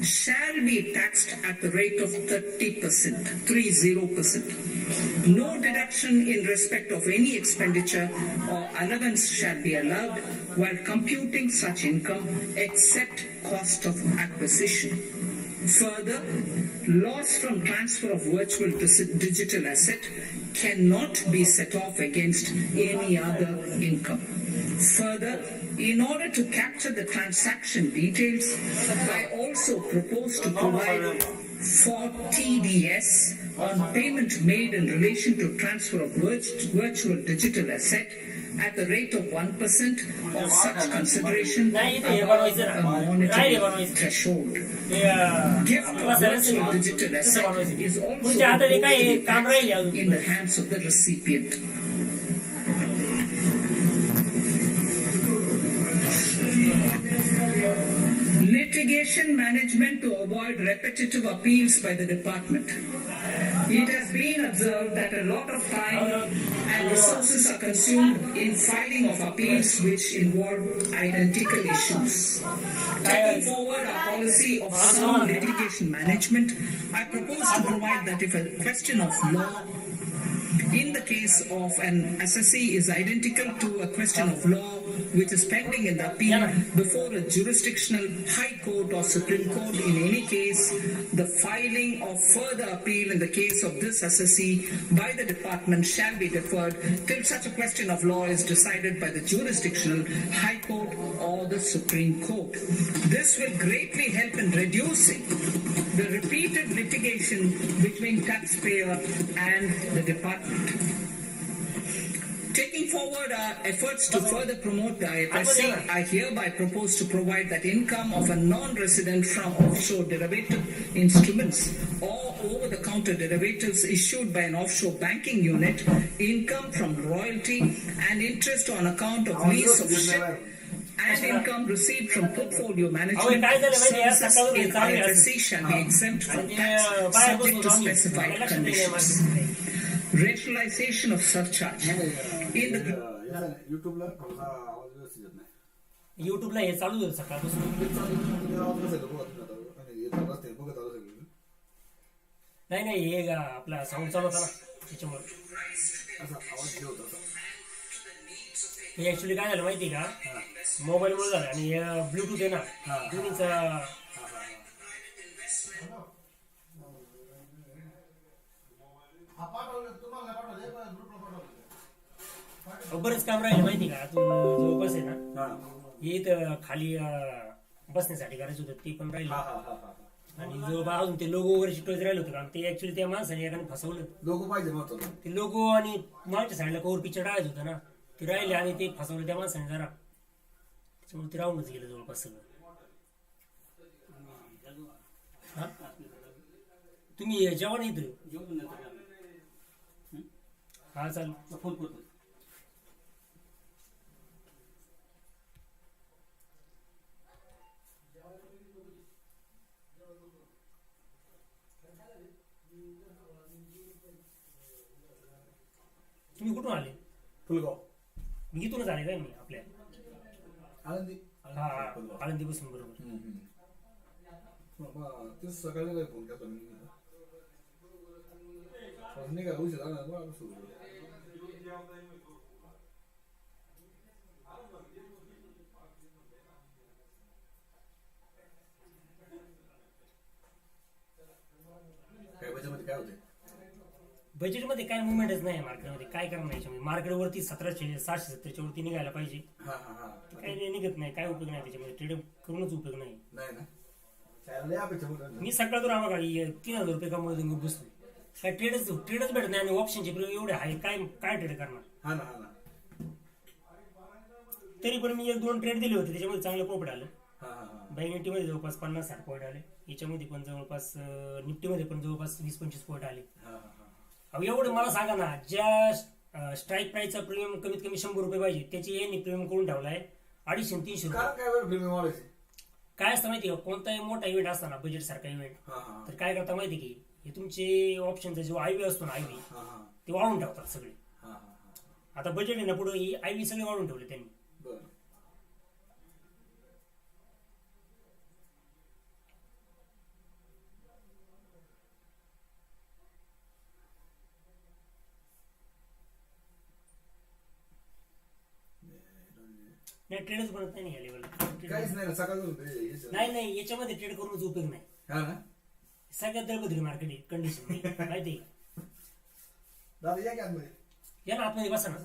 shall be taxed at the rate of 30%. No deduction in respect of any expenditure or allowance shall be allowed while computing such income except cost of acquisition. Further, loss from transfer of virtual digital asset cannot be set off against any other income. Further, in order to capture the transaction details, I also propose to provide for TDS on payment made in relation to transfer of virtual digital asset at the rate of 1% of such consideration above a monetary threshold. Gift of virtual digital asset is also proposed to be taxed in the hands of the recipient. Litigation management to avoid repetitive appeals by the department. It has been observed that a lot of time and resources are consumed in filing of appeals which involve identical issues. Taking forward our policy of sound litigation management, I propose to provide that if a question of law in the case of an assessee is identical to a question of law which is pending in the appeal before a jurisdictional high court or Supreme Court. In any case, the filing of further appeal in the case of this assessee by the department shall be deferred till such a question of law is decided by the jurisdictional high court or the Supreme Court. This will greatly help in reducing the repeated litigation between taxpayer and the department. Taking forward our efforts to further promote the IFSC, I hereby propose to provide that income of a non-resident from offshore derivative instruments or over-the-counter derivatives issued by an offshore banking unit, income from royalty and interest on account of lease of ship, and income received from portfolio management services in IFSC shall be exempt from tax subject to specified conditions. Rationalization of surcharge. In the युट्यूबला थोडासा आवाज व्यवस्थित येत नाही. युट्यूबला हे चालू आहे सकाळपासून. नाही हे आपला साऊंड चालू होता ना त्याच्यामुळे हे ऍक्च्युली काय झालं माहिती का, मोबाईलमुळे झालं आणि ब्लूटूथ आहे ना दोन्हीचा बरेच काम राहिले माहिती का. जवळपास आहे ना हे तर खाली बसण्यासाठी करायचं होतं ते पण राहिलं आणि जवळपास अजून ते लोगो वगैरे चिटवायचं राहिलं होतं काम. ते ऍक्च्युली त्या माणसाने एकाने फसवलं. लोगो पाहिजे महत्वाचं. ते लोगो आणि मागच्या साईडला कवर पिक्चर टाकायचं होतं ना ते राहिले आणि ते फसवलं त्या माणसाने जरा, त्याच्यामुळे ते राहूनच गेलं जवळपास सगळं. तुम्ही जेवण येतं हा चाल फोन करतो. तुम्ही कुठून आले? फुलगाव. मी इथूनच आले काय मी आपल्या आळंदी. हा आळंदी पासून बरोबर. ते सकाळी फोन केला मी काय उशीर झाला ना काय बजेटमध्ये काय होते. बजेटमध्ये काय मुवमेंटच नाही मार्केटमध्ये. काय करणार याच्यामध्ये मार्केटवरती 770 वरती निघायला पाहिजे. काही निघत नाही. काय उपयोग नाही त्याच्यामध्ये. ट्रेड करूनच उपयोग नाही. मी सकाळतून आम्हाला 3000 रुपये कमवून बसतो. काय ट्रेडच भेटत नाही आणि ऑप्शनचे एवढे आहे काय ट्रेड करणार. तरी पण मी 1-2 ट्रेड दिले होते त्याच्यामध्ये चांगलं प्रॉफिट आलं. बँक निफ्टीमध्ये जवळपास 50-60 पॉईंट आले. याच्यामध्ये पण जवळपास निफ्टीमध्ये पण जवळपास 20-25 पॉईंट आले. एवढं मला सांगा ना, ज्या स्ट्राईक प्राइसचा प्रीमियम कमीत कमी 100 रुपये पाहिजे त्याची यांनी प्रीमियम करून ठेवलाय 250-300 रुपये. काय असतं माहिती का, कोणताही मोठा इव्हेंट असताना बजेट सारखा इव्हेंट तर काय करता माहिती की हे तुमचे ऑप्शनचा जो आयव्ही असतो ना आयव्ही ते वाढून ठेवतात सगळे. आता बजेट आहे ना पुढे आयव्ही सगळे वाढून ठेवले त्यांनी. नाही ट्रेडच बनत नाही या लेवलला. नाही याच्यामध्ये ट्रेड करूनच उपयोग नाही. सगळ्यात दळबद्री मार्केट आहे कंडिशन माहिती या ना आतमध्ये बसा ना.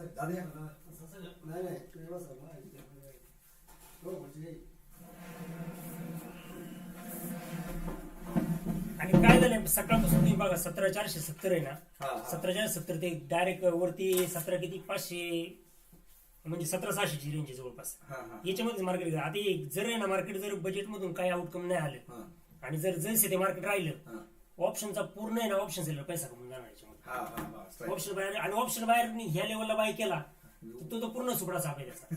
आणि काय झालं सकाळपासून तुम्ही बघा 17,470 आहे ना. 17,470 ते डायरेक्ट वरती 17 किती 500 म्हणजे 17,600ची रेंज जवळपास. याच्यामध्ये मार्केट आता जर आहे ना मार्केट जर बजेट मधून काही आउटकम नाही आलं आणि जर जसे ते मार्केट राहिलं ऑप्शनचा पूर्ण आहे ना ऑप्शन सेलर पैसा कमवून जाणार याच्यामध्ये. ऑप्शन बाहेर आणि ऑप्शन बाहेर ह्या लेवलला बाय केला तो पूर्ण सुपडा साप आहे त्याचा.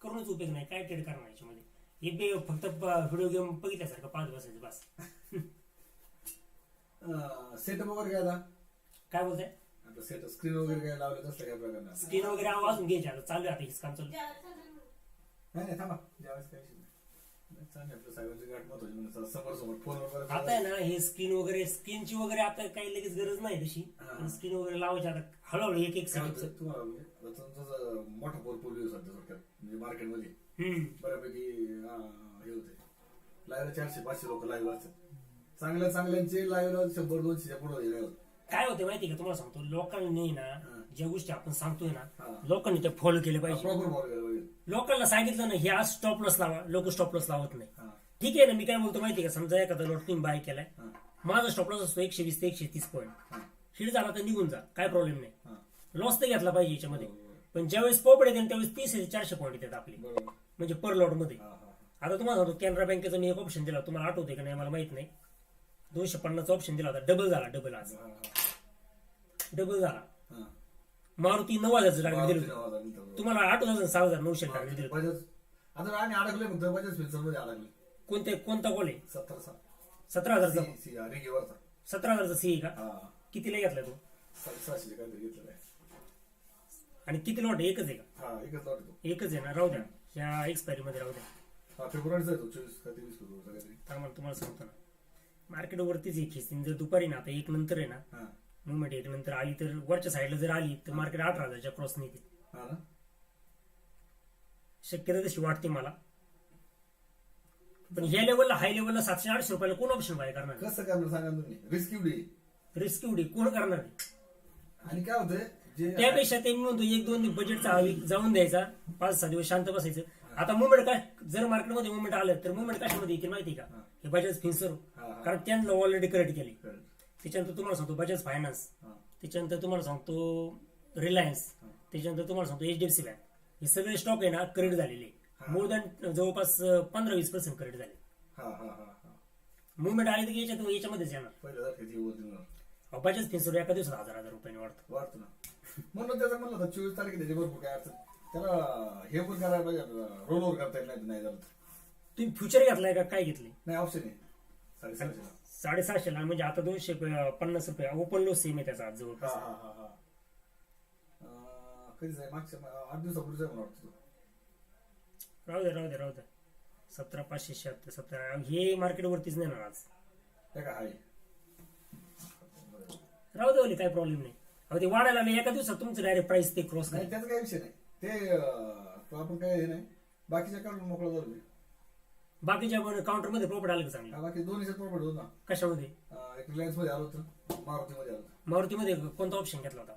करूनच उपयोग नाही. काय ट्रेड करणार याच्यामध्ये. हे फक्त व्हिडिओ गेम बघितल्यासारखं पाहत बसायचं बस. सेटअप वगैरे काय बोलताय. स्क्रीन वगैरे काय लावलं तसं काय प्रकार. स्क्रीन वगैरे आवाजून घ्यायचे आता चालू आहे. आता हेच काम चालू नाही थांबा ज्यावेळेस काय आता आहे ना हे स्किन वगैरे स्किनची वगैरे आता काही लगेच गरज नाही तशी स्किन वगैरे लावायची आता हळूहळू एक एक तुम्हाला मोठा पोर्टफोलिओ सध्या थोडक्यात म्हणजे मार्केटमध्ये बऱ्यापैकी हे होते लाईव्ह 400-500 लोक लाईव्ह असतात चांगल्यांचे लाईव्ह 100-200 पुढे काय होते माहिती का तुम्हाला सांगतो लोकांनी ना ज्या गोष्टी आपण सांगतोय ना लोकांनी ते फॉलो केले पाहिजे लोकांना सांगितलं ना हे आज स्टॉप लॉस लावा लोक स्टॉप लॉस लावत नाही ठीक आहे ना मी काय बोलतो माहिती का समजा एखादा लॉट तुम्ही बाय केलाय माझा स्टॉप लॉस असतो 120 ते 130 पॉईंट हिट झाला तर निघून जा काय प्रॉब्लेम नाही लॉस तर घेतला पाहिजे याच्यामध्ये पण ज्यावेळेस प्रॉफिट येते त्यावेळेस 300-400 पॉईंट येतात आपली म्हणजे पर लॉट मध्ये आता तुम्हाला सांगतो कॅनरा बँकेचा मी एक ऑप्शन दिला तुम्हाला आठवते का नाही मला माहित नाही 250 ऑप्शन दिला होता डबल झाला आज डबल झाला मारुती 9,000 टार्गेट दिलं तुम्हाला 8,000-6,900 टार्गेट दिलं आता आम्ही अडकले फक्त बजाज फिन्सरमध्ये अडकले कोणता कॉल आहे 17,000 17,000चा सीए का कितीला घेतला तो 600 काहीतरी घेतलं आणि किती लॉट एकच आहे का एकच लॉट एकच आहे ना राहू द्या या एक्सपायरी मध्ये राहू द्या फेब्रुवारीचा 24 का 23 फेब्रुवारी तुम्हाला सांगतो ना मार्केट वरतीच एक खिस्तीन जर दुपारी ना आता 1 नंतर आहे ना मुवमेंट 1 नंतर आली तर वरच्या साईडला जर आली तर मार्केट 18,000च्या क्रॉस नेते शक्यता तशी वाटते मला पण ह्या लेवलला हाय लेवलला 700-800 रुपयाला कोण ऑप्शन बाय करणार कसं करणार सांगा तुम्ही रिस्क एवढी कोण करणार आणि काय होतं त्यापेक्षा ते मी म्हणतो 1-2 दिवस बजेटचा जाऊन द्यायचा 5-6 दिवस शांत बसायचं आता मुवमेंट काय जर मार्केटमध्ये मुवमेंट आलं तर मुवमेंट कशामध्ये येतील माहिती का हे बजाज फिन्सर कारण त्यांना ऑलरेडी करेक्ट केली त्याच्यानंतर तुम्हाला सांगतो बजाज फायनान्स त्याच्यानंतर तुम्हाला सांगतो रिलायन्स त्याच्यानंतर तुम्हाला सांगतो HDFC बँक हे सगळे स्टॉक आहे ना क्रेडिट झालेले मोर दॅन जवळपास 15-20% क्रेडिट झाले मुवमेंट आली तर याच्यामध्येच येणार बजाज फिन्सर एका दिवसात 1,000 रुपयांनी वाढतो ना म्हणून त्याचा म्हणलं 24 तारखेला त्याची भरपूर काय अडचण त्याला हे पण करायला पाहिजे रोल ओव्हर करता येत नाही झालं तुम्ही फ्युचर घेतलाय का काय घेतले नाही ऑप्शन आहे 750 ला म्हणजे आता 250 रुपये ओपन लो सेम आहे त्याचा आज जवळपास कधीच आहे मागच्या 8 दिवसापूर्वीच आहे मला वाटतं राहू द्या 17,576 17 हे मार्केट वरतीच नेणार आज राहू दे काय प्रॉब्लेम नाही अहो ते वाढायला नाही एका दिवसात तुमचं डायरेक्ट प्राइस ते क्रॉस नाही त्याचा काही विषय नाही ते आपण काय हे नाही बाकीच्या काढून मोकळा झालो बाकीच्या काउंटर मध्ये प्रॉफिट आलं का चांगलं बाकी दोन्हीचे प्रॉफिट होत ना कशामध्ये एक रिलायन्स मध्ये आलो होतं मारुतीमध्ये आलो मारुतीमध्ये कोणता ऑप्शन घेतला होता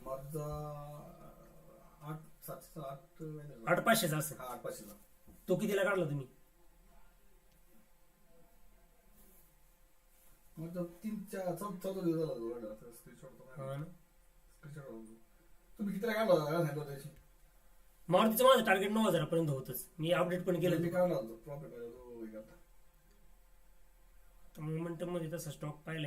मारुतीचा 8,500 असेल 8,500 तो कितीला काढला तुम्ही मतलब 3-4 दिवस झाला तुम्ही कितीला काढला त्याची मारुतीचं माझं टार्गेट 9,000 पर्यंत होतच मी अपडेट पण केलं मी काढला होतो प्रॉफिट मोमेंटम मध्ये तसा स्टॉक पाहिला